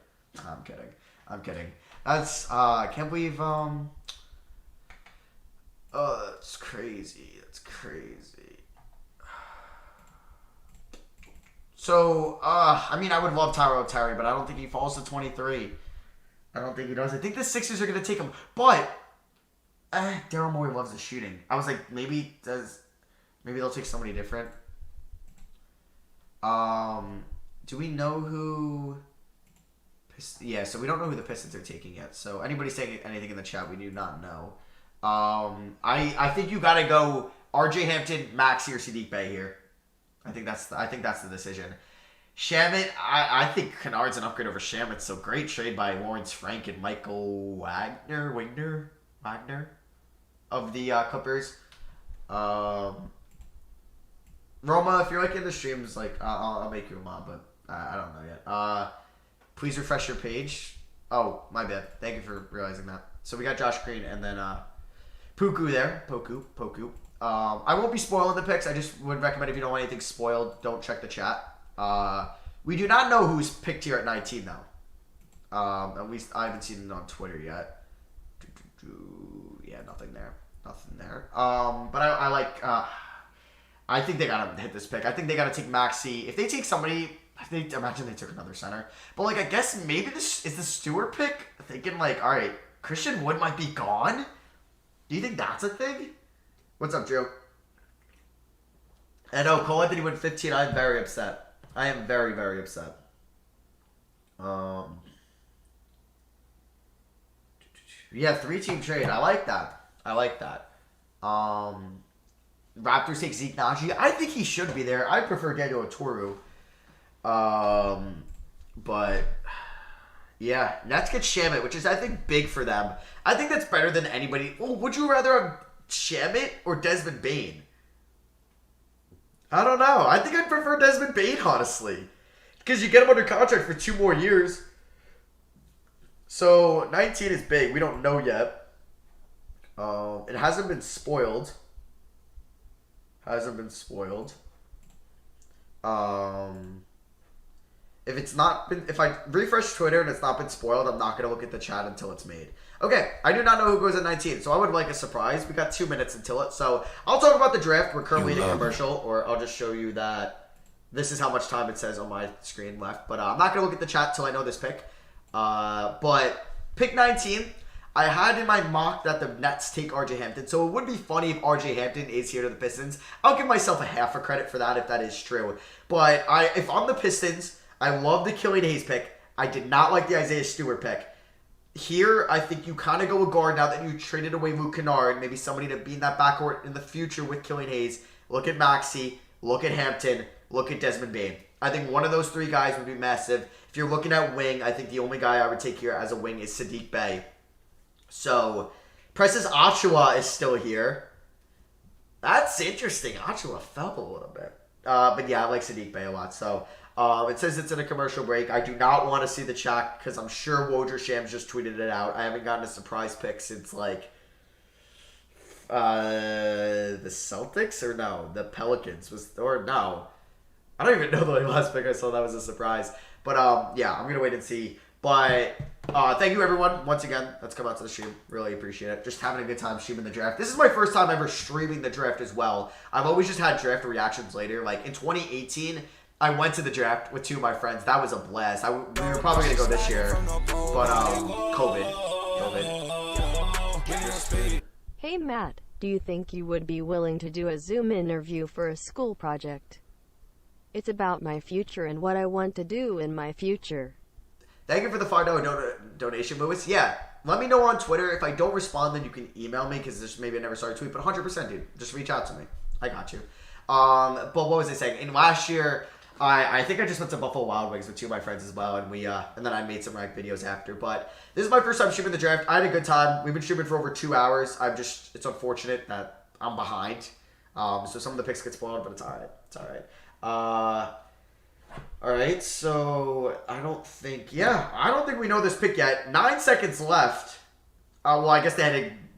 I'm kidding. I'm kidding. That's, I can't believe, that's crazy. That's crazy. So, I mean, I would love Tyrell Terry, but I don't think he falls to 23. I don't think he does. I think the Sixers are going to take him. But, Daryl Morey loves the shooting. I was like, maybe they'll take somebody different. Do we know who... Yeah, so we don't know who the Pistons are taking yet. So anybody saying anything in the chat, we do not know. I think you got to go RJ Hampton, Maxey, or Sadiq Bey here. I think that's the decision. Shamet, I think Kennard's an upgrade over Shamet. So great trade by Lawrence Frank and Michael Wagner. of the Clippers. Roma, if you're like in the streams, like I'll make you a mod, but I don't know yet. Please refresh your page. Oh, my bad. Thank you for realizing that. So we got Josh Green and then Poku there. Poku. I won't be spoiling the picks. I just would recommend if you don't want anything spoiled, don't check the chat. We do not know who's picked here at 19 though. At least I haven't seen it on Twitter yet. Yeah, nothing there. But I like. I think they gotta hit this pick. I think they gotta take Maxey. If they take somebody, imagine they took another center. But like, I guess maybe this is the Stewart pick. Thinking like, all right, Christian Wood might be gone. Do you think that's a thing? What's up, Joe? And Cole Anthony went 15. I'm very upset. I am very, very upset. Yeah, 3-team trade. I like that. Raptors take Zeke Naji. I think he should be there. I prefer Daniel Oturu. But yeah, Nets get Shamit, which is I think big for them. I think that's better than anybody. Well, would you rather have Shamit or Desmond Bane? I don't know. I think I'd prefer Desmond Bane, honestly, because you get him under contract for 2 more years. So 19 is big. We don't know yet. It hasn't been spoiled. If I refresh Twitter and it's not been spoiled, I'm not going to look at the chat until it's made. Okay, I do not know who goes at 19, so I would like a surprise. We got 2 minutes until it, so I'll talk about the draft. We're currently in a commercial, or I'll just show you that this is how much time it says on my screen left. But I'm not going to look at the chat until I know this pick. But pick 19, I had in my mock that the Nets take RJ Hampton, so it would be funny if RJ Hampton is here to the Pistons. I'll give myself a half a credit for that if that is true. But if I'm the Pistons, I love the Killian Hayes pick. I did not like the Isaiah Stewart pick. Here, I think you kind of go with guard now that you traded away Luke Kennard, maybe somebody to be in that backcourt in the future with Killian Hayes. Look at Maxey, look at Hampton, look at Desmond Bane. I think one of those 3 guys would be massive. If you're looking at wing, I think the only guy I would take here as a wing is Sadiq Bey. So, Precious Achiuwa is still here. That's interesting. Achiuwa fell a little bit. But yeah, I like Sadiq Bey a lot. So, it says it's in a commercial break. I do not want to see the chat because I'm sure Woj Shams just tweeted it out. I haven't gotten a surprise pick since like the Celtics or no, the Pelicans no. I don't even know the last pick I saw that was a surprise. But yeah, I'm gonna wait and see. But thank you everyone once again that's come out to the stream. Really appreciate it. Just having a good time streaming the draft. This is my first time ever streaming the draft as well. I've always just had draft reactions later. Like in 2018, I went to the draft with 2 of my friends. That was a blast. We were probably gonna go this year, but COVID. Hey Matt, do you think you would be willing to do a Zoom interview for a school project? It's about my future and what I want to do in my future. Thank you for the $5 donation, Lewis. Yeah, let me know on Twitter. If I don't respond, then you can email me because maybe I never saw a tweet. But 100%, dude, just reach out to me. I got you. But what was I saying? In last year, I think I just went to Buffalo Wild Wings with 2 of my friends as well, and and then I made some rank videos after. But this is my first time streaming the draft. I had a good time. We've been streaming for over 2 hours. It's unfortunate that I'm behind. So some of the picks get spoiled, but it's all right. It's all right. All right, so I don't think we know this pick yet. 9 seconds left. Well, I guess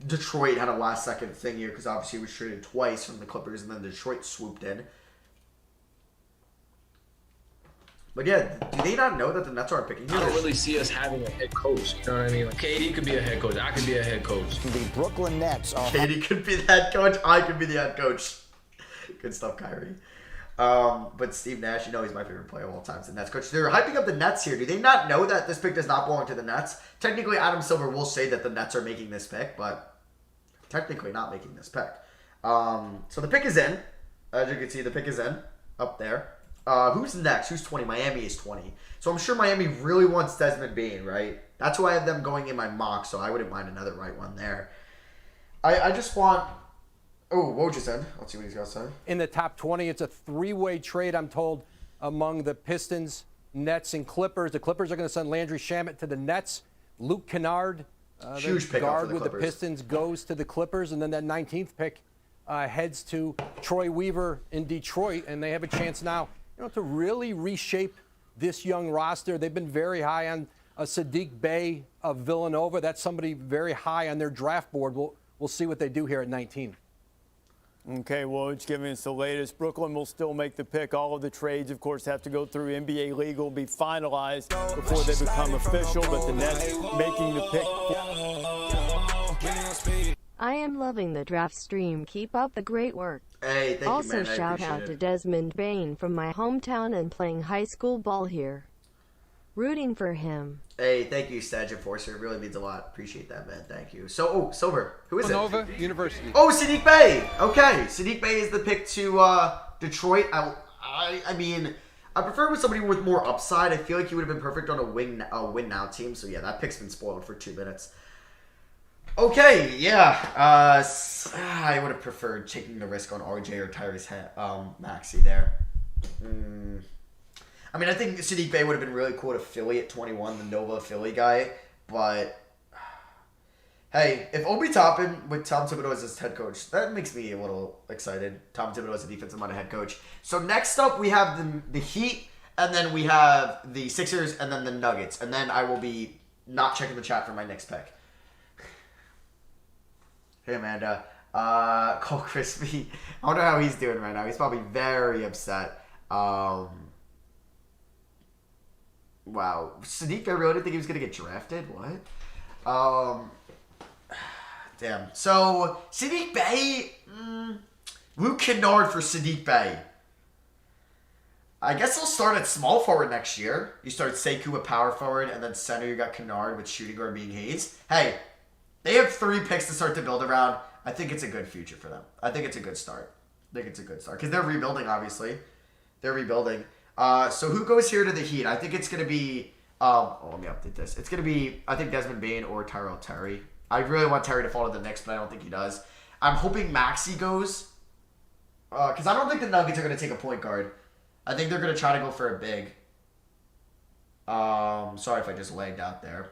Detroit had a last second thing here because obviously he was traded twice from the Clippers and then Detroit swooped in. But yeah, do they not know that the Nets aren't picking here? I don't really see us having a head coach. You know what I mean? Like, KD could be a head coach. I could be a head coach. The Brooklyn Nets are... KD could be the head coach. I could be the head coach. Good stuff, Kyrie. But Steve Nash, he's my favorite player of all time. The Nets coach. They're hyping up the Nets here. Do they not know that this pick does not belong to the Nets? Technically, Adam Silver will say that the Nets are making this pick, but technically not making this pick. So the pick is in. As you can see, the pick is in. Up there. Who's next? Who's 20? Miami is 20. So I'm sure Miami really wants Desmond Bane, right? That's why I have them going in my mock, so I wouldn't mind another right one there. I just want... Oh, Woj is in. Let's see what he's got to say. In the top 20, it's a 3-way trade, I'm told, among the Pistons, Nets, and Clippers. The Clippers are going to send Landry Shamet to the Nets. Luke Kennard Huge pick guard for the with the Clippers. Pistons goes to the Clippers, and then that 19th pick heads to Troy Weaver in Detroit, and they have a chance now, to really reshape this young roster. They've been very high on Sadiq Bey of Villanova. That's somebody very high on their draft board. We'll see what they do here at 19. Okay, Woj giving us the latest. Brooklyn will still make the pick. All of the trades, of course, have to go through NBA legal, be finalized before they become official, but the Nets making the pick. I am loving the draft stream. Keep up the great work. Hey, thank also, you, man. shout out to Desmond Bain from my hometown and playing high school ball here. Rooting for him. Hey, thank you, Staj Enforcer. It really means a lot. Appreciate that, man. Thank you. So, Silver, who is Villanova it? University. Oh, Sadiq Bey. Okay, Sadiq Bey is the pick to Detroit. I mean, I prefer with somebody with more upside. I feel like he would have been perfect on a win now team. So yeah, that pick's been spoiled for 2 minutes. Okay, yeah. I would have preferred taking the risk on RJ or Tyrese Maxey there. I mean, I think Sadiq Bey would have been really cool to Philly at 21, the Nova Philly guy. But, hey, if Obi Toppin with Tom Thibodeau as his head coach, that makes me a little excited. Tom Thibodeau as a defensive-minded head coach. So next up, we have the Heat, and then we have the Sixers, and then the Nuggets. And then I will be not checking the chat for my next pick. Hey, Amanda. Cole Crispy. I wonder how he's doing right now. He's probably very upset. Wow. Sadiq Bey really didn't think he was going to get drafted? What? Damn. So, Sadiq Bey... Luke Kennard for Sadiq Bey. I guess he'll start at small forward next year. You start Sekou at power forward, and then center you got Kennard with shooting guard being Hayes. Hey, they have 3 picks to start to build around. I think it's a good future for them. I think it's a good start. Because they're rebuilding, obviously. They're rebuilding. So who goes here to the Heat? I think it's going to be... let me update this. It's going to be, I think, Desmond Bain or Tyrell Terry. I really want Terry to fall to the Knicks, but I don't think he does. I'm hoping Maxey goes. Because I don't think the Nuggets are going to take a point guard. I think they're going to try to go for a big. Sorry if I just lagged out there.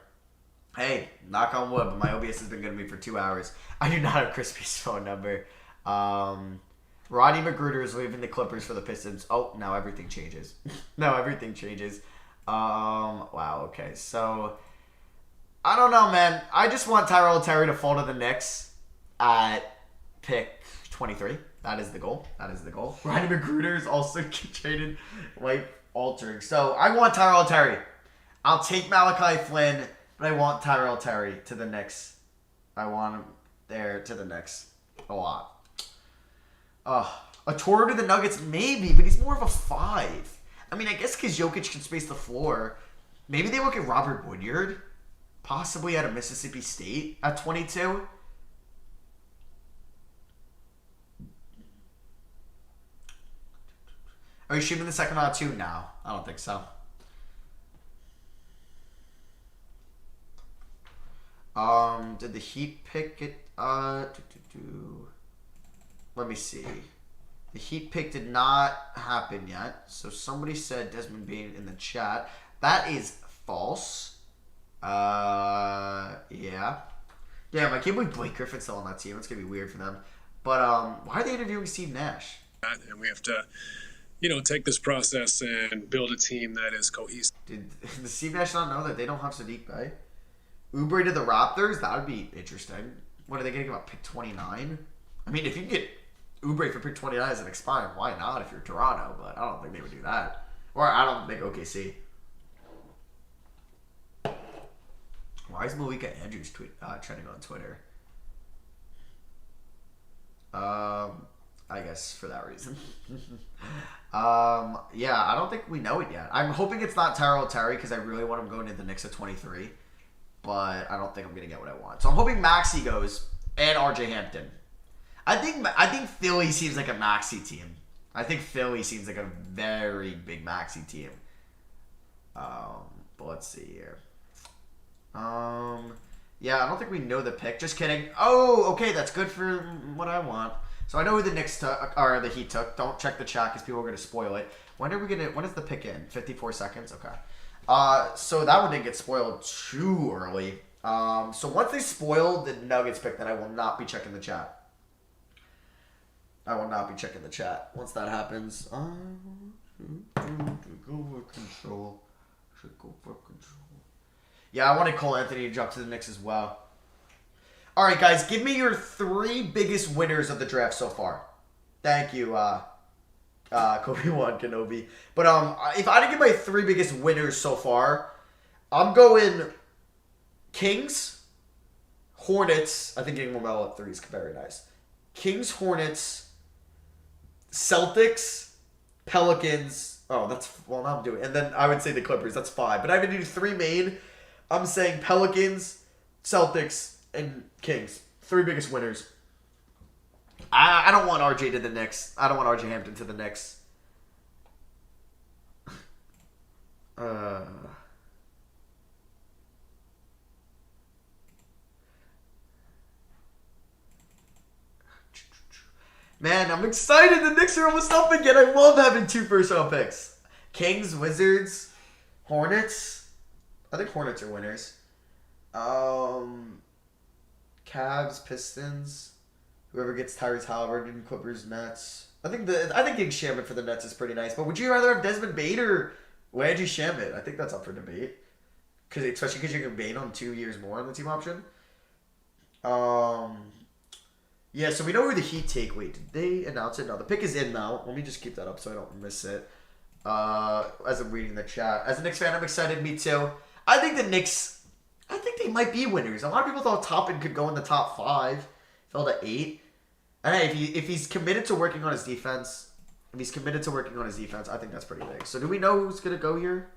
Hey, knock on wood, but my OBS has been good to me for 2 hours. I do not have Crispy's phone number. Rodney Magruder is leaving the Clippers for the Pistons. Oh, now everything changes. Wow, okay. So, I don't know, man. I just want Tyrell Terry to fall to the Knicks at pick 23. That is the goal. Rodney Magruder is also traded life-altering. So, I want Tyrell Terry. I'll take Malachi Flynn, but I want Tyrell Terry to the Knicks. I want him there to the Knicks a lot. A tour to the Nuggets, maybe, but he's more of a 5. I mean, I guess because Jokic can space the floor. Maybe they look at Robert Woodyard, possibly out of Mississippi State at 22. Are you shooting the second round too? No, I don't think so. Did the Heat pick it? Let me see. The Heat pick did not happen yet. So somebody said Desmond Bain in the chat. That is false. Yeah. Damn, I can't believe Blake Griffin's still on that team. It's going to be weird for them. But why are they interviewing Steve Nash? And we have to, take this process and build a team that is cohesive. Did Steve Nash not know that they don't have Sadiq Bey? Oubre to the Raptors? That would be interesting. What are they going to give up? Pick 29? I mean, if you get Oubre for pick 29 as an expired, why not if you're Toronto? But I don't think they would do that. Or I don't think OKC. Why is Malika Andrews trending on Twitter? I guess for that reason. Yeah, I don't think we know it yet. I'm hoping it's not Tyrell Terry because I really want him going to the Knicks at 23. But I don't think I'm going to get what I want. So I'm hoping Maxey goes and RJ Hampton. I think Philly seems like a Maxey team. I think Philly seems like a very big Maxey team. But let's see here. Yeah, I don't think we know the pick. Just kidding. Oh, okay, that's good for what I want. So I know who the Knicks took, or the Heat took. Don't check the chat because people are going to spoil it. When is the pick in? 54 seconds? Okay. So that one didn't get spoiled too early. So once they spoil the Nuggets pick, then I will not be checking the chat. I will not be checking the chat once that happens. Go for control. Should go for control. Yeah, I wanted Cole Anthony to drop to the Knicks as well. All right, guys, give me your 3 biggest winners of the draft so far. Thank you, Kobe-1 Kenobi. But if I had to give my 3 biggest winners so far, I'm going Kings, Hornets. I think getting LaMelo at 3 is very nice. Kings, Hornets, Celtics, Pelicans. Oh, that's, well, now I'm doing. And then I would say the Clippers. That's 5. But I have to do 3 main. I'm saying Pelicans, Celtics, and Kings. 3 biggest winners. I don't want RJ to the Knicks. I don't want RJ Hampton to the Knicks. Man, I'm excited. The Knicks are almost up again. I love having 2 first-round picks. Kings, Wizards, Hornets. I think Hornets are winners. Cavs, Pistons. Whoever gets Tyrese Halliburton, Clippers, Nets. I think getting Shamet for the Nets is pretty nice. But would you rather have Desmond Bane or Landry Shamet? I think that's up for debate. Especially because you can Bane on 2 years more on the team option. Yeah, so we know who the Heat take. Wait, did they announce it? No, the pick is in now. Let me just keep that up so I don't miss it. As I'm reading the chat. As a Knicks fan, I'm excited. Me too. I think the Knicks, I think they might be winners. A lot of people thought Toppin could go in the top 5. Fell to 8. And hey, if he's committed to working on his defense, I think that's pretty big. So do we know who's going to go here?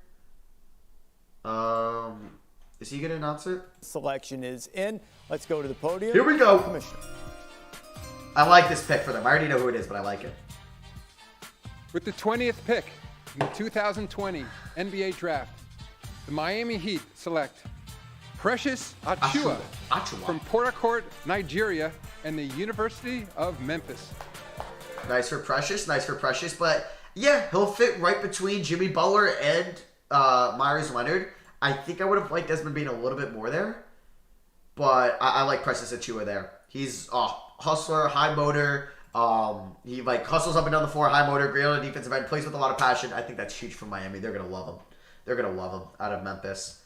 Is he going to announce it? Selection is in. Let's go to the podium. Here we go. Commissioner. I like this pick for them. I already know who it is, but I like it. With the 20th pick in the 2020 NBA Draft, the Miami Heat select Precious Achiuwa from Port Harcourt, Nigeria, and the University of Memphis. Nice for Precious. But yeah, he'll fit right between Jimmy Butler and Myers Leonard. I think I would have liked Desmond Bane a little bit more there. But I like Precious Achiuwa there. He's hustler, high motor. He hustles up and down the floor, high motor, great on the defensive end, plays with a lot of passion. I think that's huge for Miami. They're gonna love him. Out of Memphis.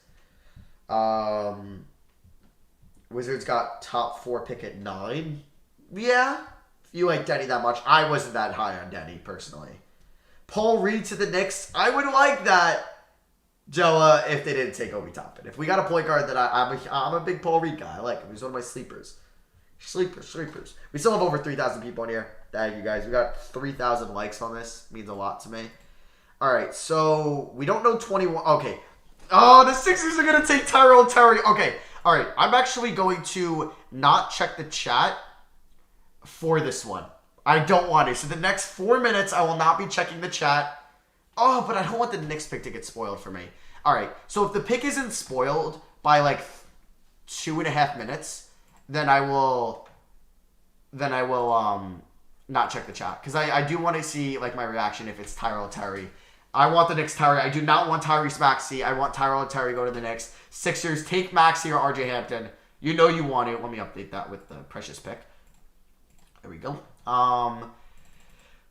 Wizards got top 4 pick at 9. Yeah, if you like Denny that much. I wasn't that high on Denny personally. Paul Reed to the Knicks. I would like that, Joa, if they didn't take Obi Toppin. If we got a point guard that I'm a big Paul Reed guy. I like him. He's one of my sleepers. Sleepers. We still have over 3,000 people in here. Thank you guys. We got 3,000 likes on this. Means a lot to me. All right, so we don't know 21. Okay. Oh, the Sixers are going to take Tyrell Terry. Okay. All right. I'm actually going to not check the chat for this one. I don't want to. So the next 4 minutes, I will not be checking the chat. Oh, but I don't want the Knicks pick to get spoiled for me. All right. So if the pick isn't spoiled by 2.5 minutes, then I will not check the chat. Because I do want to see my reaction if it's Tyrell Terry. I want the Knicks Terry. I do not want Tyrese Maxey. I want Tyrell Terry go to the Knicks. Sixers, take Maxey or RJ Hampton. You know you want it. Let me update that with the Precious pick. There we go. Oh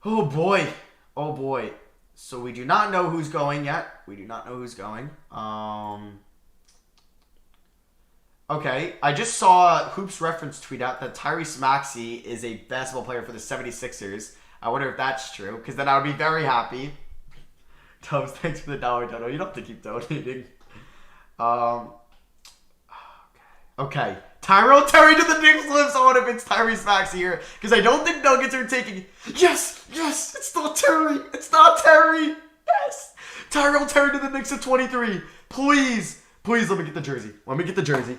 boy. So we do not know who's going yet. Okay, I just saw Hoops Reference tweet out that Tyrese Maxey is a basketball player for the 76ers. I wonder if that's true, because then I would be very happy. Tubbs, thanks for the $1 dono. You don't have to keep donating. Okay. Tyrell Terry to the Knicks lives on if it's Tyrese Maxey here, because I don't think Nuggets are taking... Yes! It's not Terry! Yes! Tyrell Terry to the Knicks at 23. Please, let me get the jersey.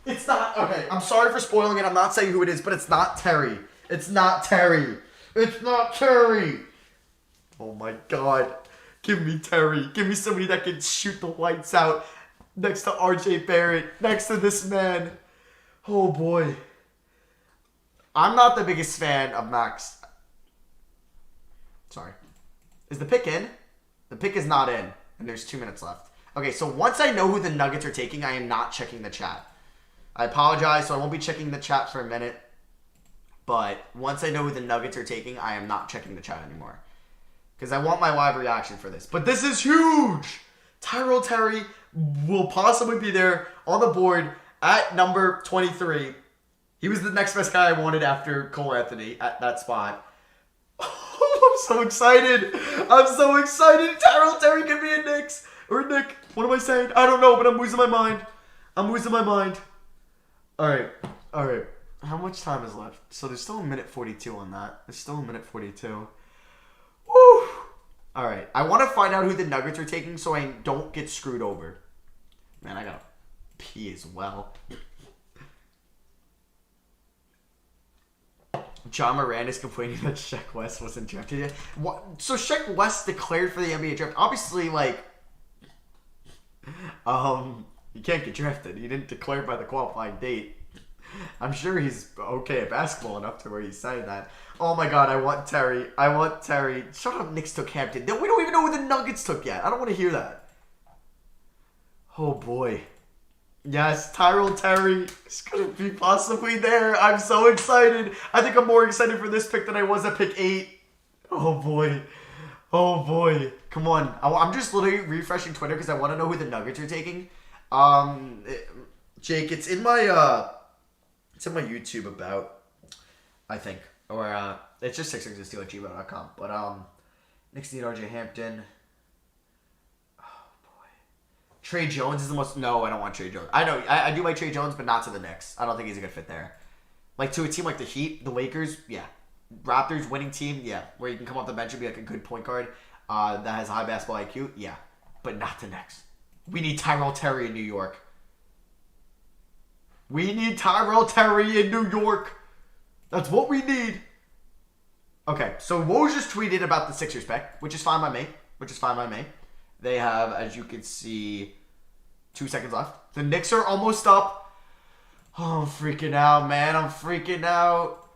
It's not... Okay, I'm sorry for spoiling it. I'm not saying who it is, but it's not Terry. Oh my God. Give me Terry. Give me somebody that can shoot the lights out next to RJ Barrett, next to this man. Oh boy. I'm not the biggest fan of Max. Sorry. Is the pick in? The pick is not in, and there's 2 minutes left. Okay, so once I know who the Nuggets are taking, I am not checking the chat. I apologize, so I won't be checking the chat for a minute. But once I know who the Nuggets are taking, I am not checking the chat anymore. Because I want my live reaction for this. But this is huge! Tyrell Terry will possibly be there on the board at number 23. He was the next best guy I wanted after Cole Anthony at that spot. I'm so excited. I'm so excited. Tyrell Terry could be a Knicks. Or Nick. What am I saying? I don't know, but I'm losing my mind. I'm losing my mind. Alright. Alright. How much time is left? So there's still a minute 42 on that. There's still a minute 42. Woo! Alright. I want to find out who the Nuggets are taking so I don't get screwed over. Man, I gotta pee as well. John Moran is complaining that Sheck West wasn't drafted yet. What? So Sheck West declared for the NBA draft. Obviously, like, he can't get drafted. He didn't declare by the qualifying date. I'm sure he's okay at basketball enough to where he signed that. Oh my God, I want Terry. I want Terry. Shut up, Knicks took Hampton. We don't even know who the Nuggets took yet. I don't want to hear that. Oh boy. Yes, Tyrell Terry is going to be possibly there. I'm so excited. I think I'm more excited for this pick than I was at pick 8. Oh boy. Oh boy. Come on. I'm just literally refreshing Twitter because I want to know who the Nuggets are taking. Jake, it's in my YouTube about, I think. Or it's just 660@gmail.com. But Knicks need RJ Hampton. Trey Jones is the most... No, I don't want Trey Jones. I know, I do like Trey Jones, but not to the Knicks. I don't think he's a good fit there. Like, to a team like the Heat, the Lakers, yeah. Raptors, winning team, yeah. Where you can come off the bench and be like a good point guard that has high basketball IQ, yeah. But not the Knicks. We need Tyrell Terry in New York. We need Tyrell Terry in New York. That's what we need. Okay, so Woj just tweeted about the Sixers pick, which is fine by me. They have, as you can see, 2 seconds left. The Knicks are almost up. Oh, I'm freaking out, man. I'm freaking out.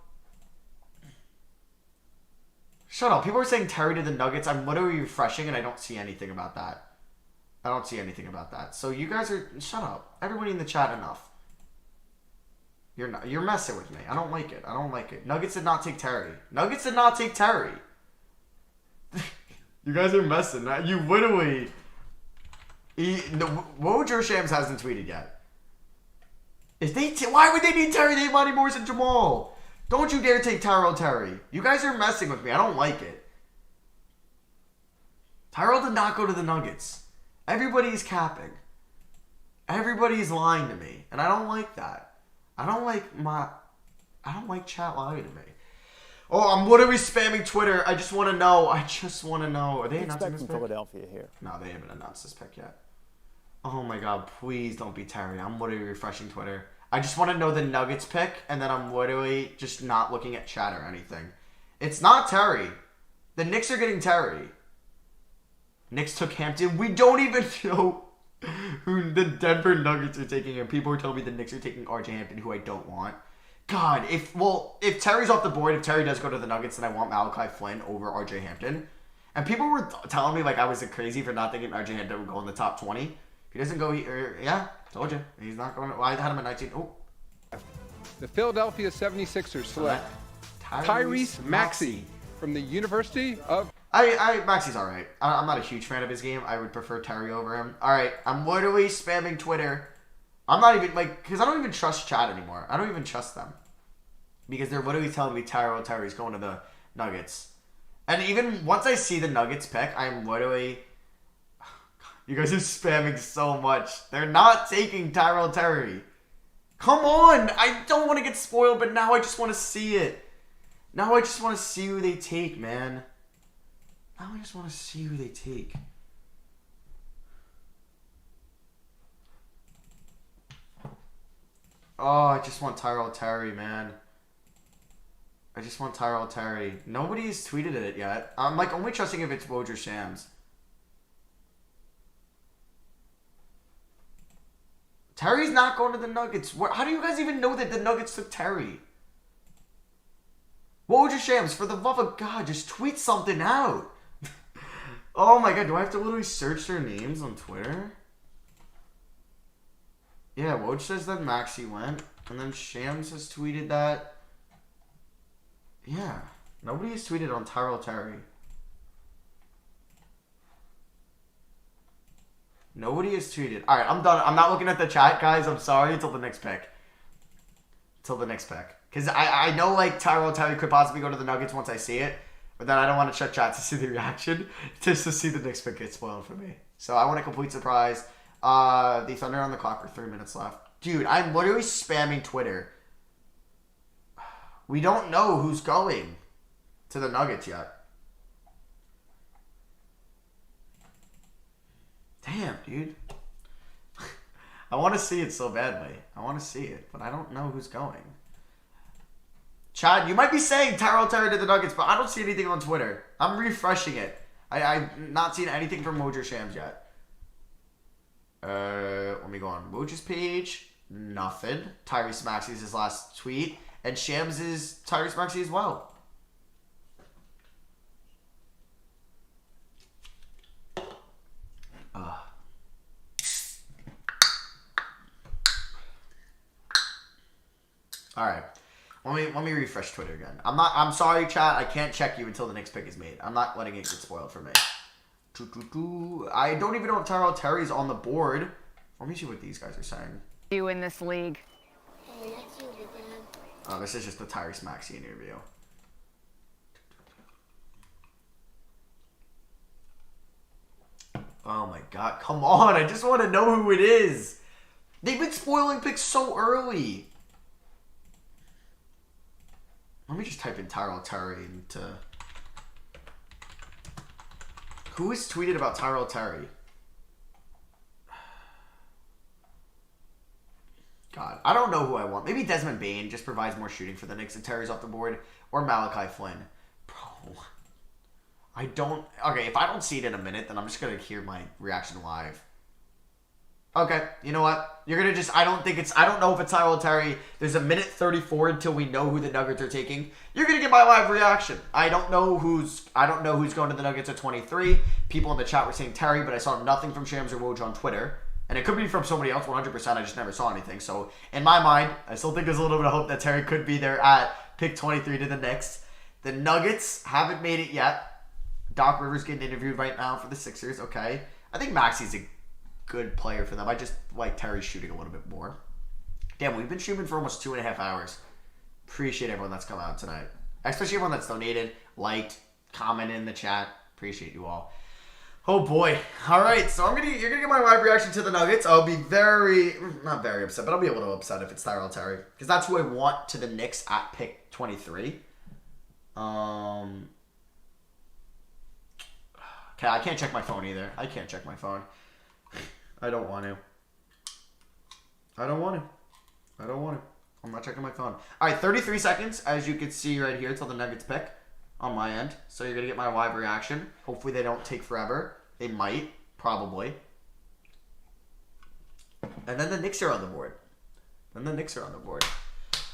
Shut up. People are saying Terry to the Nuggets. I'm literally refreshing, and I don't see anything about that. So you guys are... Shut up. Everybody in the chat, enough. You're messing with me. I don't like it. Nuggets did not take Terry. You guys are messing. You literally... Woj Shams hasn't tweeted yet. Why would they need Terry? They have Monty Morris and Jamal. Don't you dare take Tyrell Terry. You guys are messing with me. I don't like it. Tyrell did not go to the Nuggets. Everybody's capping. Everybody's lying to me. And I don't like that. I don't like chat lying to me. Oh, I'm literally spamming Twitter. I just want to know. Are they announcing this pick? Philadelphia here. No, they haven't announced this pick yet. Oh my God, please don't be Terry. I'm literally refreshing Twitter. I just want to know the Nuggets pick, and then I'm literally just not looking at chat or anything. It's not Terry. The Knicks are getting Terry. Knicks took Hampton. We don't even know who the Denver Nuggets are taking, and people are telling me the Knicks are taking RJ Hampton, who I don't want. God, if Terry's off the board, if Terry does go to the Nuggets, then I want Malachi Flynn over RJ Hampton. And people were telling me like I was crazy for not thinking RJ Hampton would go in the top 20. If he doesn't go, yeah, told you. He's not going. Well, I had him at 19. Oh. The Philadelphia 76ers select Tyrese Maxey from the University of... Maxey's all right. I'm not a huge fan of his game. I would prefer Terry over him. All right, I'm literally spamming Twitter. I'm not even, because I don't even trust chat anymore. I don't even trust them. Because they're literally telling me Terry's going to the Nuggets. And even once I see the Nuggets pick, I'm literally... You guys are spamming so much. They're not taking Tyrell Terry. Come on! I don't want to get spoiled, but now I just want to see it. Now I just want to see who they take, man. Now I just want to see who they take. Oh, I just want Tyrell Terry, man. I just want Tyrell Terry. Nobody's tweeted it yet. I'm only trusting if it's Woj Shams. Terry's not going to the Nuggets. How do you guys even know that the Nuggets took Terry? Woj Shams, for the love of God, just tweet something out. Oh my God, do I have to literally search their names on Twitter? Yeah, Woj says that Maxey went, and then Shams has tweeted that. Yeah, nobody has tweeted on Tyrell Terry. Nobody has tweeted. All right, I'm done. I'm not looking at the chat, guys. I'm sorry. Until the next pick. Because I know, like, Tyrell Terry could possibly go to the Nuggets once I see it. But then I don't want to check chat to see the reaction. Just to see the next pick get spoiled for me. So I want a complete surprise. The Thunder on the clock with 3 minutes left. Dude, I'm literally spamming Twitter. We don't know who's going to the Nuggets yet. Damn, dude. I want to see it so badly. I want to see it, but I don't know who's going. Chad, you might be saying Tyrell Terry to the Nuggets, but I don't see anything on Twitter. I'm refreshing it. I've not seen anything from Woj or Shams yet. Let me go on Woj's page. Nothing. Tyrese Maxey's his last tweet. And Shams is Tyrese Maxey as well. All right. Let me refresh Twitter again. I'm sorry, chat. I can't check you until the next pick is made. I'm not letting it get spoiled for me. I don't even know if Tyrell Terry's on the board. Let me see what these guys are saying. You in this league. Oh, this is just the Tyrese Maxey interview. Oh my god, come on. I just want to know who it is. They've been spoiling picks so early. Let me just type in Tyrell Terry into... Who has tweeted about Tyrell Terry? God, I don't know who I want. Maybe Desmond Bane just provides more shooting for the Knicks and Terry's off the board. Or Malachi Flynn. Bro. I don't... Okay, if I don't see it in a minute, then I'm just going to hear my reaction live. Okay, you know what? You're going to just... I don't know if it's Tyrell Terry. There's a minute 34 until we know who the Nuggets are taking. You're going to get my live reaction. I don't know who's going to the Nuggets at 23. People in the chat were saying Terry, but I saw nothing from Shams or Woj on Twitter. And it could be from somebody else 100%. I just never saw anything. So, in my mind, I still think there's a little bit of hope that Terry could be there at pick 23 to the Knicks. The Nuggets haven't made it yet. Doc Rivers getting interviewed right now for the Sixers. Okay. I think Maxey's a good player for them. I just like Terry shooting a little bit more. Damn, we've been shooting for almost 2.5 hours. Appreciate everyone that's come out tonight. Especially everyone that's donated, liked, commented in the chat. Appreciate you all. Oh boy. Alright, so you're gonna get my live reaction to the Nuggets. I'll be not very upset, but I'll be a little upset if it's Tyrell Terry. Because that's who I want to the Knicks at pick 23. Okay, I can't check my phone either. I can't check my phone. I don't want to. I'm not checking my phone. All right, 33 seconds, as you can see right here, till the Nuggets pick on my end. So you're going to get my live reaction. Hopefully they don't take forever. They might, probably. And then the Knicks are on the board.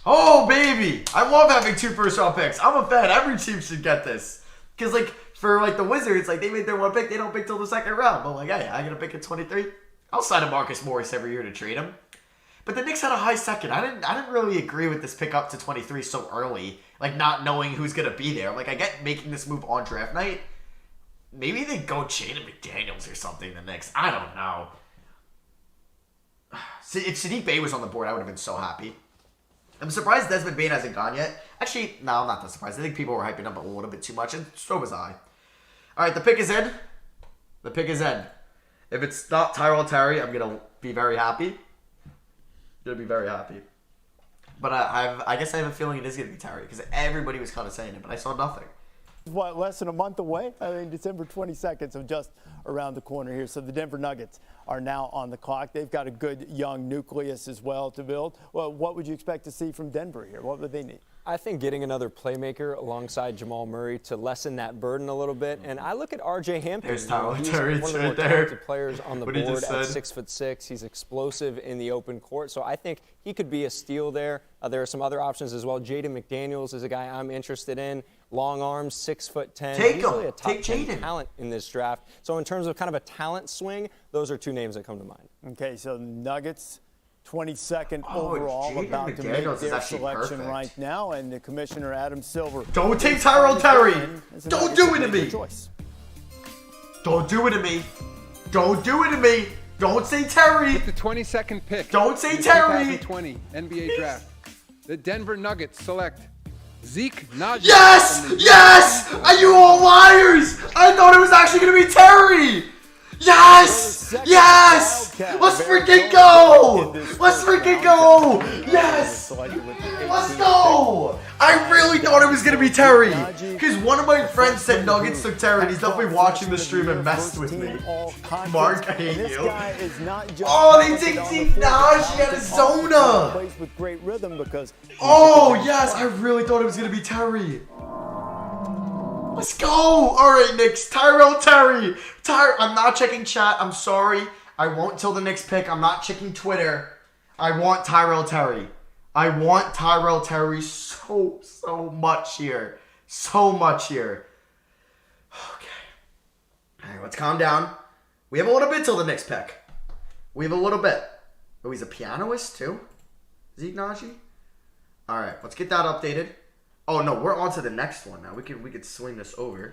Oh, baby! I love having 2 first-round picks. I'm a fan. Every team should get this. Because, like, for, like, the Wizards, like, they made their 1 pick. They don't pick till the 2nd round. But, like, hey, I'm going to pick at 23. I'll sign a Marcus Morris every year to trade him. But the Knicks had a high 2nd. I didn't really agree with this pick up to 23 so early. Like, not knowing who's going to be there. Like, I get making this move on draft night. Maybe they go Jaden McDaniels or something the Knicks. I don't know. If Sadiq Bey was on the board, I would have been so happy. I'm surprised Desmond Bane hasn't gone yet. Actually, no, I'm not that surprised. I think people were hyping up a little bit too much, and so was I. All right, the pick is in. If it's not Tyrell Terry, I'm going to be very happy. But I guess I have a feeling it is going to be Terry, because everybody was kind of saying it, but I saw nothing. What, less than a month away? I mean, December 22nd, so just around the corner here. So the Denver Nuggets are now on the clock. They've got a good young nucleus as well to build. Well, what would you expect to see from Denver here? What would they need? I think getting another playmaker alongside Jamal Murray to lessen that burden a little bit. And I look at R.J. Hampton. There's Tyler Terry. He's one of the more talented players on the board at 6'6". He's explosive in the open court. So I think he could be a steal there. There are some other options as well. Jaden McDaniels is a guy I'm interested in. Long arms, 6'10". Take He's him. really a top Take 10 Jaden. talent in this draft. So in terms of kind of a talent swing, those are 2 names that come to mind. Okay, so Nuggets 22nd overall, Jaden about to McDaniels make is their actually selection perfect. right now, and the Commissioner Adam Silver. Don't take Tyrell Terry. Don't do it to me. Don't do it to me. Don't do it to me. Don't say Terry. With the 22nd pick. Don't say in the Terry. 2020 NBA Draft. The Denver Nuggets select Zeke Naji. Yes! Yes! Are you all liars? I thought it was actually going to be Terry. Yes! Yes! Let's freaking go! Let's freaking go! Yes! Let's go! I really thought it was going to be Terry. Because one of my friends said Nuggets took Terry, and he's definitely watching the stream and messed with me. Mark, I hate you. Oh, they take Zeke Naji out of Zona. Oh, yes! I really thought it was going to be Terry. Let's go! Alright, Knicks. Tyrell Terry. I'm not checking chat. I'm sorry. I won't till the next pick. I'm not checking Twitter. I want Tyrell Terry. I want Tyrell Terry so much here. So much here. Okay. Alright, let's calm down. We have a little bit till the next pick. We have a little bit. Oh, he's a pianist too? Zeke Naji? Alright, let's get that updated. Oh no, we're on to the next one now. We could swing this over.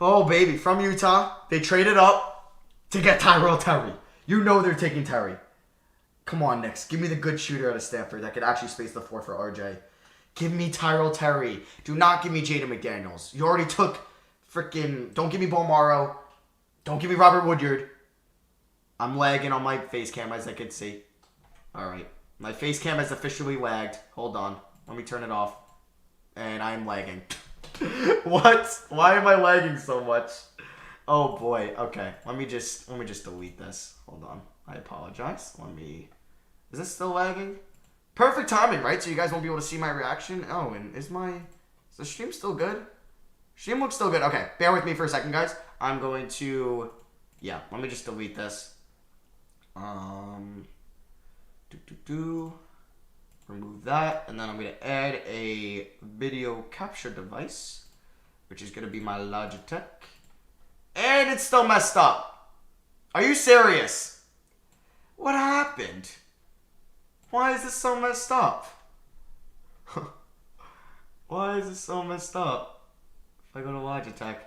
Oh baby, from Utah, they traded up to get Tyrell Terry. You know they're taking Terry. Come on, Knicks. Give me the good shooter out of Stanford that could actually space the floor for RJ. Give me Tyrell Terry. Do not give me Jaden McDaniels. You already took freaking... Don't give me Bolmaro. Don't give me Robert Woodyard. I'm lagging on my face cam, as I can see. Alright. My face cam has officially lagged. Hold on. Let me turn it off. And I'm lagging. What? Why am I lagging so much? Oh boy. Okay. Let me just delete this. Hold on. I apologize. Is this still lagging? Perfect timing, right? So you guys won't be able to see my reaction. Oh, and is the stream still good? Stream looks still good. Okay. Bear with me for a second, guys. I'm going to... Yeah. Let me just delete this. Remove that, and then I'm going to add a video capture device, which is going to be my Logitech. And it's still messed up. Are you serious? What happened? Why is this so messed up? Why is this so messed up? If I go to Logitech.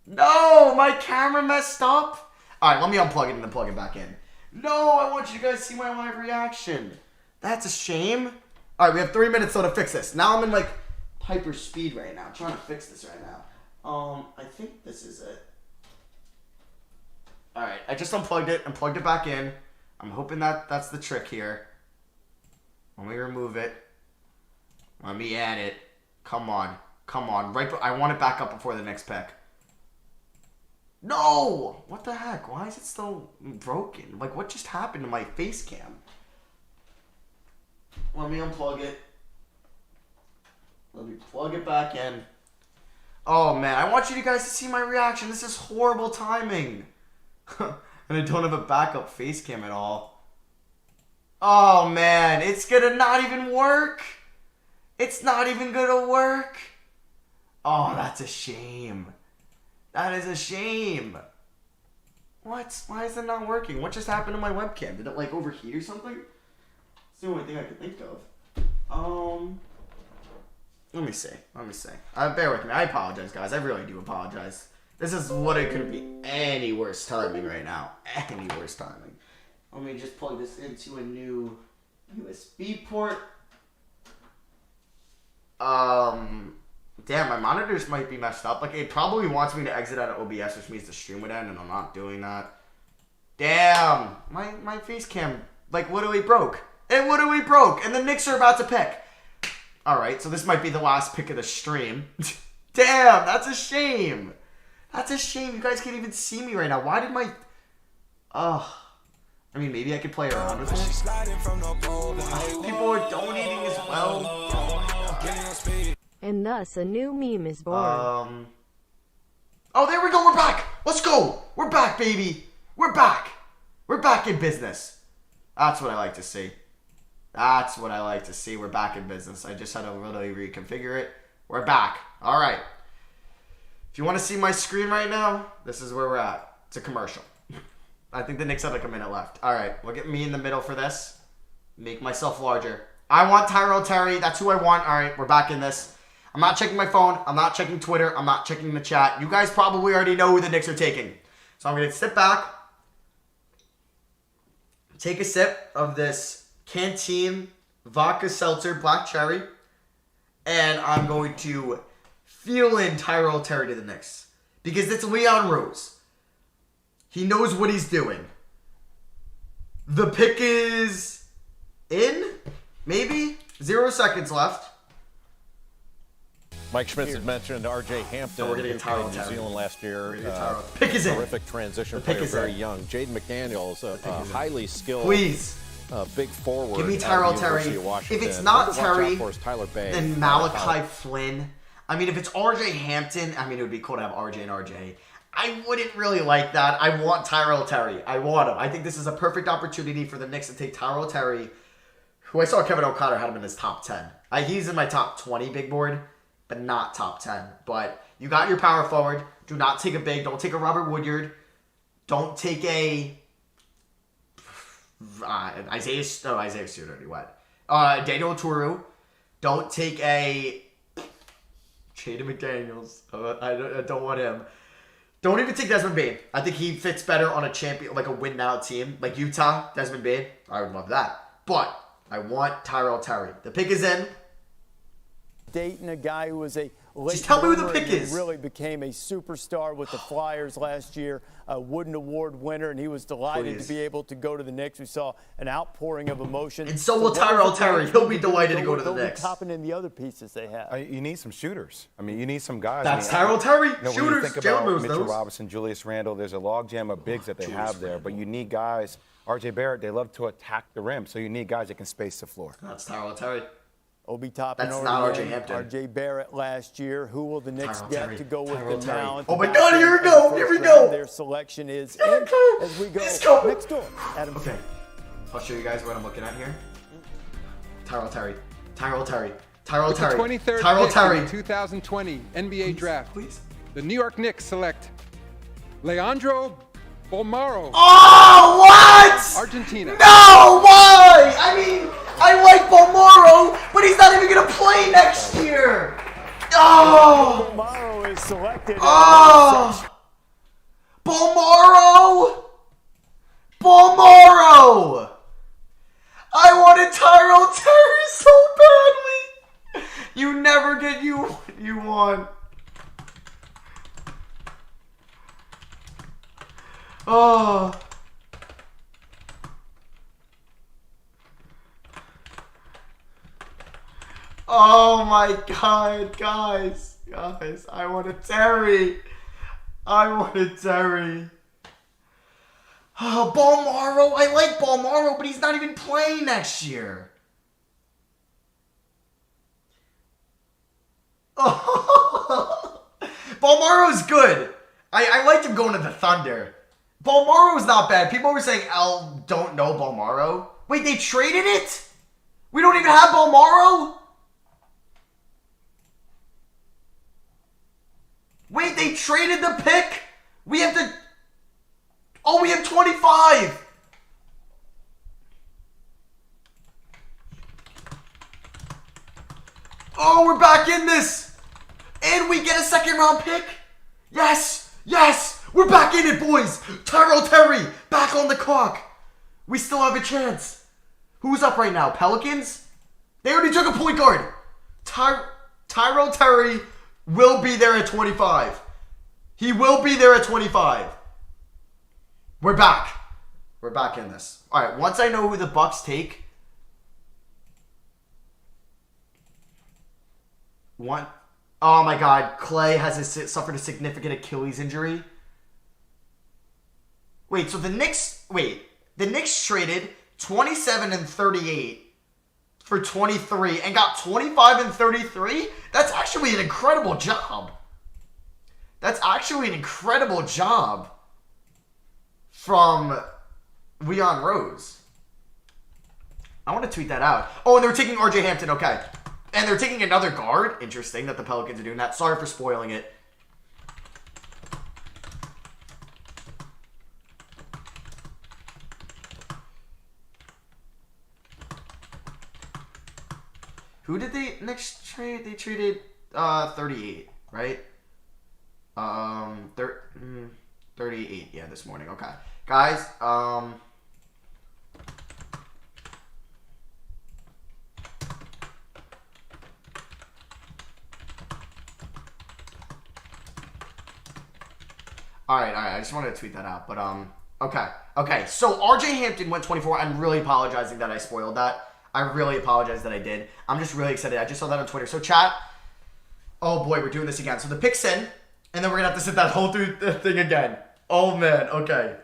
No, my camera messed up. All right, let me unplug it and then plug it back in. No, I want you guys to see my live reaction. That's a shame. All right, we have 3 minutes to fix this. Now I'm in like hyper speed right now. I'm trying to fix this right now. I think this is it. All right, I just unplugged it and plugged it back in. I'm hoping that's the trick here. Let me remove it. Let me add it. Come on. Come on. I want it back up before the next pick. No! What the heck? Why is it still broken? Like, what just happened to my face cam? Let me unplug it. Let me plug it back in. Oh, man. I want you guys to see my reaction. This is horrible timing. And I don't have a backup face cam at all. Oh, man. It's gonna not even work. It's not even gonna work. Oh, that's a shame. That is a shame. What? Why is it not working? What just happened to my webcam? Did it, like, overheat or something? It's the only thing I could think of. Let me see. Bear with me. I apologize, guys. I really do apologize. This is what it could be any worse timing right now. Any worse timing. Let me just plug this into a new USB port. Damn, my monitors might be messed up. Like, it probably wants me to exit out of OBS, which means the stream would end, and I'm not doing that. Damn. My face cam, like, literally broke. It literally broke, and the Knicks are about to pick. Alright, so this might be the last pick of the stream. Damn, that's a shame. That's a shame. You guys can't even see me right now. Why did my... I mean, maybe I could play around with it. People are donating as well. And thus a new meme is born. Oh, there we go. We're back. Let's go. We're back, baby. We're back. We're back in business. That's what I like to see. That's what I like to see. We're back in business. I just had to literally reconfigure it. We're back. All right. If you want to see my screen right now, this is where we're at. It's a commercial. I think the Knicks have like a minute left. All right. Look at me in the middle for this. Make myself larger. I want Tyrell Terry. That's who I want. All right, we're back in this. I'm not checking my phone. I'm not checking Twitter. I'm not checking the chat. You guys probably already know who the Knicks are taking. So I'm going to sit back, take a sip of this Canteen Vodka Seltzer Black Cherry, and I'm going to feel in Tyrell Terry to the Knicks. Because it's Leon Rose. He knows what he's doing. The pick is in? Maybe? 0 seconds left. Mike Schmitz had mentioned R.J. Hampton, we're gonna get Tyrell New Terry. Zealand last year. Pick is in. Terrific transition The pick player, is very in. young. Jaden McDaniels, a highly skilled, Please. Big forward. Give me out of Tyrell the Terry. University of Washington. If it's not What to watch out Terry, for is Tyler Bay. then Malachi Flynn. I mean, if it's R.J. Hampton, I mean, it would be cool to have R.J. and R.J. I wouldn't really like that. I want Tyrell Terry. I want him. I think this is a perfect opportunity for the Knicks to take Tyrell Terry, who I saw Kevin O'Connor had him in his top 10. He's in my top 20 big board, but not top 10. But you got your power forward. Do not take a big. Don't take a Robert Woodyard. Don't take a Isaiah Stewart already went. Daniel Turu. Don't take a Jaden McDaniels. I don't want him. Don't even take Desmond Bane. I think he fits better on a champion, like a win now team, like Utah. Desmond Bane. I would love that. But I want Tyrell Terry. The pick is in. Dayton, a guy who was a late Just tell me who the bloomer pick and is. really became a superstar with the Flyers last year, a Wooden Award winner, and he was delighted Please. to be able to go to the Knicks. We saw an outpouring of emotion. And so will Tyrell Terry. He'll be delighted to go to the They'll be Knicks. topping in the other pieces they have. You need some shooters. I mean, you need some guys. That's I mean, Tyrell Terry. You know, when Shooters. you think Jalen about moves Mitchell those. Robinson, Julius Randle, there's a logjam of bigs that they have there, but you need guys. R.J. Barrett, they love to attack the rim, so you need guys that can space the floor. That's Tyrell Terry. Obi Toppin. That's not R.J. Hampton. R.J. Barrett last year. Who will the Knicks get to go with the talent? Oh my God, here we go. Here we go. Their selection is Here we in go. as we go Let's go. next door. Adam. Okay. I'll show you guys what I'm looking at here. Tyrell Terry. Tyrell Terry. Tyrell With Terry. the 23rd Tyrell pick Terry. in the 2020 NBA Draft, Please. the New York Knicks select Leandro Bolmaro. Oh, what? Argentina. No, why? I mean, I like Bolmaro, but he's not even going to play next year. Oh. Bolmaro is selected. Oh. Bolmaro. Bolmaro. I wanted Tyrell Terry so badly. You never get you want. Oh. Oh my God, guys, I wanted Terry. I wanted Terry. Oh, Bolmaro. I like Bolmaro, but he's not even playing next year. Oh. Bolmaro's good. I liked him going to the Thunder. Bolmaro's not bad. People were saying L don't know Bolmaro. Wait, they traded it? We don't even have Bolmaro? Wait, they traded the pick? We have the... Oh, we have 25. Oh, we're back in this. And we get a second round pick. Yes, yes. We're back in it, boys. Tyrell Terry, back on the clock. We still have a chance. Who's up right now? Pelicans? They already took a point guard. Tyrell Terry will be there at 25. He will be there at 25. We're back. We're back in this. All right, once I know who the Bucks take. One. Oh my God, Clay has suffered a significant Achilles injury. Wait, so the Knicks traded 27 and 38 for 23 and got 25 and 33? That's actually an incredible job. That's actually an incredible job from Leon Rose. I want to tweet that out. Oh, and they're taking R.J. Hampton, okay. And they're taking another guard. Interesting that the Pelicans are doing that. Sorry for spoiling it. Who did they next trade? They traded 38, right? 38, yeah, this morning. Okay. Guys, All right. I just wanted to tweet that out, but okay. So RJ Hampton went 24. I'm really apologizing that I spoiled that. I really apologize that I did. I'm just really excited. I just saw that on Twitter. So chat. Oh boy, we're doing this again. So the pick's in, and then we're gonna have to sit that whole thing again. Oh man. Okay.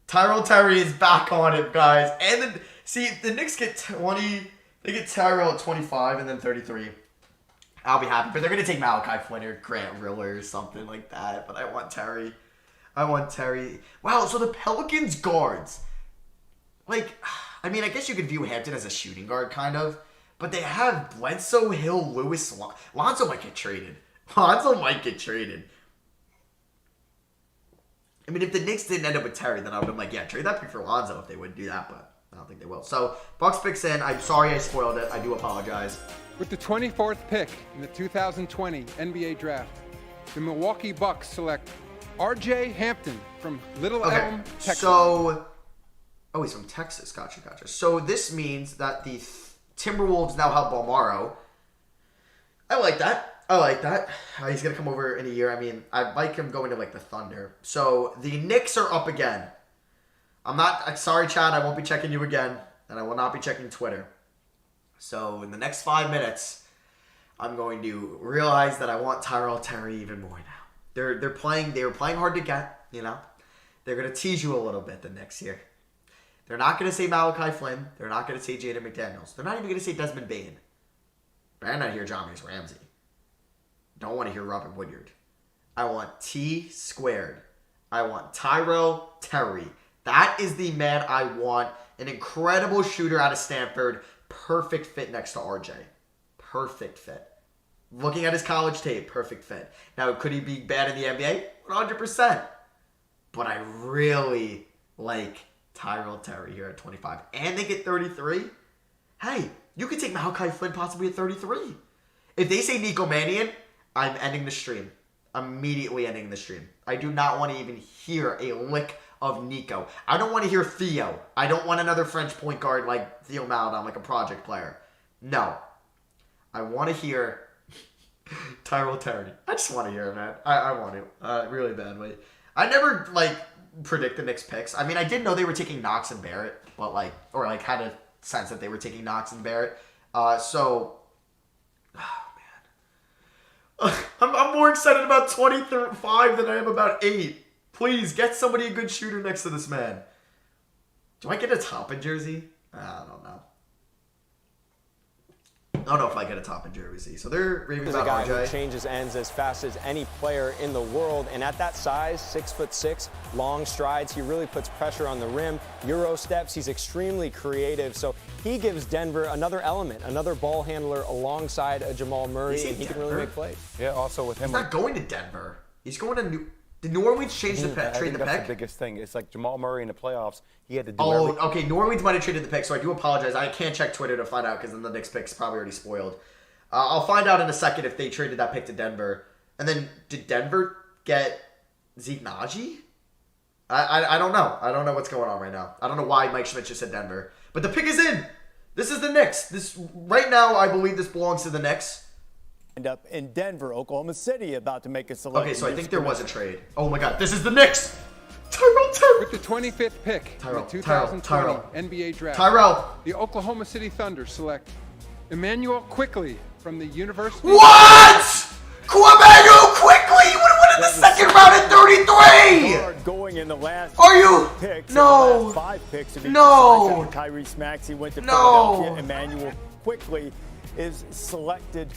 Terry is back on it, guys. And then see the Knicks get 20. They get Tyrell at 25 and then 33. I'll be happy, but they're gonna take Malachi Flynn or Grant Riller or something like that. But I want Terry. Wow, so the Pelicans guards, like, I mean, I guess you could view Hampton as a shooting guard, kind of, but they have Bledsoe, Hill, Lewis, Lonzo might get traded. I mean, if the Knicks didn't end up with Terry, then I would have been like, yeah, trade that pick for Lonzo if they would do that, but I don't think they will. So, Bucks picks in. I'm sorry I spoiled it. I do apologize. With the 24th pick in the 2020 NBA Draft, the Milwaukee Bucks select RJ Hampton from Little Elm, Texas. So, he's from Texas. Gotcha. So this means that the Timberwolves now have Balmaro. I like that. He's going to come over in a year. I mean, I like him going to, like, the Thunder. So the Knicks are up again. I'm sorry, Chad. I won't be checking you again. And I will not be checking Twitter. So in the next 5 minutes, I'm going to realize that I want Terry even more now. They were playing hard to get, you know. They're going to tease you a little bit the next year. They're not going to say Malachi Flynn. They're not going to say Jaden McDaniels. They're not even going to say Desmond Bane. But I not hear John Mace Ramsey. Don't want to hear Robert Woodyard. I want T squared. I want Tyrell Terry. That is the man I want. An incredible shooter out of Stanford. Perfect fit next to RJ. Perfect fit. Looking at his college tape, perfect fit. Now, could he be bad in the NBA? 100%. But I really like Tyrell Terry here at 25. And they get 33. Hey, you could take Malachi Flynn possibly at 33. If they say Nico Mannion, I'm ending the stream. Immediately ending the stream. I do not want to even hear a lick of Nico. I don't want to hear Theo. I don't want another French point guard like Theo Maledon, like a project player. No. I want to hear Tyrell Terry. I just want to hear him, man. I want to. Really badly. I never, predict the Knicks picks. I mean, I did know they were taking Knox and Barrett, but, had a sense that they were taking Knox and Barrett. Oh, man. I'm more excited about 25 than I am about 8. Please, get somebody a good shooter next to this man. Do I get a Toppin jersey? I don't know. I don't know if I get a top in jersey. So they're raving about RJ. He's a guy who changes ends as fast as any player in the world. And at that size, 6'6", long strides, he really puts pressure on the rim. Euro steps, he's extremely creative. So he gives Denver another element, another ball handler alongside a Jamal Murray, and he can really make plays. Yeah, also with him. He's not going to Denver. He's going to Did New Orleans change the pick, trade the pick? That's the biggest thing. It's like Jamal Murray in the playoffs. He had to do okay. New Orleans might have traded the pick, so I do apologize. I can't check Twitter to find out because then the Knicks pick's probably already spoiled. I'll find out in a second if they traded that pick to Denver. And then did Denver get Zeke Naji? I don't know. I don't know what's going on right now. I don't know why Mike Schmidt just said Denver. But the pick is in. This is the Knicks. Right now, I believe this belongs to the Knicks. End up in Denver, Oklahoma City, about to make a selection. Okay, so I think there was a trade. Oh my God, this is the Knicks. Tyrell. With the 25th pick in the 2020 NBA Draft, the Oklahoma City Thunder select Emmanuel Quickly from the University. What? Emmanuel Quickly would have won in the second round at 33. Going in the last picks. No. 5 picks. No. Tyrese Maxey went to Philadelphia. Emmanuel Quickly is selected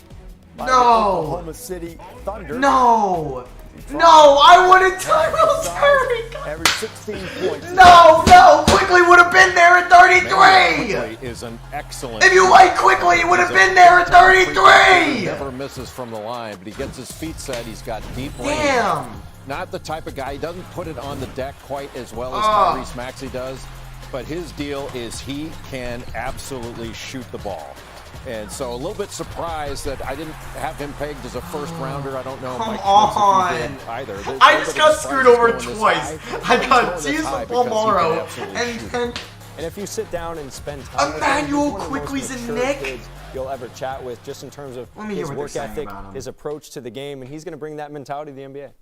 by the Oklahoma City Thunder. No, I wanted Tyrell Terry. Every 16 points. No, Quickly would have been there at 33. Quickly is an excellent. If you like Quickly, he would have been there at 33. He never misses from the line, but he gets his feet set. He's got deep range. Damn. Not the type of guy. He doesn't put it on the deck quite as well as Tyrese Maxey does, but his deal is he can absolutely shoot the ball. And so a little bit surprised that I didn't have him pegged as a first rounder. I don't know. Come Mike on. If he did either. I just got screwed over twice. I got Jason Palmaro and then and if you sit down and spend time Emmanuel Quickly's a Nick you'll ever chat with, just in terms of his work ethic, his approach to the game, and he's going to bring that mentality to the NBA.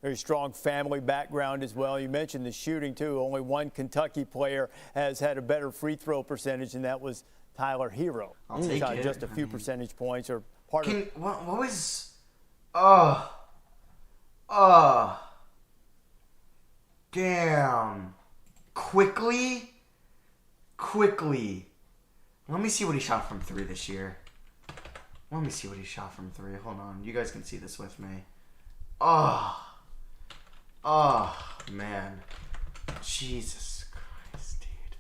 Very strong family background as well. You mentioned the shooting, too. Only one Kentucky player has had a better free throw percentage, and that was Tyler Hero. I'll take it. Just a few percentage points or part of it. What was... Damn. Quickly. Let me see what he shot from 3 this year. Let me see what he shot from 3. Hold on. You guys can see this with me. Oh, man. Jesus Christ, dude.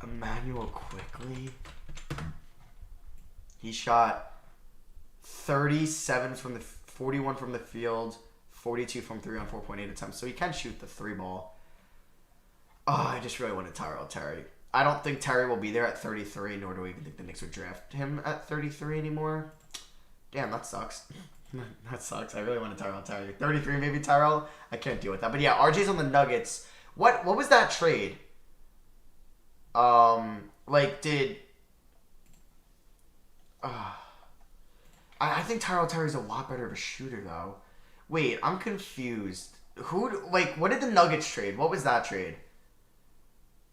Emmanuel Quickly. He shot 37 from the 41 from the field, 42 from 3 on 4.8 attempts. So he can shoot the 3 ball. Oh, I just really wanted Tyrell Terry. I don't think Terry will be there at 33, nor do I even think the Knicks would draft him at 33 anymore. Damn, that sucks. That sucks. I really wanted Tyrell Terry. 33, maybe Tyrell. I can't deal with that. But yeah, RJ's on the Nuggets. What was that trade? I think Tyrell Terry's a lot better of a shooter, though. Wait, I'm confused. What did the Nuggets trade? What was that trade?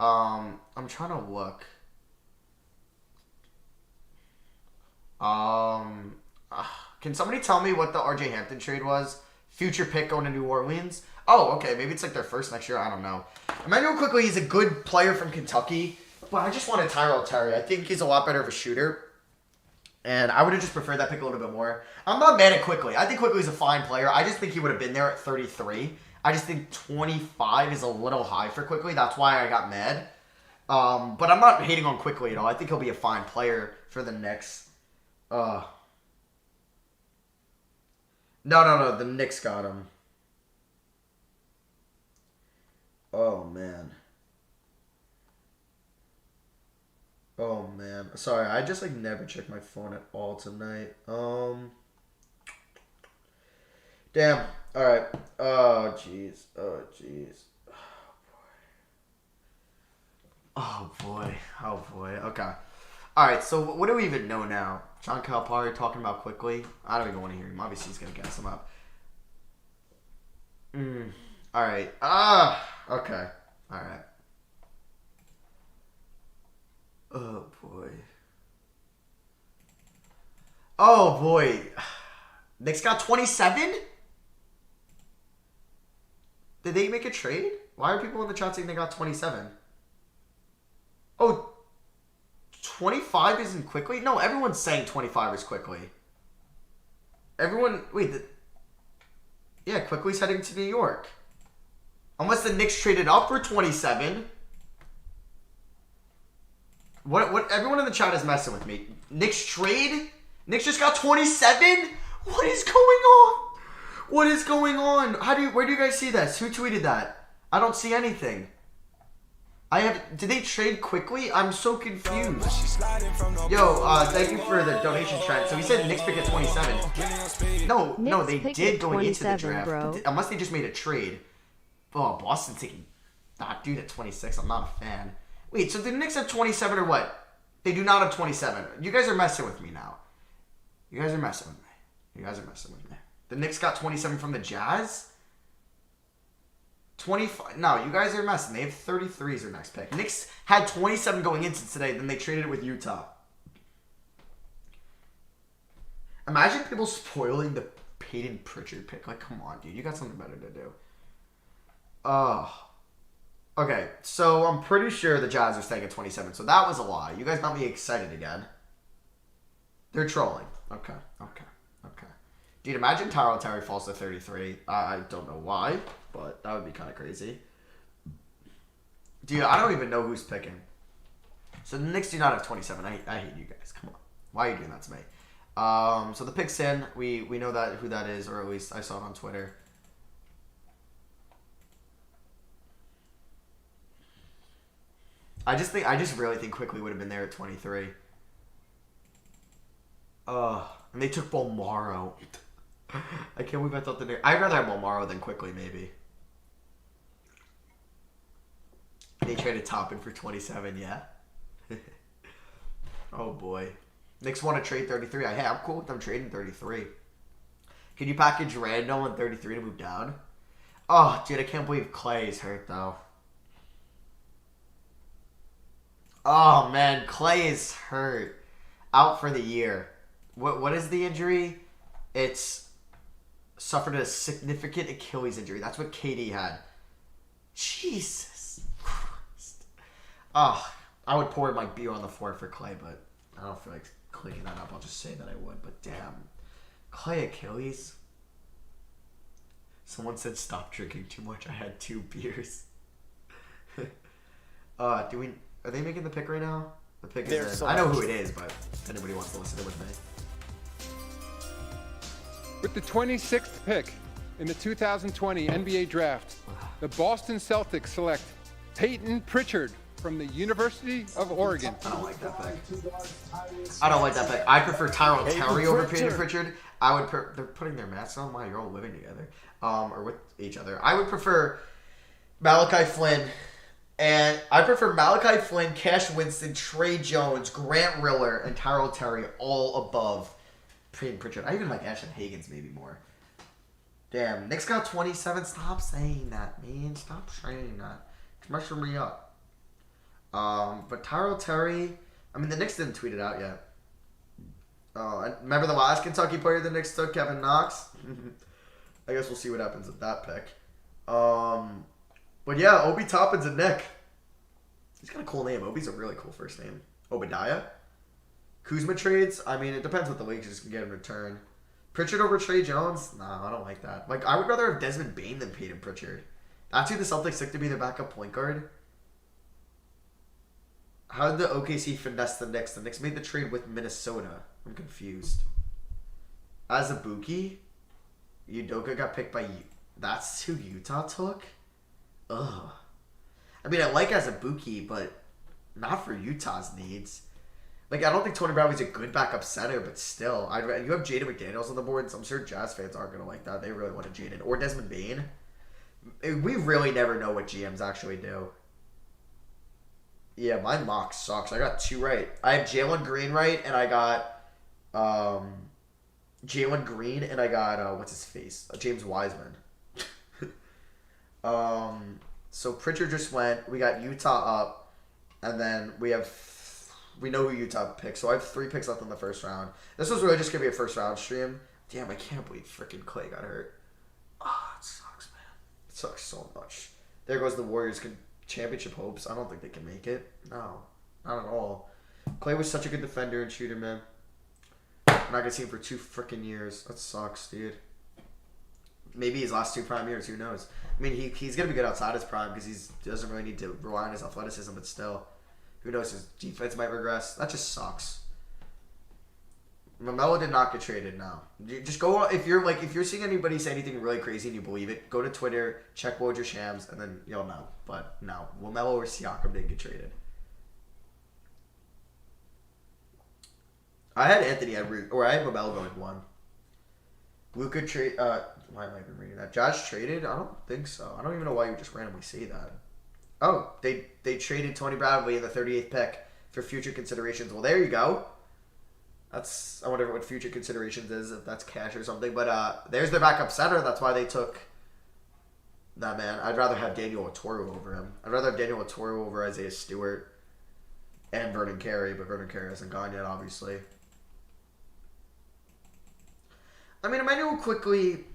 I'm trying to look. Can somebody tell me what the RJ Hampton trade was? Future pick going to New Orleans? Oh, okay. Maybe it's like their first next year. I don't know. Emmanuel Quickly is a good player from Kentucky, but I just wanted Tyrell Terry. I think he's a lot better of a shooter, and I would have just preferred that pick a little bit more. I'm not mad at Quickly. I think Quickly's a fine player. I just think he would have been there at 33. I just think 25 is a little high for Quickly. That's why I got mad. But I'm not hating on Quickly at all. I think he'll be a fine player for the Knicks. No. The Knicks got him. Oh, man. Sorry, I just, never check my phone at all tonight. Damn. All right. Oh, jeez. Oh, boy. Okay. All right, so what do we even know now? John Calipari talking about Quickly? I don't even want to hear him. Obviously, he's going to gas him up. All right. Okay. All right. Oh, boy. Knicks got 27? Did they make a trade? Why are people in the chat saying they got 27? Oh, 25 isn't Quickly? No, everyone's saying 25 is Quickly. Yeah, Quickly's heading to New York. Unless the Knicks traded up for 27. What? Everyone in the chat is messing with me. Knicks trade? Knicks just got 27? What is going on? Where do you guys see this? Who tweeted that? I don't see anything. Did they trade Quickly? I'm so confused. Yo, thank you for the donation, Trent. So he said Knicks pick at 27. No, they did going into the draft. Bro. Unless they just made a trade. Oh, Boston's taking that dude at 26. I'm not a fan. Wait, so the Knicks have 27 or what? They do not have 27. You guys are messing with me now. You guys are messing with me. The Knicks got 27 from the Jazz? 25. No, you guys are messing. They have 33 as their next pick. Knicks had 27 going into today, then they traded it with Utah. Imagine people spoiling the Peyton Pritchard pick. Come on, dude. You got something better to do. Okay, so I'm pretty sure the Jazz are staying at 27, so that was a lie. You guys got me excited again. They're trolling. Okay. Dude, imagine Tyrell Terry falls to 33. I don't know why, but that would be kind of crazy. Dude, I don't even know who's picking. So the Knicks do not have 27. I hate you guys. Come on. Why are you doing that to me? So the pick's in. We know who that is, or at least I saw it on Twitter. I just really think Quickly would have been there at 23. And they took Bolmaro. I can't believe I thought the Knicks. I'd rather have Bolmaro than Quickly, maybe. They traded Toppin for 27, yeah. Oh boy. Knicks want to trade 33. I'm cool with them trading 33. Can you package Randall and 33 to move down? Oh, dude, I can't believe Clay is hurt, though. Oh, man, Clay is hurt. Out for the year. What is the injury? It's suffered a significant Achilles injury. That's what KD had. Jesus Christ. Oh, I would pour my beer on the floor for Clay, but I don't feel like cleaning that up. I'll just say that I would, but damn. Clay Achilles? Someone said stop drinking too much. I had 2 beers. Are they making the pick right now? The pick is in. I know who it is, but if anybody wants to listen to it with me. With the 26th pick in the 2020 NBA Draft, the Boston Celtics select Peyton Pritchard from the University of Oregon. I don't like that pick. I prefer Tyrell Terry over Peyton Pritchard. They're putting their masks on while you're all living together. Or with each other. I would prefer Malachi Flynn. And I prefer Malachi Flynn, Cash Winston, Trey Jones, Grant Riller, and Tyrell Terry all above Peyton Pritchard. I even like Ashton Higgins maybe more. Damn, Knicks got 27. Stop saying that, man. Stop saying that. It's messing me up. But Tyrell Terry, I mean, the Knicks didn't tweet it out yet. Remember the last Kentucky player the Knicks took, Kevin Knox? I guess we'll see what happens with that pick. But yeah, Obi Toppin's a Knick. He's got a cool name. Obi's a really cool first name. Obadiah. Kuzma trades. I mean, it depends what the Lakers can get in return. Pritchard over Trey Jones? No, I don't like that. Like, I would rather have Desmond Bane than Peyton Pritchard. That's who the Celtics took to be their backup point guard. How did the OKC finesse the Knicks? The Knicks made the trade with Minnesota. I'm confused. Azubuike? Udoka got picked by you. That's who Utah took? Ugh. I mean, I like Azubuike, but not for Utah's needs. Like, I don't think Tony Bradley's a good backup center, but still. You have Jaden McDaniels on the board, so I'm sure Jazz fans aren't going to like that. They really wanted Jaden. Or Desmond Bane. We really never know what GMs actually do. Yeah, my mock sucks. I got 2 right. I have Jalen Green right, and I got Jalen Green, and I got, what's his face? James Wiseman. So Pritchard just went. We got Utah up, and then we know who Utah picked. So I have 3 picks left in the first round. This was really just gonna be a first round stream. Damn, I can't believe freaking Clay got hurt. Oh, it sucks, man. It sucks so much. There goes the Warriors' championship hopes. I don't think they can make it. No, not at all. Clay was such a good defender and shooter, man. I'm not gonna see him for 2 freaking years. That sucks, dude. Maybe his last 2 prime years. Who knows? I mean, he's going to be good outside his prime because he doesn't really need to rely on his athleticism, but still. Who knows? His defense might regress. That just sucks. Mamelo did not get traded now. Just go, if you're seeing anybody say anything really crazy and you believe it, go to Twitter, check Woj or Shams, and then you'll know. But no, Mamelo or Siakam didn't get traded. I had Anthony Edwards, or I had Mamelo going 1. Luka trade. Why am I even reading that? Josh traded? I don't think so. I don't even know why you would just randomly say that. Oh, they traded Tony Bradley in the 38th pick for future considerations. Well, there you go. I wonder what future considerations is, if that's cash or something. But there's their backup center. That's why they took that man. I'd rather have Daniel Oturu over him. I'd rather have Daniel Oturu over Isaiah Stewart and Vernon Carey, but Vernon Carey hasn't gone yet, obviously. I mean, Emmanuel Quickly,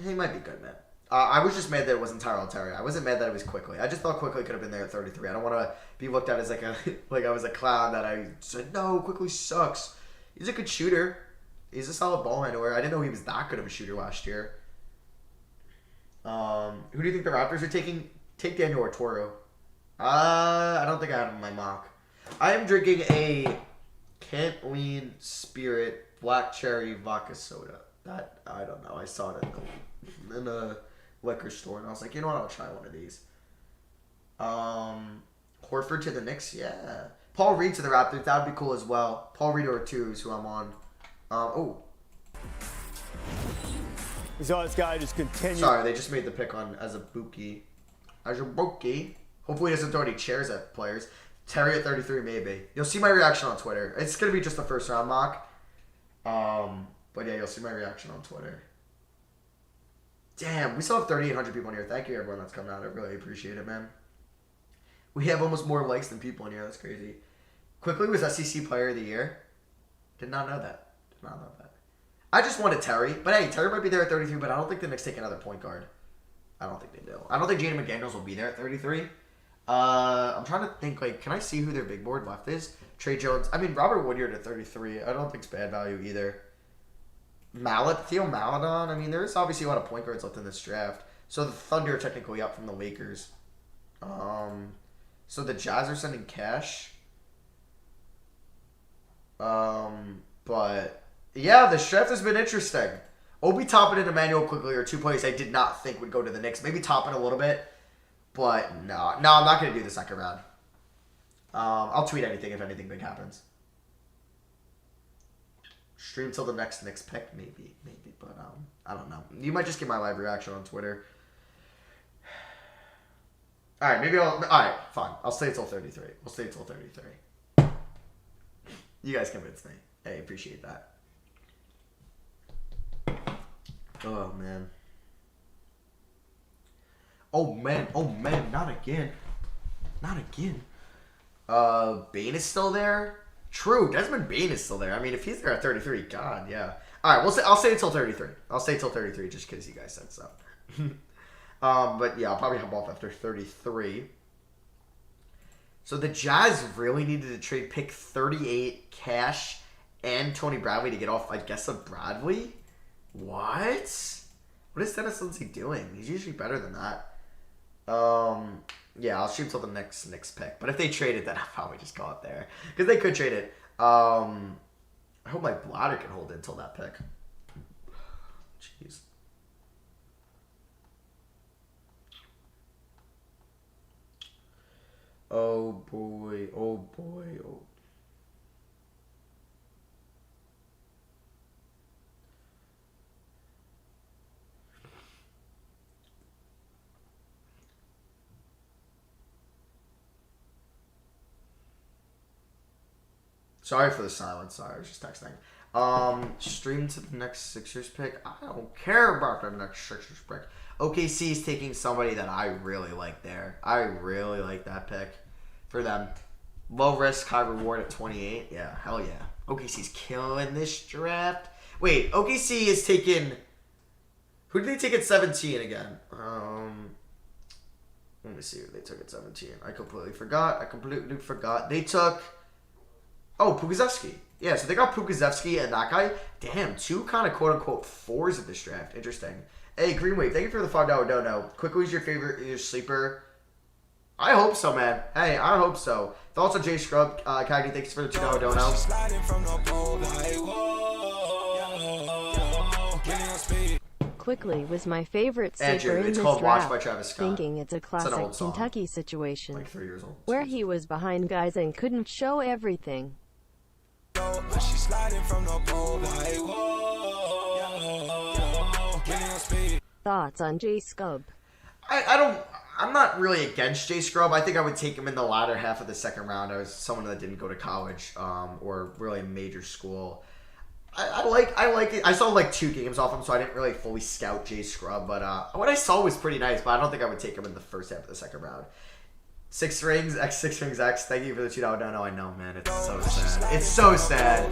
he might be good, man. I was just mad that it wasn't Tyrell Terry. I wasn't mad that it was Quickly. I just thought Quickly could have been there at 33. I don't want to be looked at as like I was a clown that I said, no, Quickly sucks. He's a good shooter. He's a solid ball handler. I didn't know he was that good of a shooter last year. Who do you think the Raptors are taking? Take Daniel Oturu. I don't think I have him in my mock. I am drinking a Can't Lean Spirit Black Cherry Vodka Soda. That, I don't know. I saw it in a liquor store, and I was like, you know what? I'll try one of these. Horford to the Knicks? Yeah. Paul Reed to the Raptors. That would be cool as well. Paul Reed or 2 is who I'm on. Oh. We saw this guy just continue. Sorry, they just made the pick on Azubuike. Hopefully he doesn't throw any chairs at players. Terry at 33, maybe. You'll see my reaction on Twitter. It's going to be just the first round mock. But yeah, you'll see my reaction on Twitter. Damn, we still have 3,800 people in here. Thank you, everyone that's coming out. I really appreciate it, man. We have almost more likes than people in here. That's crazy. Quickly was SEC Player of the Year. Did not know that. Did not know that. I just wanted Terry. But hey, Terry might be there at 33, but I don't think the Knicks take another point guard. I don't think they do. I don't think Jaden McDaniels will be there at 33. I'm trying to think, like, can I see who their big board left is? Trey Jones. I mean, Robert Woodyard at 33. I don't think it's bad value either. Theo Maledon. I mean, there's obviously a lot of point guards left in this draft. So the Thunder are technically up from the Lakers. So the Jazz are sending cash. But yeah, the draft has been interesting. Obi Toppin and Emmanuel Quickly are two players I did not think would go to the Knicks. Maybe Toppin a little bit, but no, I'm not going to do the second round. I'll tweet anything if anything big happens. Stream till the next Knicks pick, maybe, but I don't know. You might just get my live reaction on Twitter. All right, fine. I'll stay till 33. We'll stay till 33. You guys convinced me. Hey, appreciate that. Oh, man. Oh, man. Not again. Bane is still there? True. Desmond Bane is still there. I mean, if he's there at 33, God, yeah. All right, I'll stay until 33. I'll stay till 33 just because you guys said so. But, yeah, I'll probably hop off after 33. So the Jazz really needed to trade pick 38, Cash, and Tony Bradley to get off, I guess, of Bradley? What is Dennis Lindsey doing? He's usually better than that. Yeah, I'll shoot till the next Knicks pick. But if they trade it, then I'll probably just go up there. Because they could trade it. I hope my bladder can hold it until that pick. Jeez. Oh boy. Sorry for the silence. Sorry, I was just texting. Stream to the next Sixers pick. I don't care about the next Sixers pick. OKC is taking somebody that I really like there. I really like that pick for them. Low risk, high reward at 28. Yeah, hell yeah. OKC's killing this draft. Wait, OKC is taking... Who did they take at 17 again? Let me see who they took at 17. I completely forgot. They took... Oh, Pukaszewski. Yeah, so they got Pukaszewski and that guy. Damn, two kind of quote-unquote fours in this draft. Interesting. Hey, Green Wave, thank you for the $5 dono. Quickly, is your favorite sleeper? I hope so, man. Hey, I hope so. Thoughts on Jay Scrub? Kagi, thanks for the $2 dono. Quickly was my favorite sleeper Andrew, in it's this called Watch draft, by Travis Scott. thinking it's a classic song. Kentucky situation, Like 3 years old. where he was behind guys and couldn't show everything. Thoughts on Jay Scrub? I'm not really against Jay Scrub. I think I would take him in the latter half of the second round as someone that didn't go to college or really a major school. I like it. I saw like 2 games off him, so I didn't really fully scout Jay Scrub. But what I saw was pretty nice, but I don't think I would take him in the first half of the second round. 6 Rings X. Thank you for the $2 dono. I know, man. It's so sad. It's so sad.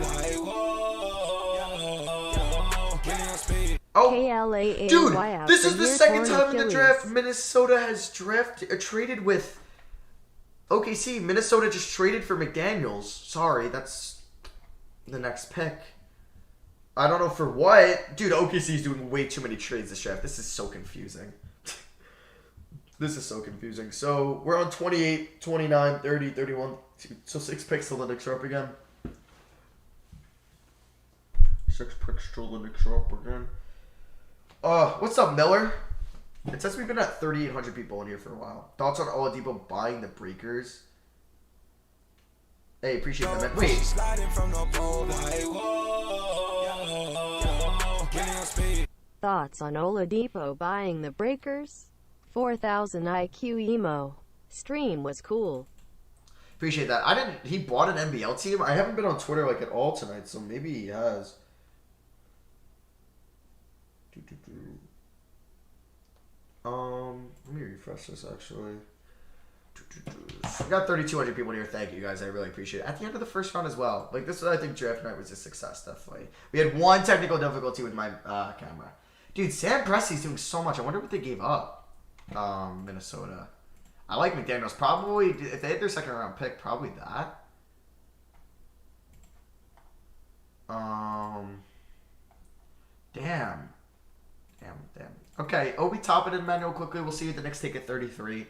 Oh, dude, this is the second time in the draft Minnesota has traded with OKC. Minnesota just traded for McDaniels. Sorry, that's the next pick. I don't know for what. Dude, OKC is doing way too many trades this draft. This is so confusing. This is so confusing. So, we're on 28, 29, 30, 31. So, 6 picks till the Knicks are up again. 6 picks till the Knicks are up again. What's up, Miller? It says we've been at 3,800 people in here for a while. Thoughts on Oladipo buying the Breakers? Hey, appreciate that, man. Wait. thoughts on Oladipo buying the Breakers? 4,000 IQ emo. Stream was cool. Appreciate that. He bought an NBL team? I haven't been on Twitter like at all tonight, so maybe he has. Let me refresh this actually. We got 3,200 people here. Thank you guys. I really appreciate it. At the end of the first round as well. Like this, I think draft night was a success. Definitely. We had one technical difficulty with my camera. Dude, Sam Presti's doing so much. I wonder what they gave up. Minnesota. I like McDaniels. Probably if they had their second round pick, probably that. Damn. Okay, Obi Toppin and Manuel quickly. We'll see you at the next take at 33.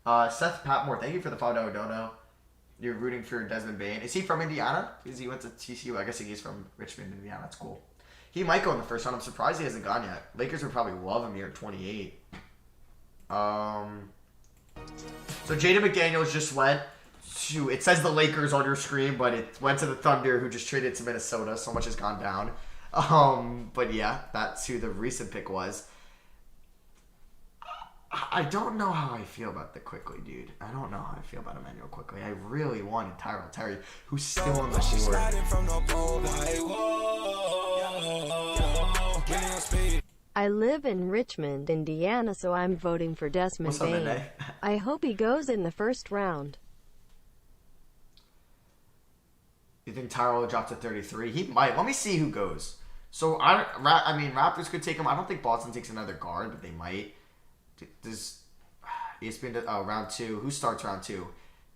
Seth Patmore, thank you for the $5 dono. You're rooting for Desmond Bane. Is he from Indiana? Because he went to TCU. I guess he's from Richmond, Indiana. That's cool. He might go in the first round. I'm surprised he hasn't gone yet. Lakers would probably love him here at 28. So Jaden McDaniels just went to, it says the Lakers on your screen, but it went to the Thunder, who just traded to Minnesota. So much has gone down. But yeah, that's who the recent pick was. I don't know how I feel about the Quickly, dude. I don't know how I feel about Emmanuel Quickly. I really wanted Tyrell Terry, who's still on the board. I live in Richmond, Indiana, so I'm voting for Desmond Bane. I hope he goes in the first round. You think Tyrell will drop to 33? He might. Let me see who goes. So, I mean, Raptors could take him. I don't think Boston takes another guard, but they might. Does ESPN round 2? Who starts round 2?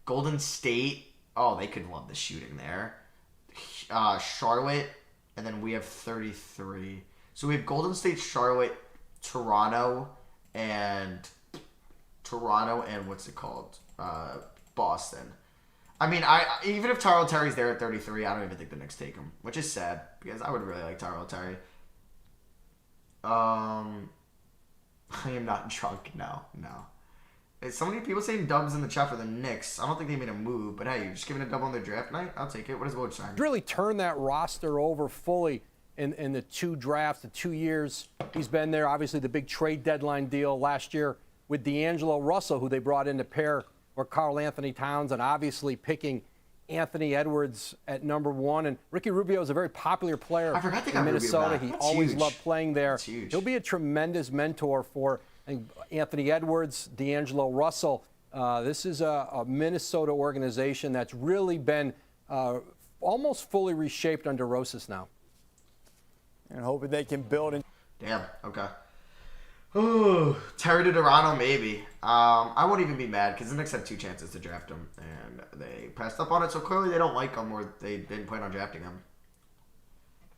Golden State. Oh, they could love the shooting there. Charlotte, and then we have 33. So we have Golden State, Charlotte, Toronto, and what's it called? Boston. I mean, even if Tyrell Terry's there at 33, I don't even think the Knicks take him, which is sad because I would really like Tyrell Terry. I am not drunk. No. So many people saying dubs in the chat for the Knicks. I don't think they made a move, but hey, you're just giving a dub on their draft night? I'll take it. What is Woj saying? Really turned that roster over fully in the 2 drafts, the 2 years he's been there. Obviously, the big trade deadline deal last year with D'Angelo Russell, who they brought in to pair with Karl Anthony Towns, and obviously picking Anthony Edwards at number 1. And Ricky Rubio is a very popular player in Minnesota. He always loved playing there. He'll be a tremendous mentor for Anthony Edwards, D'Angelo Russell. This is a Minnesota organization that's really been almost fully reshaped under Rosas now. And hoping they can build. Damn, okay. Ooh, Terry to Toronto, maybe. I won't even be mad because the Knicks had 2 chances to draft him, and they passed up on it, so clearly they don't like him or they didn't plan on drafting him.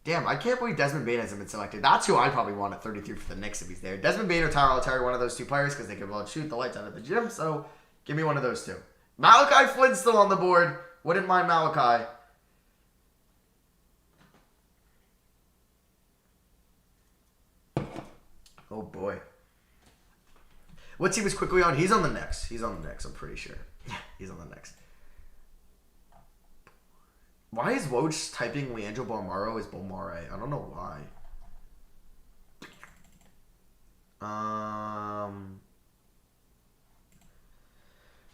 Damn, I can't believe Desmond Bane hasn't been selected. That's who I'd probably want at 33 for the Knicks if he's there. Desmond Bane or Tyrell Terry, one of those 2 players, because they can both shoot the lights out of the gym, so give me one of those 2. Malachi Flynn's still on the board. Wouldn't mind Malachi. Oh, boy. What team is Quickly on? He's on the Knicks. I'm pretty sure. He's on the Knicks. Why is Woj typing Leandro Bolmaro as Bolmare? I don't know why.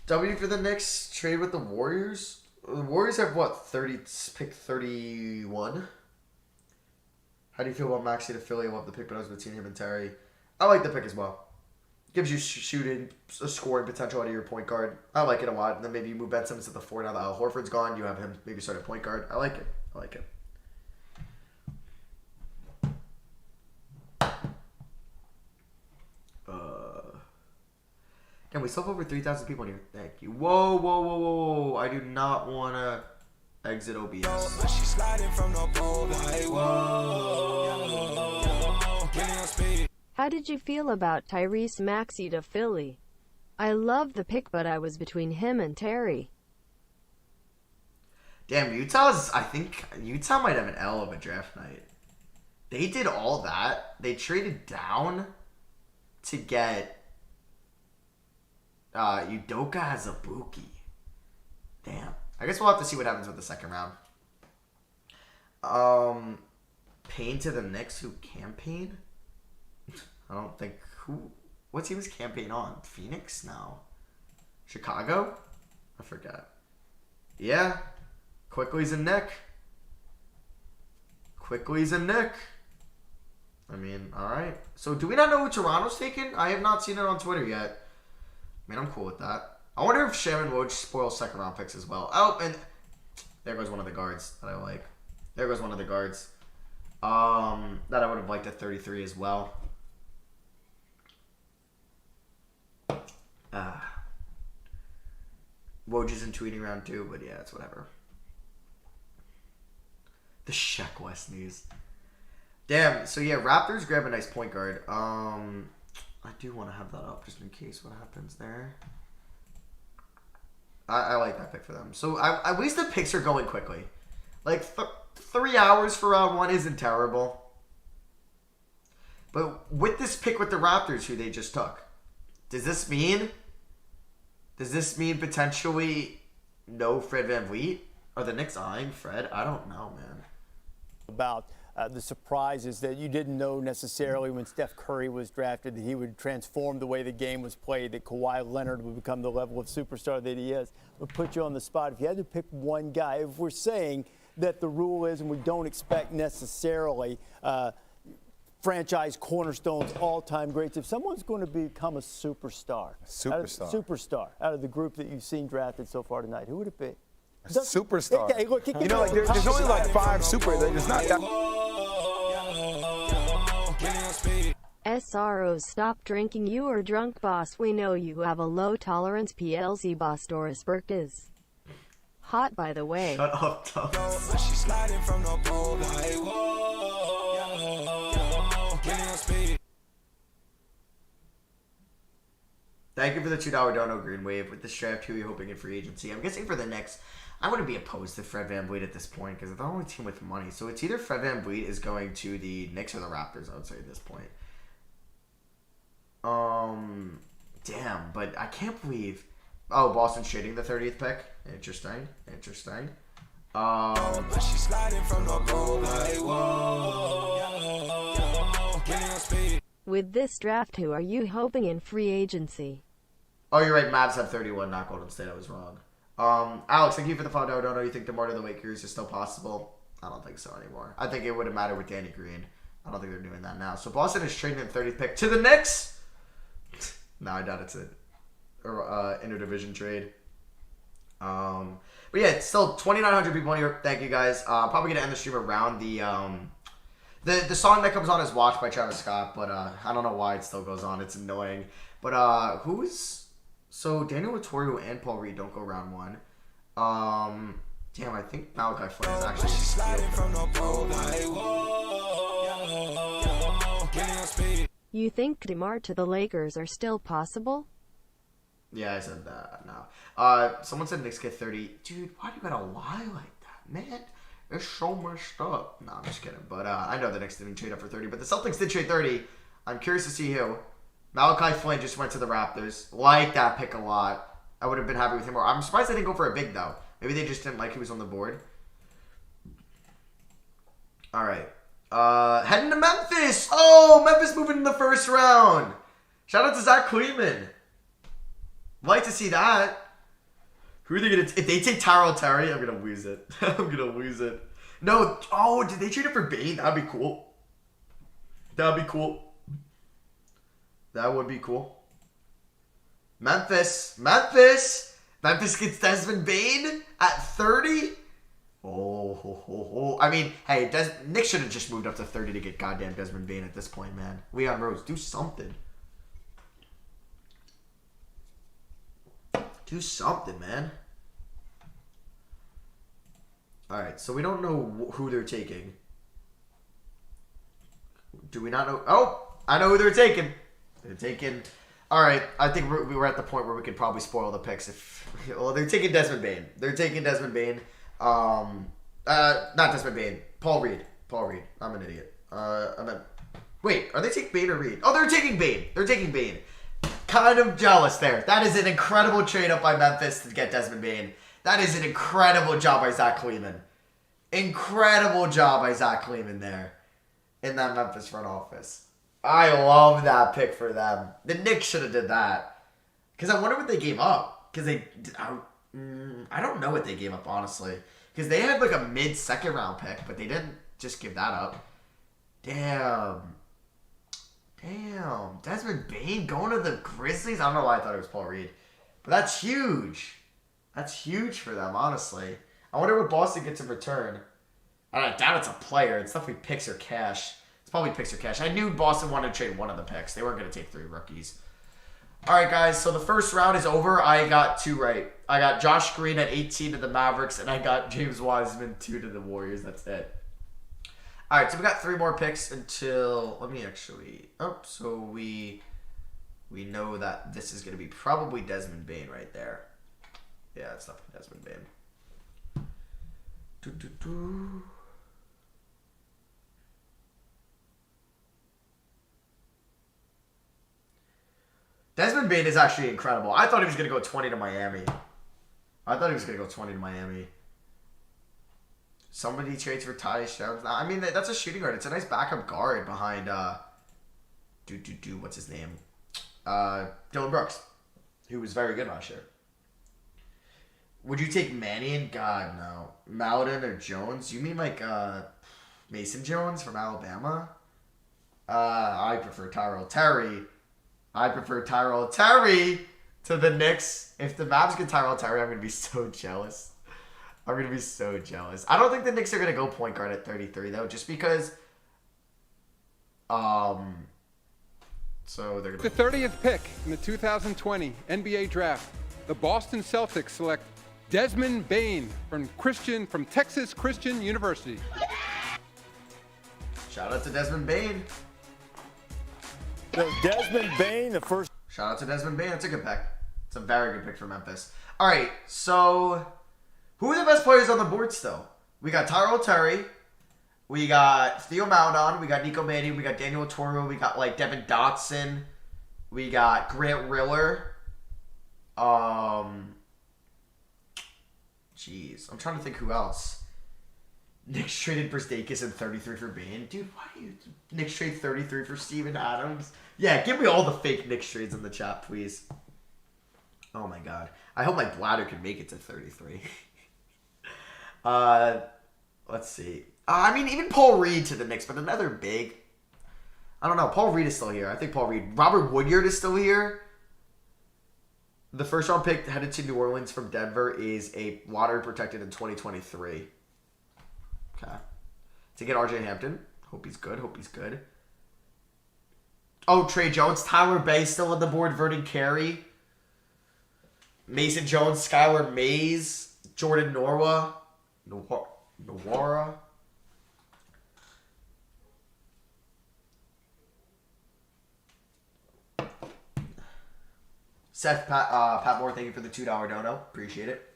W for the Knicks. Trade with the Warriors. The Warriors have what? Pick 31? How do you feel about Maxey to Philly? I love the pick, but I was between him and Terry. I like the pick as well. Gives you shooting, a scoring potential out of your point guard. I like it a lot. And then maybe you move Ben Simmons to the 4 now that Al Horford's gone. You have him maybe start at point guard. I like it. And we still have over 3,000 people in here. Thank you. Whoa. I do not want to exit OBS. She's sliding from the pole like, whoa. How did you feel about Tyrese Maxey to Philly? I love the pick, but I was between him and Terry. Damn, I think Utah might have an L of a draft night. They did all that. They traded down to get Udoka Azubuike. Damn. I guess we'll have to see what happens with the second round. Payne to the Knicks, who campaign? I don't think what team is campaign on? Phoenix? No. Chicago? I forget. Yeah. Quickly's and Nick. Quickly's and Nick. I mean, alright. So do we not know who Toronto's taking? I have not seen it on Twitter yet. I mean, I'm cool with that. I wonder if Shannon Woj spoils second round picks as well. Oh, and there goes one of the guards that I like. There goes one of the guards. That I would have liked at 33 as well. Woj isn't tweeting round 2, but yeah, it's whatever. The Sheck West news. Damn, so yeah, Raptors grab a nice point guard. I do want to have that up just in case what happens there. I like that pick for them. So at least the picks are going quickly. Like 3 hours for round 1 isn't terrible. But with this pick with the Raptors, who they just took, does this mean potentially no Fred VanVleet? Are the Knicks eyeing Fred? I don't know, man. About the surprises that you didn't know necessarily when Steph Curry was drafted that he would transform the way the game was played, that Kawhi Leonard would become the level of superstar that he is. Would put you on the spot. If you had to pick one guy, if we're saying that the rule is, and we don't expect necessarily franchise cornerstones, all-time greats, if someone's going to become a superstar out of the group that you've seen drafted so far tonight, who would it be? Superstar. Okay, look, you know, like there's only like 5 super. There's not that. SROs, stop drinking. You are drunk, boss. We know you have a low tolerance. PLZ boss Doris Burke is hot, by the way. Shut up, Tom. She's sliding from the pole like, Thank you for the $2 dono, Green Wave. With this draft, who are you hoping in free agency? I'm guessing for the Knicks, I wouldn't be opposed to Fred VanVleet at this point because they're the only team with money. So it's either Fred VanVleet is going to the Knicks or the Raptors, I would say, at this point. Damn, but I can't believe... Oh, Boston's trading the 30th pick? Interesting. She's sliding from the pole like, With this draft, who are you hoping in free agency? Oh, you're right. Mavs have 31, not Golden State. I was wrong. Alex, thank you for the $5 dono. You think DeMar to the Lakers is still possible? I don't think so anymore. I think it would have mattered with Danny Green. I don't think they're doing that now. So Boston is trading the 30th pick to the Knicks. No, I doubt it's an interdivision trade. But yeah, it's still 2,900 people in here. Thank you guys. Probably gonna end the stream around the song that comes on is "Watch" by Travis Scott, but I don't know why it still goes on. It's annoying. But so Daniel Oturu and Paul Reed don't go round 1. Damn, I think Malachi Flynn is actually You think DeMar to the Lakers are still possible? Yeah, I said that. No. Someone said Knicks get 30. Dude, why do you gotta lie like that, man? There's so much stuff. No, I'm just kidding. But I know the Knicks didn't trade up for 30, but the Celtics did trade 30. I'm curious to see who. Malachi Flynn just went to the Raptors. Like that pick a lot. I would have been happy with him more. I'm surprised they didn't go for a big, though. Maybe they just didn't like he was on the board. All right. Heading to Memphis. Oh, Memphis moving in the first round. Shout out to Zach Kleeman. Like to see that. Who are they going to... If they take Tyrell Terry, I'm going to lose it. I'm going to lose it. No. Oh, did they trade it for Bane? That'd be cool. That'd be cool. That would be cool. Memphis gets Desmond Bane at 30. Oh. I mean, hey, Nick should have just moved up to 30 to get goddamn Desmond Bane at this point, man. Leon Rose, do something. Do something, man. All right, so we don't know who they're taking. Do we not know? Oh, I know who they're taking. They're taking... All right, I think we were at the point where we could probably spoil the picks. Well, they're taking Desmond Bane. Not Desmond Bane. Paul Reed. I'm an idiot. Wait, are they taking Bane or Reed? Oh, they're taking Bane. Kind of jealous there. That is an incredible trade up by Memphis to get Desmond Bane. That is an incredible job by Zach Kleeman. Incredible job by Zach Kleeman there in that Memphis front office. I love that pick for them. The Knicks should have did that. Because I wonder what they gave up. Because I don't know what they gave up, honestly. Because they had like a mid-second round pick, but they didn't just give that up. Damn. Desmond Bane going to the Grizzlies? I don't know why I thought it was Paul Reed. But that's huge. That's huge for them, honestly. I wonder what Boston gets in return. I doubt it's a player. It's definitely picks or cash. It's probably picks or cash. I knew Boston wanted to trade one of the picks. They weren't going to take 3 rookies. All right, guys. So the first round is over. I got 2 right. I got Josh Green at 18 to the Mavericks, and I got James Wiseman 2 to the Warriors. That's it. All right, so we got 3 more picks until... Let me actually... Oh, so we know that this is going to be probably Desmond Bane right there. Yeah, it's definitely Desmond Bane. Desmond Bane is actually incredible. I thought he was going to go 20 to Miami. Somebody trades for Tyus Jones. I mean, that's a shooting guard. It's a nice backup guard behind, what's his name? Dylan Brooks, who was very good last year. Would you take Mannion? God, no. Malden or Jones? You mean like Mason Jones from Alabama? I prefer Tyrell Terry. To the Knicks. If the Mavs get Tyrell Terry, I'm going to be so jealous. I don't think the Knicks are going to go point guard at 33, though, just because... So they're The 30th pick in the 2020 NBA Draft, the Boston Celtics select Desmond Bane from Texas Christian University. Shout out to Desmond Bane. So Desmond Bane, the first. Shout out to Desmond Bane. That's a good pick. It's a very good pick for Memphis. All right, so who are the best players on the board still? We got Tyrell Terry. We got Theo Maledon. We got Nico Mannion. We got Daniel Toro. We got like Devin Dotson. We got Grant Riller. Jeez, I'm trying to think who else. Knicks traded Brzdeikis and 33 for Bane. Dude, why do you... Knicks trade 33 for Steven Adams? Yeah, give me all the fake Knicks trades in the chat, please. Oh my god. I hope my bladder can make it to 33. Let's see. I mean, even Paul Reed to the Knicks, but another big... I don't know. Paul Reed is still here. I think Paul Reed... Robert Woodyard is still here. The first round pick headed to New Orleans from Denver is a lottery protected in 2023. Okay. To get RJ Hampton. Hope he's good. Oh, Trey Jones. Tyler Bay still on the board. Vernon Carey. Mason Jones. Skylar Mays. Jordan Nwora. Seth Pat Moore, thank you for the $2 dono. Appreciate it.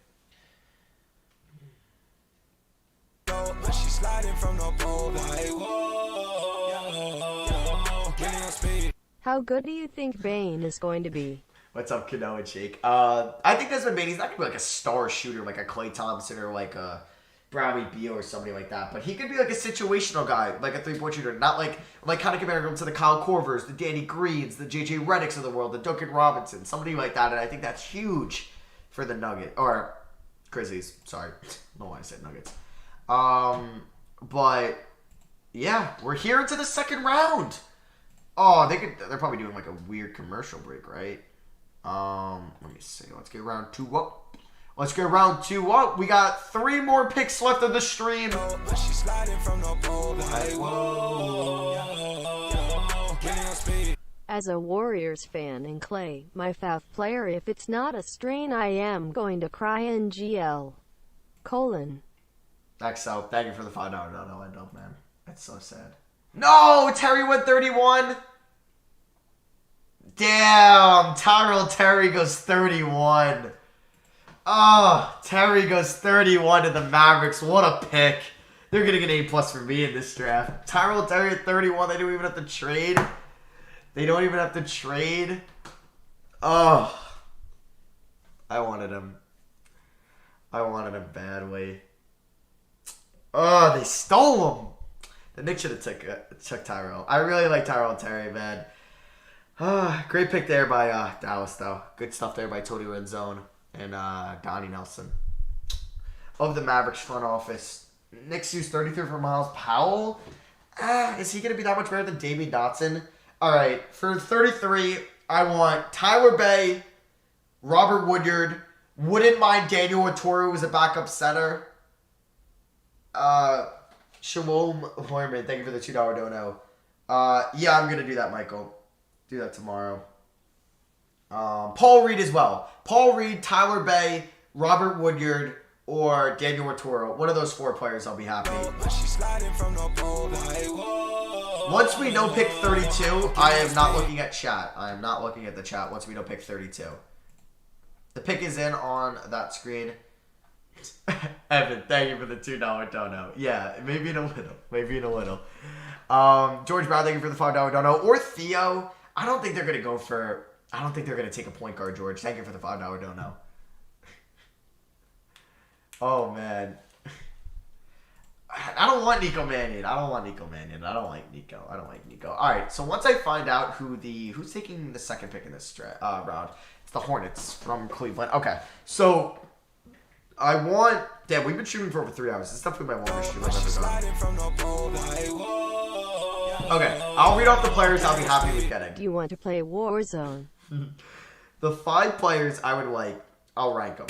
How good do you think Bane is going to be? What's up, Kano and Shake? I think Desmond Bane, he's not going to be like a star shooter like a Klay Thompson or like a Bradley Beal or somebody like that. But he could be like a situational guy, like a three-point shooter. Not like kind of comparing him to the Kyle Korvers, the Danny Greens, the JJ Redicks of the world, the Duncan Robinson, somebody like that. And I think that's huge for the Grizzlies. Sorry. I don't know why I said Nuggets. But yeah, we're here into the second round. Oh, they're probably doing like a weird commercial break, right? Let me see. Let's get round 2 up. We got 3 more picks left of the stream. As a Warriors fan and Clay, my fav player, if it's not a strain, I am going to cry in GL. XO, thank you for the $5 dono. I don't, man. That's so sad. No, Terry went 31. Damn, Tyrell Terry goes 31. Oh, Terry goes 31 to the Mavericks. What a pick. They're going to get A+ for me in this draft. Tyrell Terry at 31. They don't even have to trade. Oh. I wanted him badly. Oh, they stole him. The Knicks should have took Tyrell. I really like Tyrell Terry, man. Great pick there by Dallas, though. Good stuff there by Tony Renzone and Donnie Nelson. Of the Mavericks front office, Knicks used 33 for Miles Powell. Is he going to be that much better than David Dotson? All right, for 33, I want Tyler Bay, Robert Woodyard. Wouldn't mind Daniel Oturu as a backup center. Shalom Hoyerman, thank you for the $2 dono. Yeah, I'm going to do that, Michael. Do that tomorrow. Paul Reed as well. Paul Reed, Tyler Bay, Robert Woodyard, or Daniel Oturu. One of those 4 players, I'll be happy. Once we know pick 32, I am not looking at chat. I am not looking at the chat once we know pick 32. The pick is in on that screen. Evan, thank you for the $2 dono. Yeah, maybe in a little. Maybe in a little. George Brown, thank you for the $5 dono. Or Theo. I don't think they're going to go for... I don't think they're going to take a point guard, George. Thank you for the $5 dono. Oh, man. I don't want Nico Mannion. I don't want Nico Mannion. I don't like Nico. All right, so once I find out who's taking the second pick in this round, it's the Hornets from Cleveland. Okay, so I want... Damn, we've been shooting for over 3 hours. This is definitely my longest shoot I've ever done. Okay, I'll read off the players I'll be happy with getting. Do you want to play Warzone? The 5 players I would like, I'll rank them.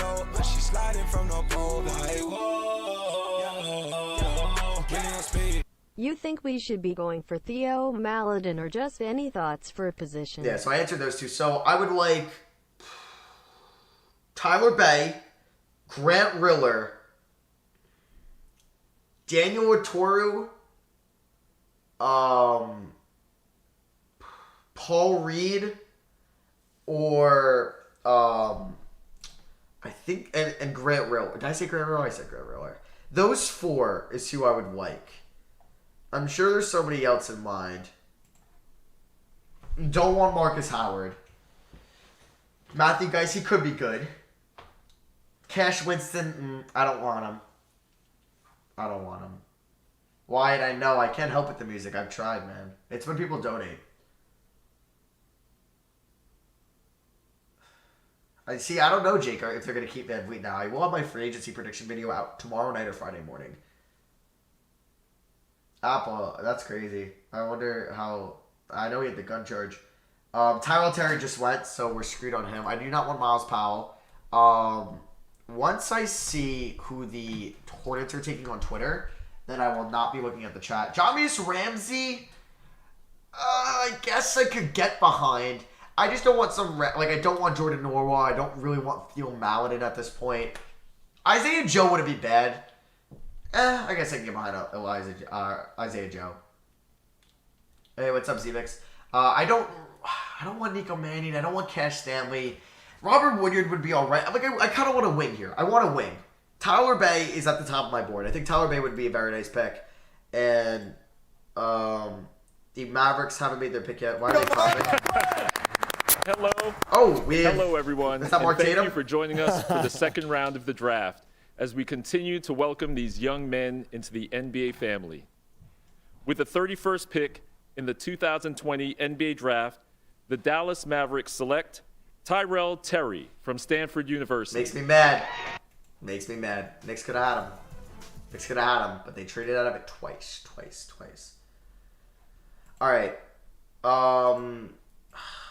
You think we should be going for Theo, Maladin, or just any thoughts for a position? Yeah, so I answered those 2. So I would like Tyler Bay, Grant Riller, Daniel Oturu, Paul Reed, or I think and Grant Riller. Did I say Grant Riller? I said Grant Riller. Those 4 is who I would like. I'm sure there's somebody else in mind. Don't want Marcus Howard. Matthew Geis, he could be good. Cash Winston, I don't want him. Wyatt, I know. I can't help with the music. I've tried, man. It's when people donate. I don't know, Jake, if they're going to keep Van Vliet now. I will have my free agency prediction video out tomorrow night or Friday morning. Apple, that's crazy. I wonder how... I know he had the gun charge. Tyrell Terry just went, so we're screwed on him. I do not want Miles Powell. Once I see who the Hornets are taking on Twitter, then I will not be looking at the chat. Jameis Ramsey, I guess I could get behind. I just don't want I don't want Jordan Norwell. I don't really want Theo Maladin at this point. Isaiah Joe wouldn't be bad. I guess I can get behind Isaiah Joe. Hey, what's up, Zevix? I don't want Nico Mannion. I don't want Cash Stanley. Robert Woodyard would be all right. I kind of want a wing here. I want a wing. Tyler Bay is at the top of my board. I think Tyler Bay would be a very nice pick. And the Mavericks haven't made their pick yet. Why are they clapping? Hello. Hello, everyone. Is that Mark Thank Tatum? you for joining us for the second round of the draft as we continue to welcome these young men into the NBA family. With the 31st pick in the 2020 NBA draft, the Dallas Mavericks select Tyrell Terry from Stanford University. Makes me mad. Knicks could have had him. But they traded out of it twice. All right.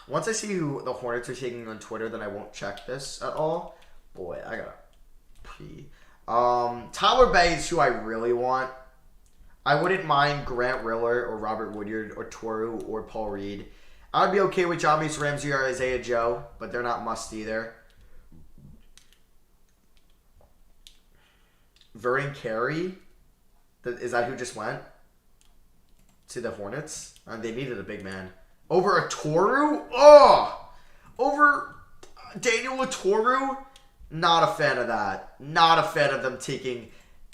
Once I see who the Hornets are taking on Twitter, then I won't check this at all. Boy, I gotta pee. Tyler Bay is who I really want. I wouldn't mind Grant Riller or Robert Woodyard or Toru or Paul Reed. I'd be okay with Jameis Ramsey or Isaiah Joe, but they're not must either. Vernon Carey, is that who just went to the Hornets? They needed a big man. Over a Toru? Oh! Over Daniel Oturu? Not a fan of that. Not a fan of them taking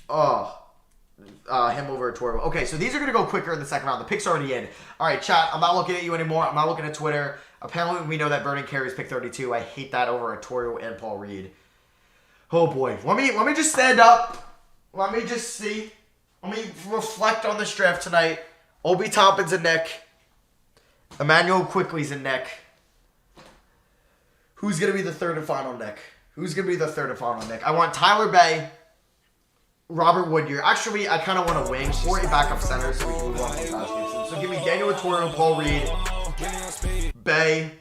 him over a Toru. Okay, so these are going to go quicker in the second round. The pick's already in. All right, chat, I'm not looking at you anymore. I'm not looking at Twitter. Apparently, we know that Vernon Carey's pick 32. I hate that over a Toru and Paul Reed. Oh, boy. Let me just stand up. Let me just see. Let me reflect on this draft tonight. Obi Toppin's a Nick. Emmanuel Quickly's a Nick. Who's going to be the third and final Nick? I want Tyler Bay, Robert Woodyard. Actually, I kind of want a wing or a backup center so we can move on from that. So give me Daniel Toro, Paul Reed, Bay,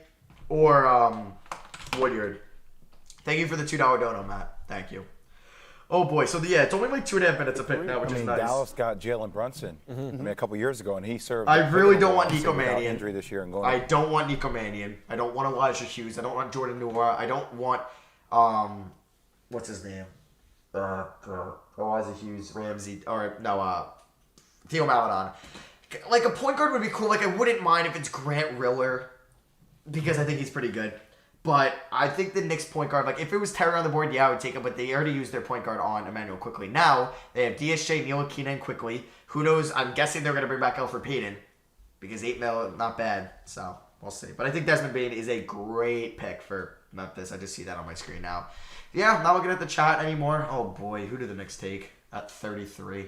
or Woodyard. Thank you for the $2 dono, Matt. Thank you. Oh boy, so it's only like 2.5 minutes to pick now, which is nice. Dallas got Jalen Brunson a couple years ago, and he served. I really don't want Nico Mannion. Injury this year and going. I don't want Nico Mannion. I don't want Elijah Hughes. I don't want Jordan Nwora. I don't want what's his name? Elijah Hughes, Ramsey, or no, Theo Maledon. Like a point guard would be cool. Like I wouldn't mind if it's Grant Riller because I think he's pretty good. But I think the Knicks point guard, like if it was Terry on the board, I would take him. But they already used their point guard on Emmanuel Quickly. Now they have DSJ, Ntilikina, and Quickly. Who knows? I'm guessing they're going to bring back Elfrid Payton because $8 million, not bad. So we'll see. But I think Desmond Bane is a great pick for Memphis. I just see that on my screen now. Yeah, I'm not looking at the chat anymore. Oh boy, who did the Knicks take at 33?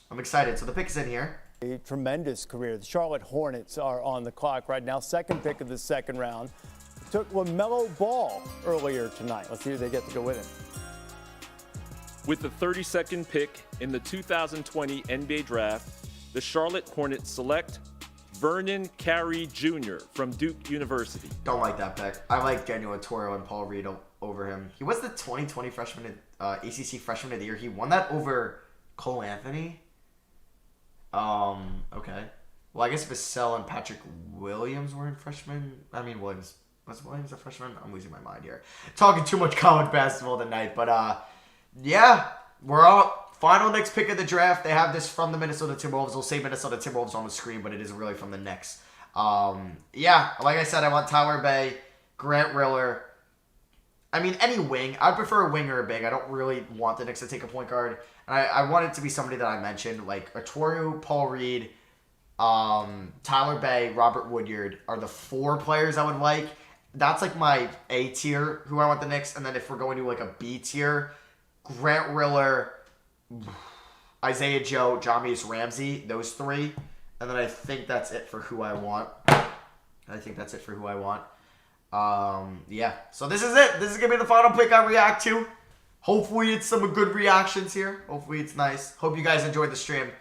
I'm excited. So the pick is in here. A tremendous career. The Charlotte Hornets are on the clock right now. Second pick of the second round. Took LaMelo Ball earlier tonight. Let's see who they get to go with him. With the 32nd pick in the 2020 NBA Draft, the Charlotte Hornets select Vernon Carey Jr. from Duke University. Don't like that pick. I like Daniel Toro and Paul Reed over him. He was the 2020 ACC Freshman of the Year. He won that over Cole Anthony. Okay. Well, I guess Vassell and Patrick Williams were in freshmen. Williams. Was Williams a freshman? I'm losing my mind here. Talking too much college basketball tonight. But, yeah. We're up. Final Knicks pick of the draft. They have this from the Minnesota Timberwolves. They'll say Minnesota Timberwolves on the screen, but it is really from the Knicks. Yeah. Like I said, I want Tyler Bay, Grant Riller. Any wing. I'd prefer a wing or a big. I don't really want the Knicks to take a point guard. And I want it to be somebody that I mentioned, like Toru, Paul Reed, Tyler Bay, Robert Woodyard are the 4 players I would like. That's like my A tier, who I want the Knicks. And then if we're going to like a B tier, Grant Riller, Isaiah Joe, Jahmius Ramsey, those 3. And then I think that's it for who I want. Yeah. So this is it. This is going to be the final pick I react to. Hopefully it's some good reactions here. Hopefully it's nice. Hope you guys enjoyed the stream.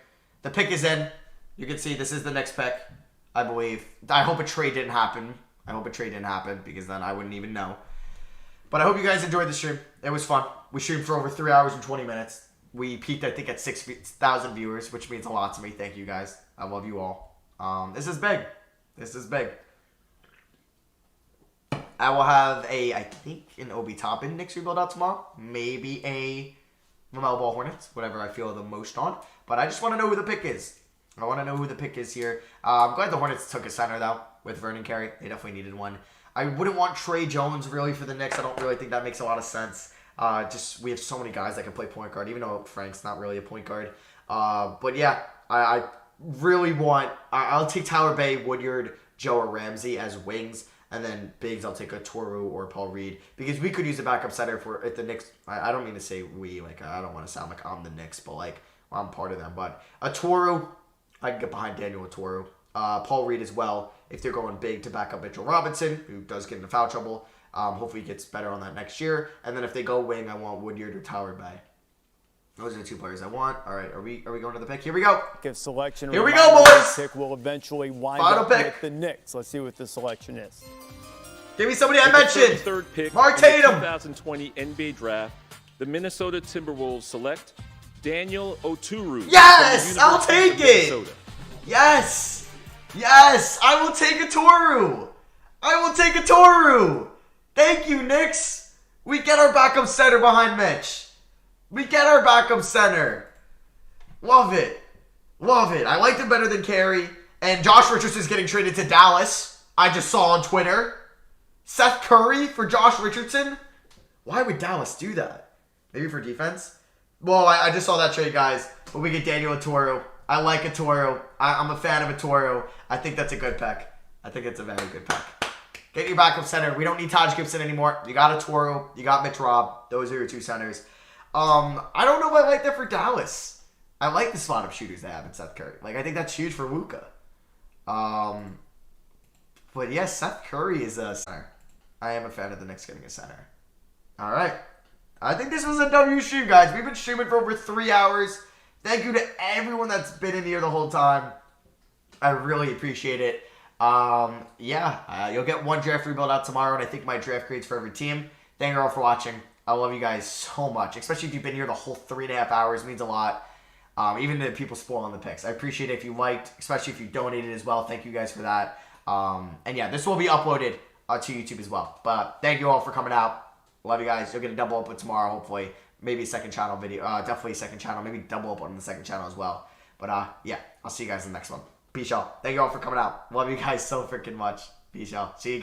The pick is in. You can see this is the next pick, I believe. I hope a trade didn't happen. Because then I wouldn't even know. But I hope you guys enjoyed the stream. It was fun. We streamed for over 3 hours and 20 minutes. We peaked, I think, at 6,000 viewers, which means a lot to me. Thank you guys. I love you all. This is big. I will have an Obi Toppin Knicks rebuild out tomorrow. Maybe a LaMelo Ball Hornets, whatever I feel the most on. But I just want to know who the pick is. Here. I'm glad the Hornets took a center, though, with Vernon Carey. They definitely needed one. I wouldn't want Trey Jones, really, for the Knicks. I don't really think that makes a lot of sense. We have so many guys that can play point guard, even though Frank's not really a point guard. But, yeah, I really want... I'll take Tyler Bay, Woodyard, Joe, or Ramsey as wings. And then bigs, I'll take a Toru or Paul Reed. Because we could use a backup center at the Knicks. I don't mean to say we. I don't want to sound like I'm the Knicks, but, I'm part of them. But a Toru... I can get behind Daniel Toro. Paul Reed as well, if they're going big to back up Mitchell Robinson, who does get into foul trouble. Hopefully he gets better on that next year. And then if they go wing, I want Woodyard or Tyler Bay. Those are the 2 players I want. All right, are we going to the pick? Here we go. Give selection. Here we go, boys. Pick will eventually wind Final up pick with the Knicks. Let's see what the selection is. Give me somebody I mentioned. Third pick Mark in Tatum. the 2020 NBA Draft, the Minnesota Timberwolves select Daniel Oturu. Yes, I'll take it. Yes, I will take a Toru. Thank you, Knicks. We get our backup center behind Mitch. Love it. I liked him better than Carey. And Josh Richardson's getting traded to Dallas. I just saw on Twitter. Seth Curry for Josh Richardson? Why would Dallas do that? Maybe for defense? Well, I just saw that trade, guys. But we get Daniel Toro. I like a Toro. I'm a fan of a Toro. I think that's a good pick. I think it's a very good pick. Get your backup center. We don't need Taj Gibson anymore. You got a Toro. You got Mitch Robb. Those are your 2 centers. I don't know if I like that for Dallas. I like the spot-up shooters they have in Seth Curry. Like, I think that's huge for Luka. But yes, Seth Curry is a center. I am a fan of the Knicks getting a center. All right. I think this was a W stream, guys. We've been streaming for over 3 hours. Thank you to everyone that's been in here the whole time. I really appreciate it. You'll get one draft rebuild out tomorrow, and I think my draft grades for every team. Thank you all for watching. I love you guys so much, especially if you've been here the whole 3.5 hours. It means a lot. Even the people spoiling the picks. I appreciate it if you liked, especially if you donated as well. Thank you guys for that. This will be uploaded to YouTube as well. But thank you all for coming out. Love you guys. You'll get a double upload tomorrow, hopefully. Maybe a second channel video. Definitely a second channel. Maybe double upload on the second channel as well. But I'll see you guys in the next one. Peace, y'all. Thank you all for coming out. Love you guys so freaking much. Peace, y'all. See you guys.